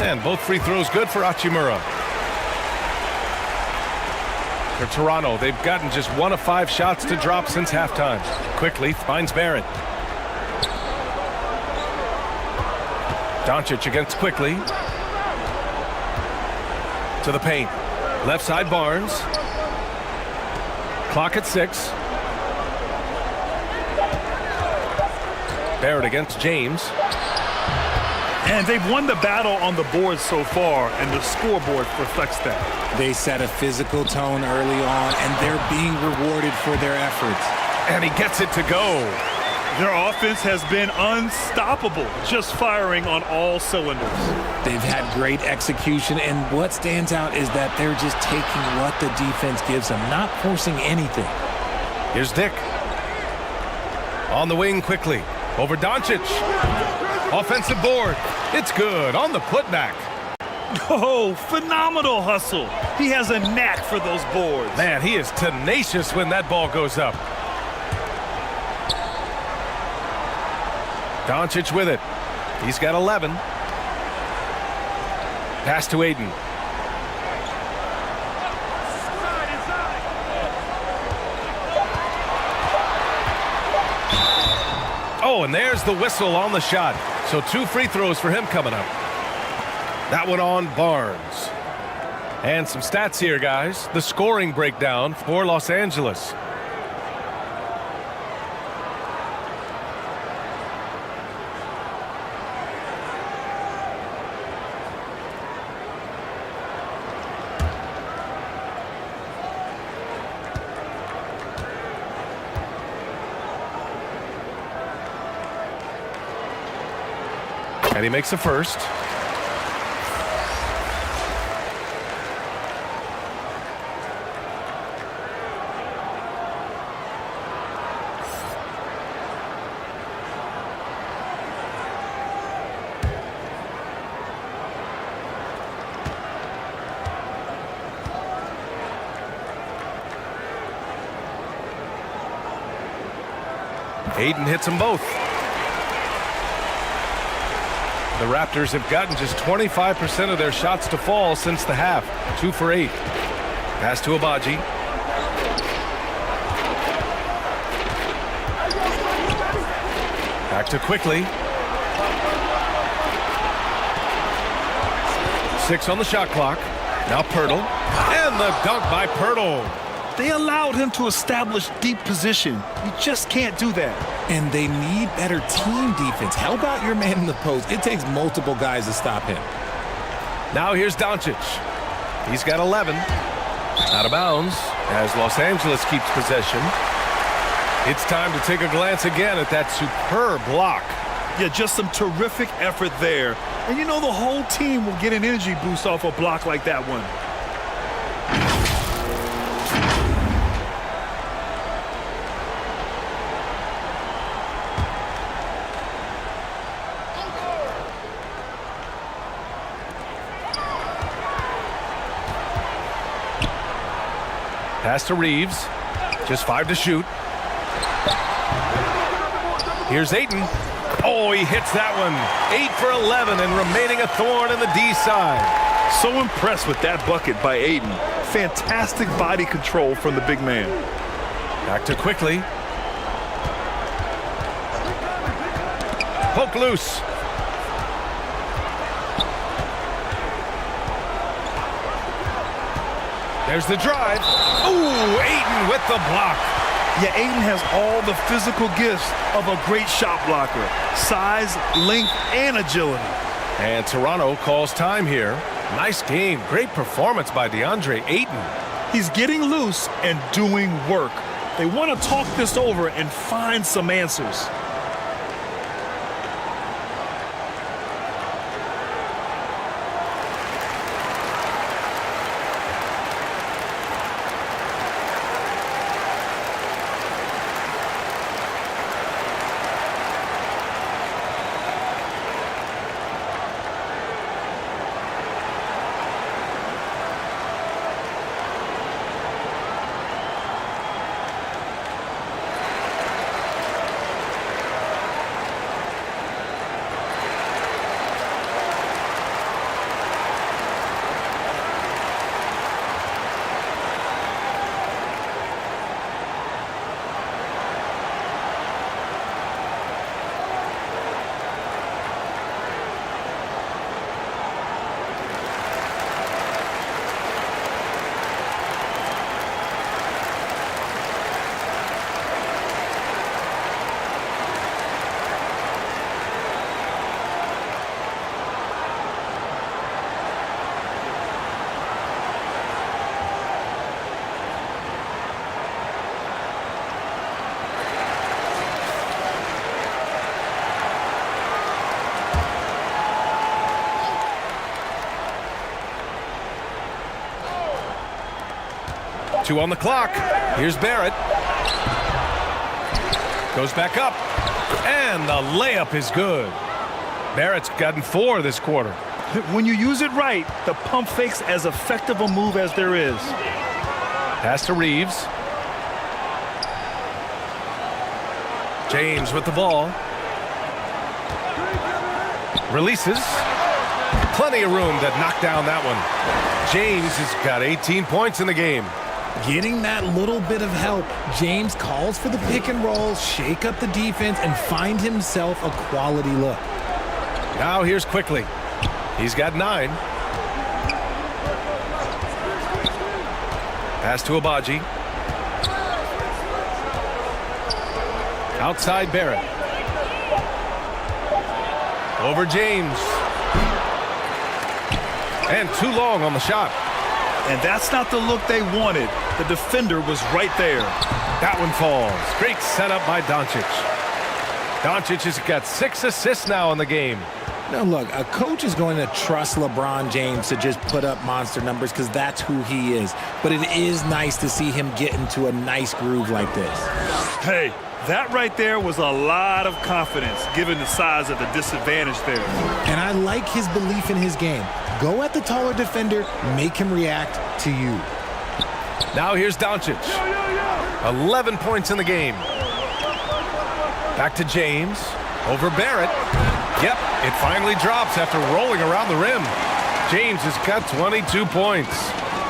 And both free throws good for Hachimura. For Toronto, they've gotten just 1 of 5 shots to drop since halftime. Quickly finds Barrett. Doncic against Quickly. To the paint. Left side Barnes. Clock at 6. Barrett against James. And they've won the battle on the board so far, and the scoreboard reflects that. They set a physical tone early on, and they're being rewarded for their efforts. And he gets it to go. Their offense has been unstoppable, just firing on all cylinders. They've had great execution, and what stands out is that they're just taking what the defense gives them, not forcing anything. Here's Dick. On the wing quickly. Over Doncic. Offensive board. It's good on the putback. Oh, phenomenal hustle. He has a knack for those boards. Man, he is tenacious when that ball goes up. Doncic with it. He's got 11. Pass to Aiden. Oh, and there's the whistle on the shot. So 2 free throws for him coming up. That one on Barnes. And some stats here, guys. The scoring breakdown for Los Angeles. And he makes a first. Aiden hits them both. The Raptors have gotten just 25% of their shots to fall since the half. 2 for 8. Pass to Abaji. Back to Quickly. 6 on the shot clock. Now Pirtle. And the dunk by Pirtle. They allowed him to establish deep position. You just can't do that. And they need better team defense. Help out your man in the post. It takes multiple guys to stop him. Now here's Doncic. He's got 11. Out of bounds as Los Angeles keeps possession. It's time to take a glance again at that superb block. Yeah, just some terrific effort there. And you know the whole team will get an energy boost off a block like that one. Pass to Reeves. Just 5 to shoot. Here's Ayton. Oh, he hits that one. 8 for 11 and remaining a thorn in the D side. So impressed with that bucket by Ayton. Fantastic body control from the big man. Back to Quickly. Poke loose. There's the drive. Ooh, Ayton with the block. Yeah, Ayton has all the physical gifts of a great shot blocker. Size, length, and agility. And Toronto calls time here. Nice game. Great performance by DeAndre Ayton. He's getting loose and doing work. They want to talk this over and find some answers. 2 on the clock. Here's Barrett. Goes back up. And the layup is good. Barrett's gotten 4 this quarter. When you use it right, the pump fake's as effective a move as there is. Pass to Reeves. James with the ball. Releases. Plenty of room to knock down that one. James has got 18 points in the game. Getting that little bit of help, James calls for the pick and roll, shake up the defense, and find himself a quality look. Now here's Quickly. He's got 9. Pass to Abaji. Outside Barrett. Over James. And too long on the shot. And that's not the look they wanted. The defender was right there. That one falls. Great setup by Doncic. Doncic has got 6 assists now in the game. Now look, a coach is going to trust LeBron James to just put up monster numbers because that's who he is. But it is nice to see him get into a nice groove like this. Hey, that right there was a lot of confidence given the size of the disadvantage there. And I like his belief in his game. Go at the taller defender, make him react to you. Now here's Doncic. 11 points in the game. Back to James. Over Barrett. Yep, it finally drops after rolling around the rim. James has got 22 points.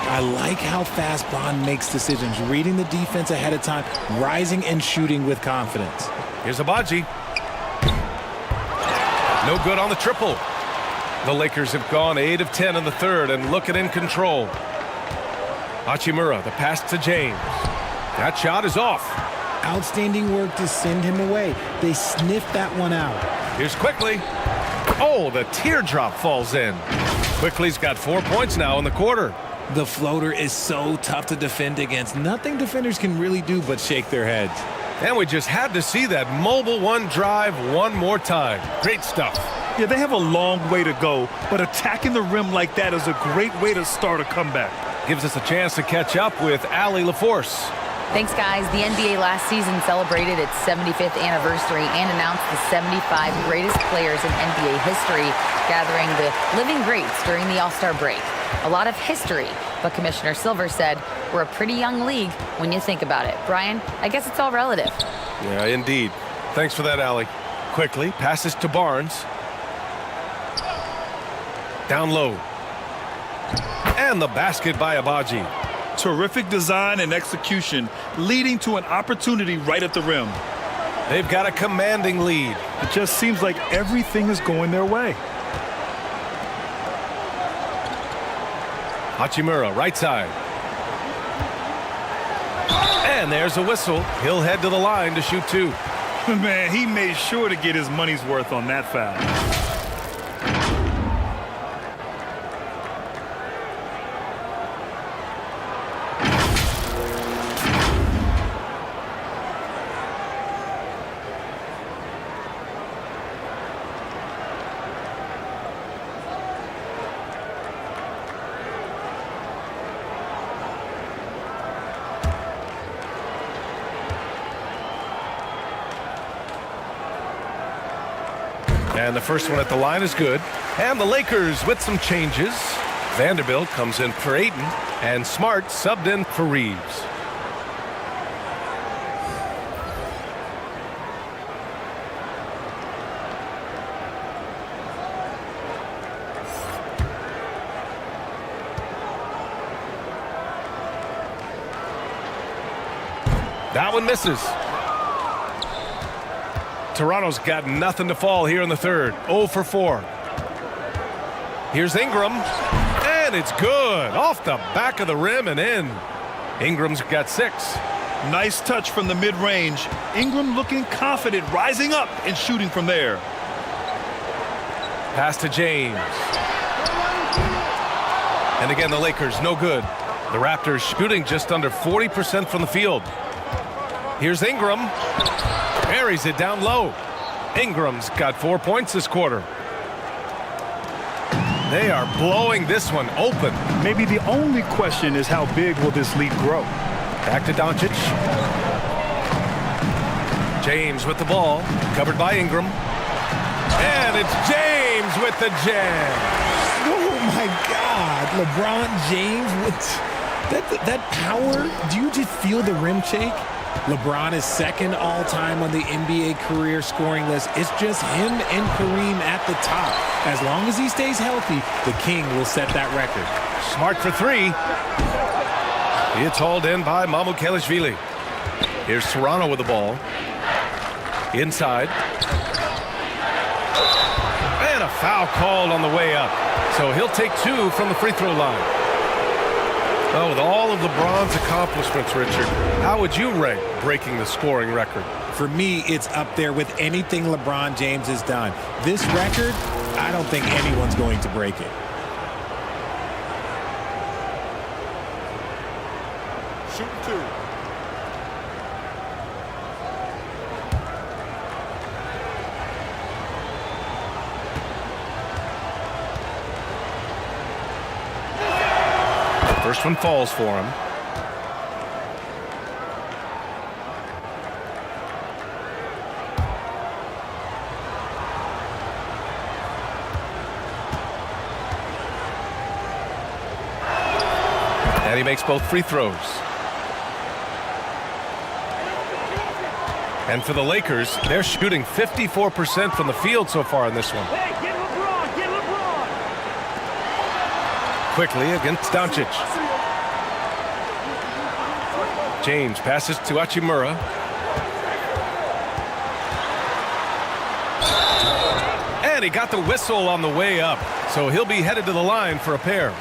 I like how fast Bond makes decisions, reading the defense ahead of time, rising and shooting with confidence. Here's Abaji. No good on the triple. The Lakers have gone 8 of 10 in the third and looking in control. Hachimura, the pass to James. That shot is off. Outstanding work to send him away. They sniffed that one out. Here's Quickly. Oh, the teardrop falls in. Quickly's got 4 points now in the quarter. The floater is so tough to defend against. Nothing defenders can really do but shake their heads. And we just had to see that mobile one drive one more time. Great stuff. Yeah, they have a long way to go, but attacking the rim like that is a great way to start a comeback. Gives us a chance to catch up with Allie LaForce. Thanks, guys. The NBA last season celebrated its 75th anniversary and announced the 75 greatest players in NBA history, gathering the living greats during the All-Star break. A lot of history, but Commissioner Silver said, we're a pretty young league when you think about it. Brian, I guess it's all relative. Yeah, indeed. Thanks for that, Allie. Quickly passes to Barnes. Down low. And the basket by Abaji. Terrific design and execution, leading to an opportunity right at the rim. They've got a commanding lead. It just seems like everything is going their way. Hachimura, right side. And there's a whistle. He'll head to the line to shoot 2. Man, he made sure to get his money's worth on that foul. And the first one at the line is good. And the Lakers with some changes. Vanderbilt comes in for Ayton, and Smart subbed in for Reeves. That one misses. Toronto's got nothing to fall here in the third. 0 for 4. Here's Ingram. And it's good. Off the back of the rim and in. Ingram's got 6. Nice touch from the mid-range. Ingram looking confident, rising up and shooting from there. Pass to James. And again, the Lakers, no good. The Raptors shooting just under 40% from the field. Here's Ingram. Buries it down low. Ingram's got 4 points this quarter. They are blowing this one open. Maybe the only question is how big will this lead grow? Back to Doncic. James with the ball, covered by Ingram. And it's James with the jam. Oh, my God. LeBron James with that power. Do you just feel the rim shake? LeBron is second all-time on the NBA career scoring list. It's just him and Kareem at the top. As long as he stays healthy, the King will set that record. Smart for three. It's hauled in by Mamukelashvili. Here's Toronto with the ball. Inside. And a foul called on the way up. So he'll take 2 from the free throw line. Oh, with all of LeBron's accomplishments, Richard, how would you rank breaking the scoring record? For me, it's up there with anything LeBron James has done. This record, I don't think anyone's going to break it. Shoot 2. First one falls for him. And he makes both free throws. And for the Lakers, they're shooting 54% from the field so far in this one. Hey, get LeBron, get LeBron. Quickly against Doncic. James passes to Hachimura. And he got the whistle on the way up, so he'll be headed to the line for a pair.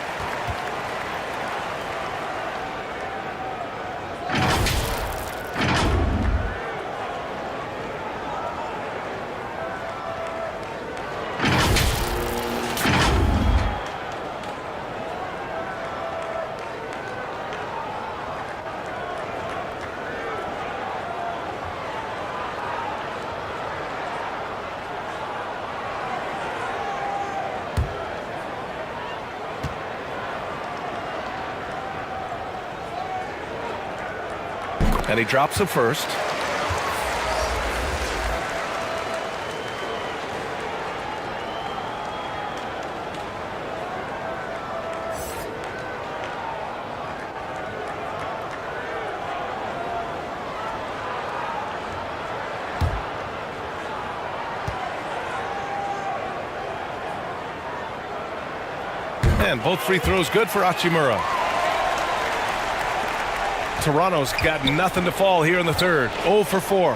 And he drops the first. And both free throws good for Hachimura. Toronto's got nothing to fall here in the third. 0 for 4.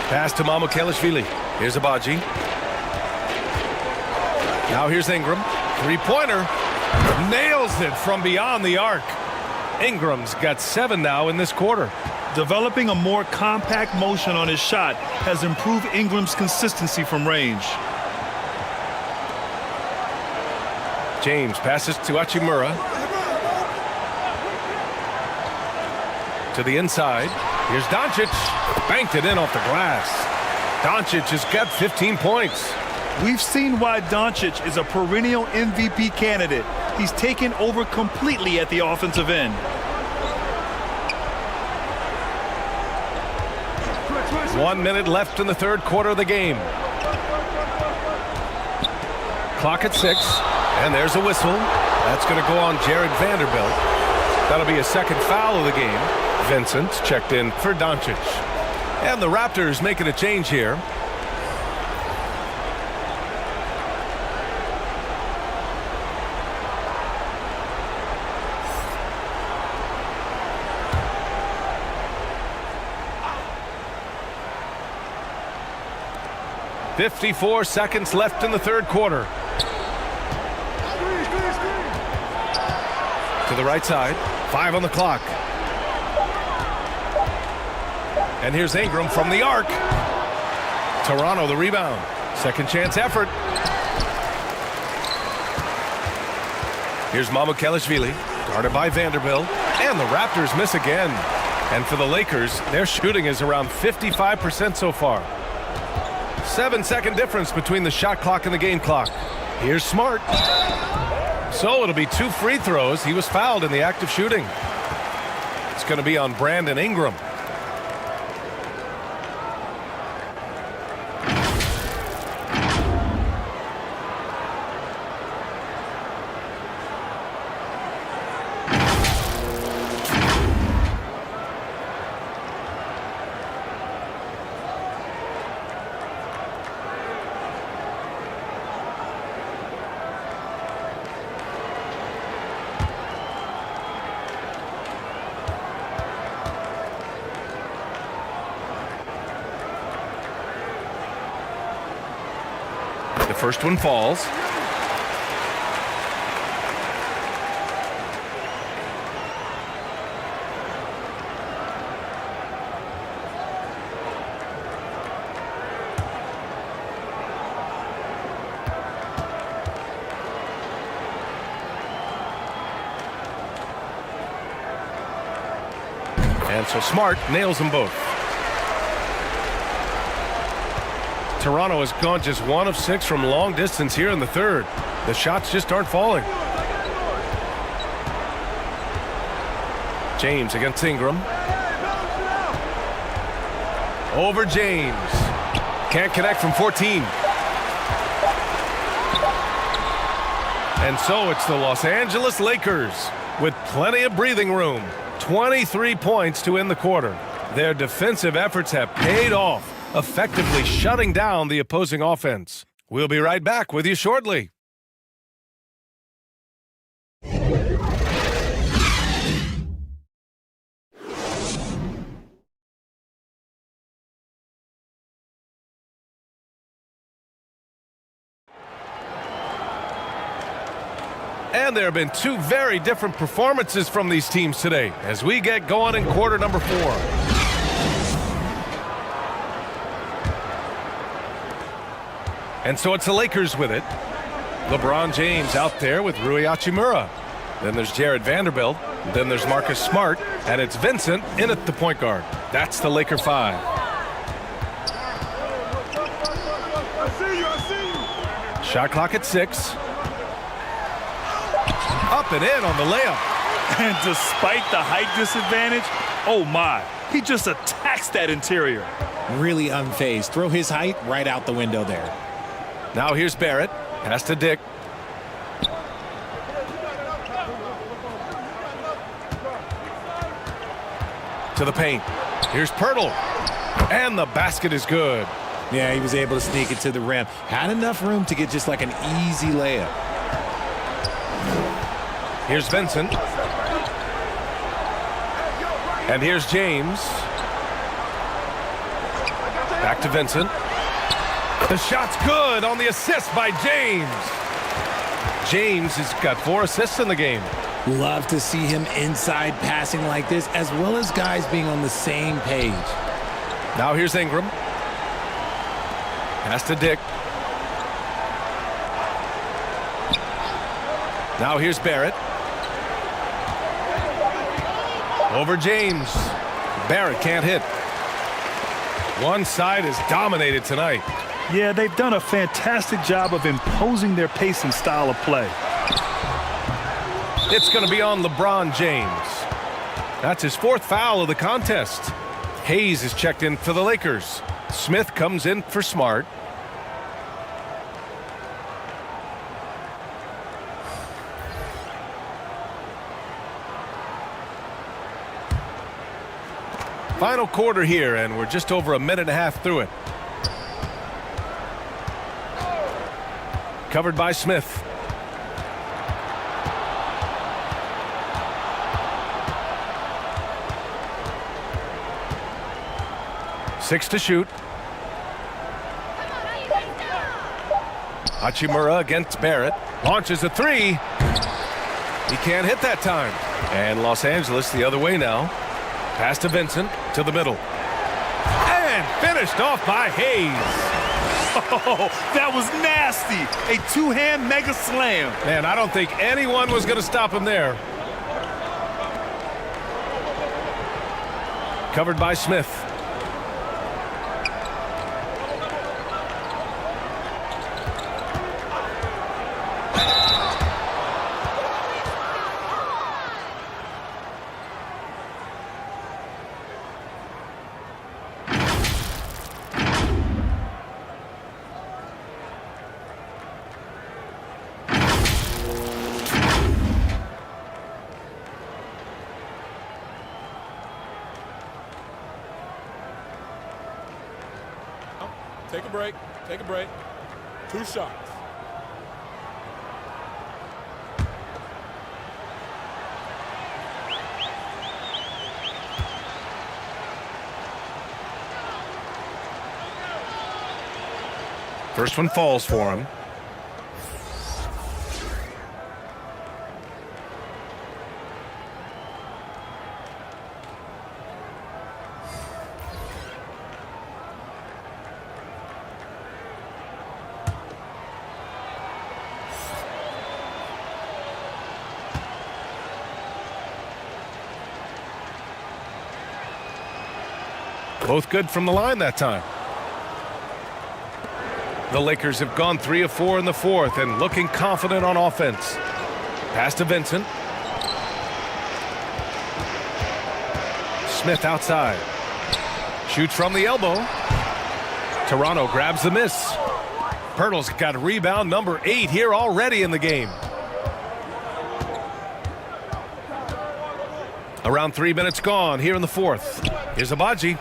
Pass to Mamukelashvili. Here's Abaji. Now here's Ingram. Three-pointer. Nails it from beyond the arc. Ingram's got 7 now in this quarter. Developing a more compact motion on his shot has improved Ingram's consistency from range. James passes to Hachimura. To the inside. Here's Doncic. Banked it in off the glass. Doncic has got 15 points. We've seen why Doncic is a perennial MVP candidate. He's taken over completely at the offensive end. One minute left in the third quarter of the game. Clock at 6. And there's a whistle. That's going to go on Jared Vanderbilt. That'll be a second foul of the game. Vincent checked in for Doncic. And the Raptors making a change here. .54 seconds left in the third quarter. To the right side. 5 on the clock. And here's Ingram from the arc. Toronto the rebound. Second chance effort. Here's Mamukelashvili. Guarded by Vanderbilt. And the Raptors miss again. And for the Lakers, their shooting is around 55% so far. 7-second difference between the shot clock and the game clock. Here's Smart. So it'll be 2 free throws. He was fouled in the act of shooting. It's going to be on Brandon Ingram. The first one falls. And so Smart nails them both. Toronto has gone just 1 of 6 from long distance here in the third. The shots just aren't falling. James against Ingram. Over James. Can't connect from 14. And so it's the Los Angeles Lakers with plenty of breathing room. 23 points to end the quarter. Their defensive efforts have paid off, effectively shutting down the opposing offense. We'll be right back with you shortly. And there have been 2 very different performances from these teams today as we get going in quarter number 4. And so it's the Lakers with it. LeBron James out there with Rui Hachimura. Then there's Jared Vanderbilt. Then there's Marcus Smart. And it's Vincent in at the point guard. That's the Laker 5. Shot clock at 6. Up and in on the layup. And despite the height disadvantage, oh my, he just attacks that interior. Really unfazed. Throw his height right out the window there. Now here's Barrett. Pass to Dick. To the paint. Here's Pirtle. And the basket is good. Yeah, he was able to sneak it to the rim. Had enough room to get just like an easy layup. Here's Vincent. And here's James. Back to Vincent. The shot's good on the assist by James. James has got 4 assists in the game. Love to see him inside passing like this, as well as guys being on the same page. Now here's Ingram. Pass to Dick. Now here's Barrett. Over James. Barrett can't hit. One side is dominated tonight. Yeah, they've done a fantastic job of imposing their pace and style of play. It's going to be on LeBron James. That's his 4th foul of the contest. Hayes is checked in for the Lakers. Smith comes in for Smart. Final quarter here, and we're just over a minute and a half through it. Covered by Smith. Six to shoot. Hachimura against Barrett. Launches a 3. He can't hit that time. And Los Angeles the other way now. Pass to Vincent, to the middle. And finished off by Hayes. Oh, that was nasty. A 2-hand mega slam. Man, I don't think anyone was going to stop him there. Covered by Smith. Take a break. Take a break. 2 shots. First one falls for him. Both good from the line that time. The Lakers have gone 3 of 4 in the fourth and looking confident on offense. Pass to Vincent. Smith outside. Shoots from the elbow. Toronto grabs the miss. Pirtle's got rebound number 8 here already in the game. Around 3 minutes gone here in the fourth. Here's Abaji.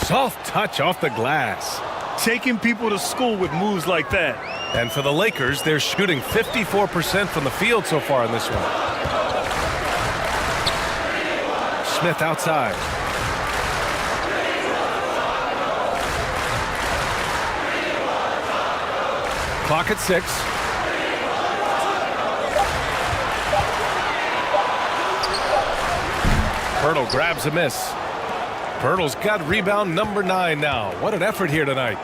Soft touch off the glass. Taking people to school with moves like that. And for the Lakers, they're shooting 54% from the field so far in this one. Smith outside. Clock at 6. Pirtle grabs a miss. Pirtle's got rebound number 9 now. What an effort here tonight.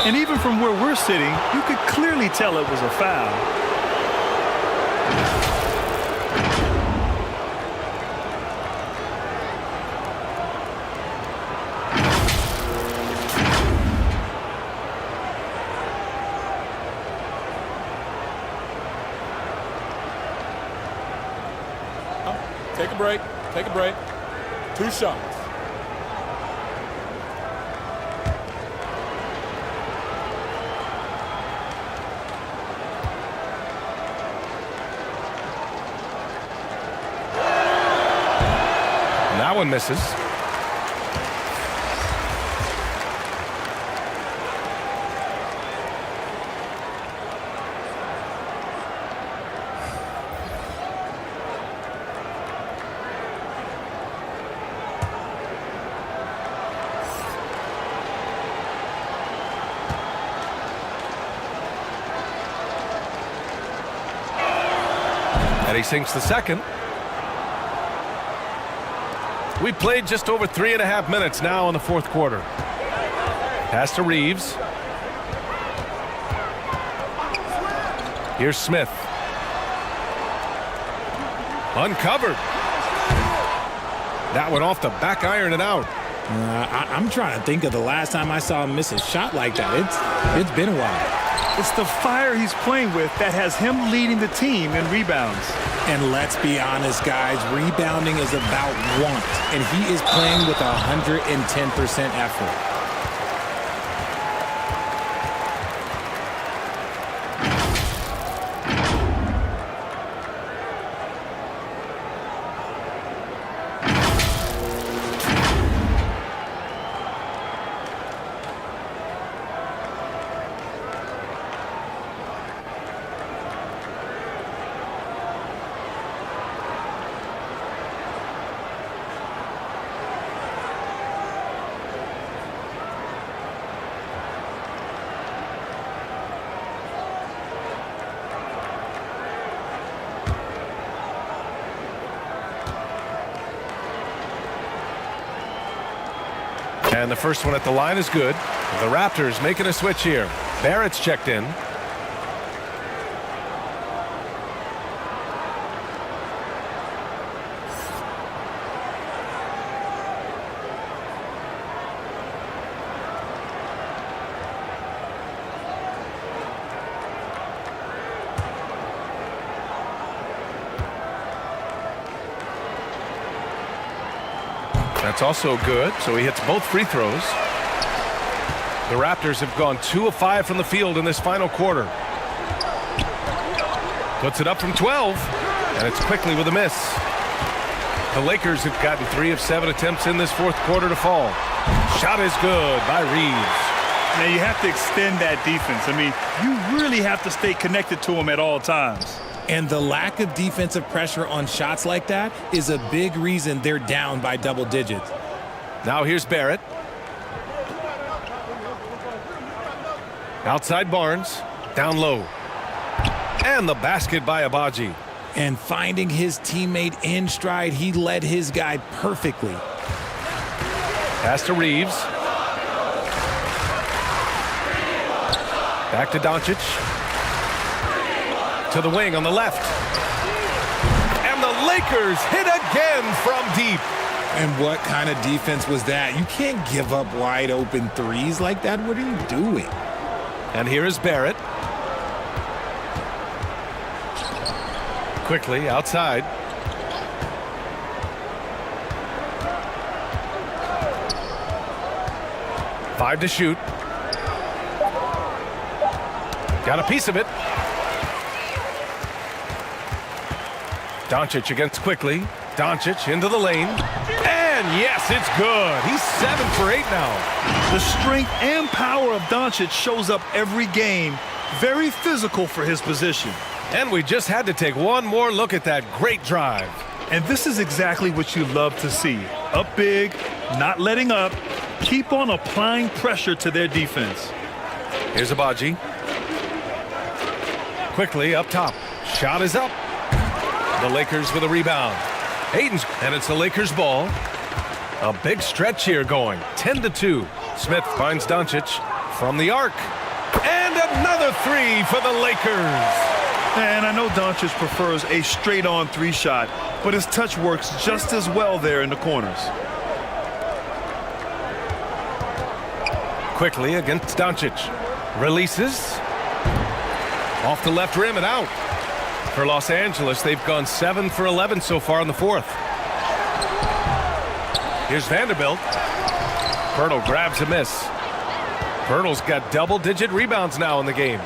And even from where we're sitting, you could clearly tell it was a foul. Take a break. Take a break. 2 shots. That one misses. And he sinks the second. We played just over 3.5 minutes now in the fourth quarter. Pass to Reeves. Here's Smith. Uncovered. That went off the back iron and out. I'm trying to think of the last time I saw him miss a shot like that. It's been a while. It's the fire he's playing with that has him leading the team in rebounds. And let's be honest, guys, rebounding is about want, and he is playing with 110% effort. And the first one at the line is good. The Raptors making a switch here. Barrett's checked in. That's also good, so he hits both free throws. The Raptors have gone 2 of 5 from the field in this final quarter. Puts it up from 12, and it's quickly with a miss. The Lakers have gotten 3 of 7 attempts in this fourth quarter to fall. Shot is good by Reeves. Now you have to extend that defense. I mean, you really have to stay connected to them at all times. And the lack of defensive pressure on shots like that is a big reason they're down by double digits. Now here's Barrett. Outside Barnes. Down low. And the basket by Abaji. And finding his teammate in stride, he led his guy perfectly. Pass to Reeves. Back to Doncic. To the wing on the left. And the Lakers hit again from deep. And what kind of defense was that? You can't give up wide open threes like that. What are you doing? And here is Barrett. Quickly outside. Five to shoot. Got a piece of it. Doncic against Quickly. Doncic into the lane. And yes, it's good. He's 7 for 8 now. The strength and power of Doncic shows up every game. Very physical for his position. And we just had to take one more look at that great drive. And this is exactly what you love to see. Up big, not letting up. Keep on applying pressure to their defense. Here's Abaji. Quickly up top. Shot is up. The Lakers with a rebound. Hayden's, and it's the Lakers ball. A big stretch here going. 10-2. Smith finds Doncic from the arc. And another three for the Lakers. And I know Doncic prefers a straight-on three shot, but his touch works just as well there in the corners. Quickly against Doncic. Releases. Off the left rim and out. For Los Angeles, they've gone 7 for 11 so far in the fourth. Here's Vanderbilt. Pirtle grabs a miss. Pirtle's got double-digit rebounds now in the game.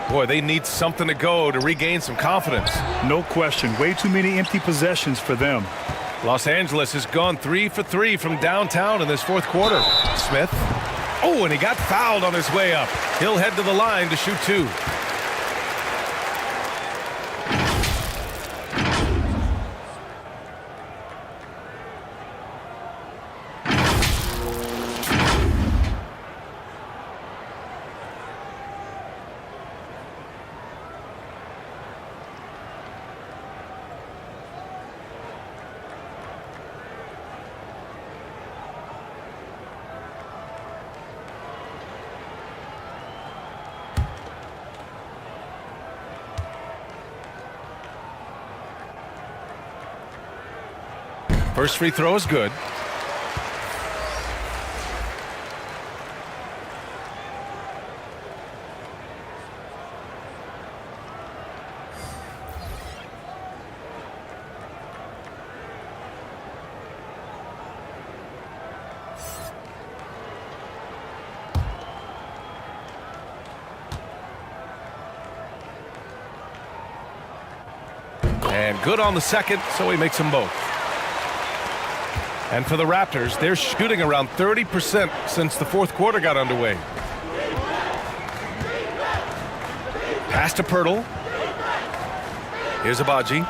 Boy, they need something to go to regain some confidence. No question. Way too many empty possessions for them. Los Angeles has gone 3 for 3 from downtown in this fourth quarter. Smith. Oh, and he got fouled on his way up. He'll head to the line to shoot 2. First free throw is good. And good on the second, so he makes them both. And for the Raptors, they're shooting around 30% since the fourth quarter got underway. Pass to Pirtle. Here's Abaji.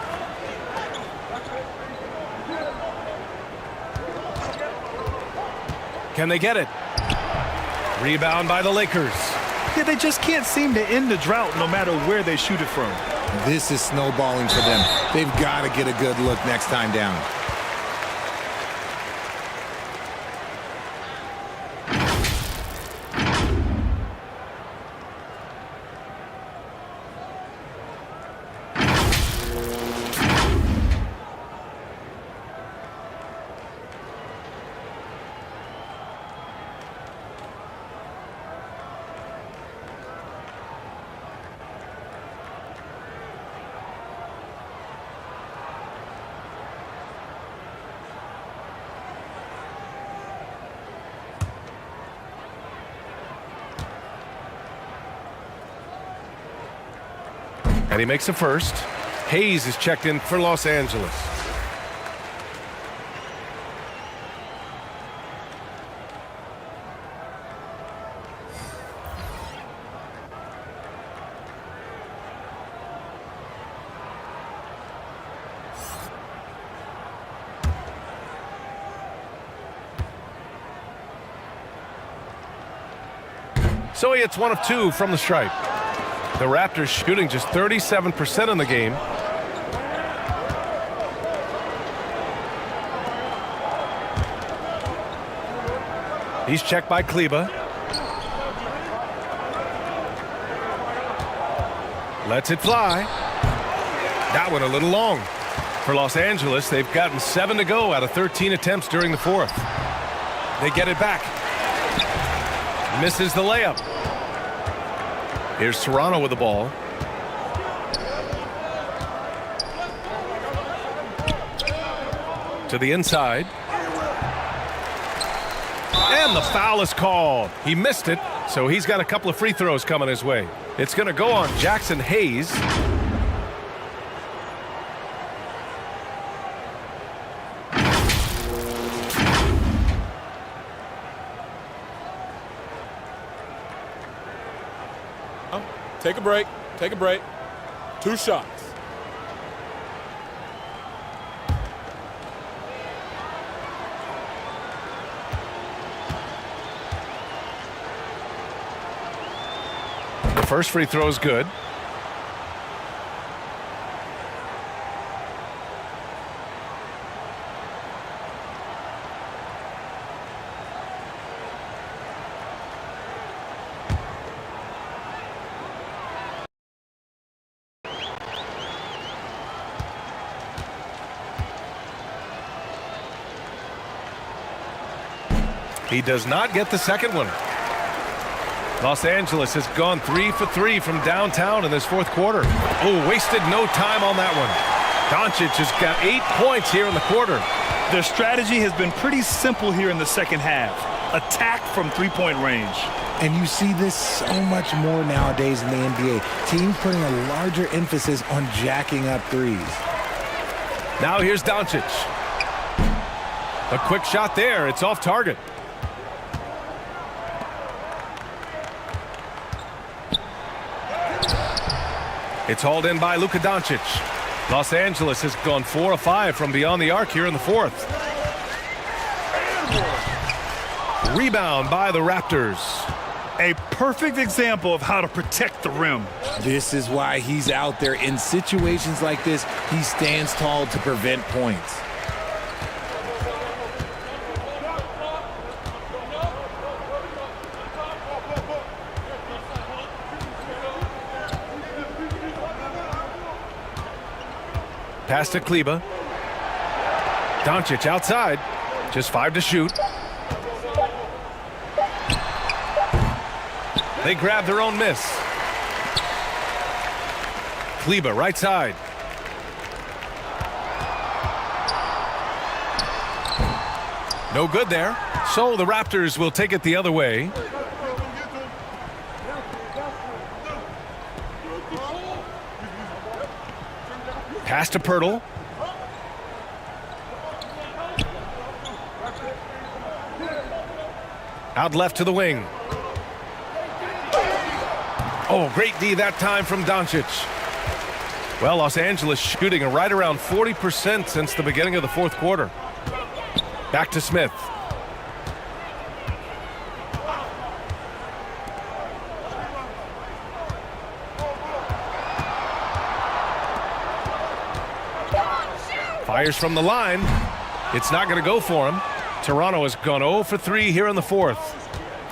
Can they get it? Rebound by the Lakers. Yeah, they just can't seem to end the drought no matter where they shoot it from. This is snowballing for them. They've got to get a good look next time down. And he makes a first. Hayes is checked in for Los Angeles. So he hits 1 of 2 from the stripe. The Raptors shooting just 37% in the game. He's checked by Kleba. Lets it fly. That one a little long. For Los Angeles, they've gotten 7 to go out of 13 attempts during the fourth. They get it back. Misses the layup. Here's Toronto with the ball. To the inside. And the foul is called. He missed it, so he's got a couple of free throws coming his way. It's going to go on Jackson Hayes. Take a break. Take a break. 2 shots. The first free throw is good. He does not get the second one. Los Angeles has gone 3 for 3 from downtown in this fourth quarter. Oh, wasted no time on that one. Doncic has got 8 points here in the quarter. Their strategy has been pretty simple here in the second half. Attack from three-point range. And you see this so much more nowadays in the NBA. Teams putting a larger emphasis on jacking up threes. Now here's Doncic. A quick shot there. It's off target. It's hauled in by Luka Doncic. Los Angeles has gone 4 of 5 from beyond the arc here in the fourth. Rebound by the Raptors. A perfect example of how to protect the rim. This is why he's out there. In situations like this, he stands tall to prevent points. Pass to Kleba. Doncic outside. Just 5 to shoot. They grab their own miss. Kleba right side. No good there. So the Raptors will take it the other way. Pass to Pirtle. Out left to the wing. Oh, great D that time from Doncic. Well, Los Angeles shooting right around 40% since the beginning of the fourth quarter. Back to Smith. Fires from the line. It's not going to go for him. Toronto has gone 0 for 3 here in the fourth.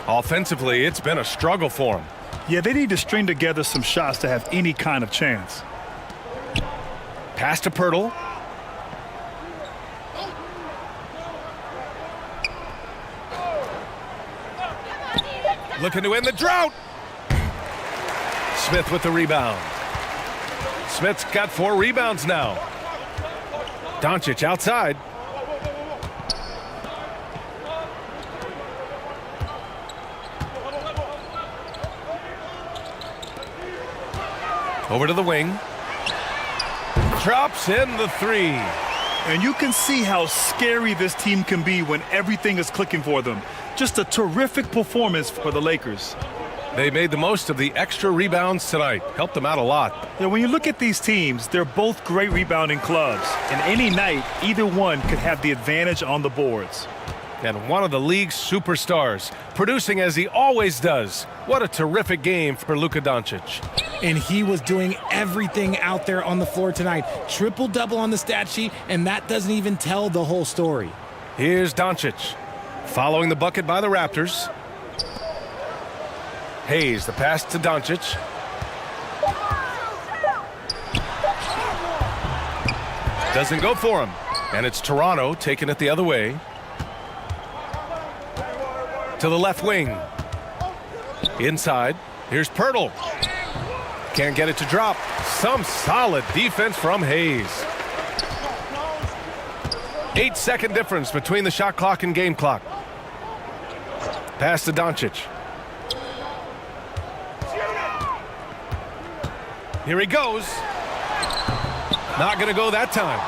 Offensively, it's been a struggle for him. Yeah, they need to string together some shots to have any kind of chance. Pass to Pirtle. Looking to end the drought. Smith with the rebound. Smith's got 4 rebounds now. Doncic outside. Over to the wing. Drops in the 3. And you can see how scary this team can be when everything is clicking for them. Just a terrific performance for the Lakers. They made the most of the extra rebounds tonight. Helped them out a lot. Yeah, when you look at these teams, they're both great rebounding clubs. And any night, either one could have the advantage on the boards. And one of the league's superstars, producing as he always does. What a terrific game for Luka Doncic. And he was doing everything out there on the floor tonight. Triple-double on the stat sheet, and that doesn't even tell the whole story. Here's Doncic, following the bucket by the Raptors. Hayes, the pass to Doncic. Doesn't go for him. And it's Toronto taking it the other way. To the left wing. Inside. Here's Pirtle. Can't get it to drop. Some solid defense from Hayes. 8-second difference between the shot clock and game clock. Pass to Doncic. Here he goes. Not going to go that time.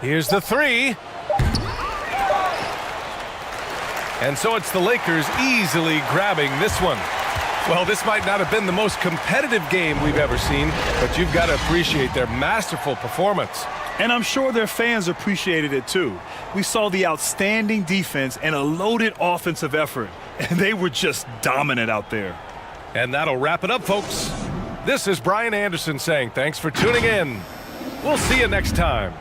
Here's the three. And so it's the Lakers easily grabbing this one. Well, this might not have been the most competitive game we've ever seen, but you've got to appreciate their masterful performance. And I'm sure their fans appreciated it too. We saw the outstanding defense and a loaded offensive effort, and they were just dominant out there. And that'll wrap it up, folks. This is Brian Anderson saying thanks for tuning in. We'll see you next time.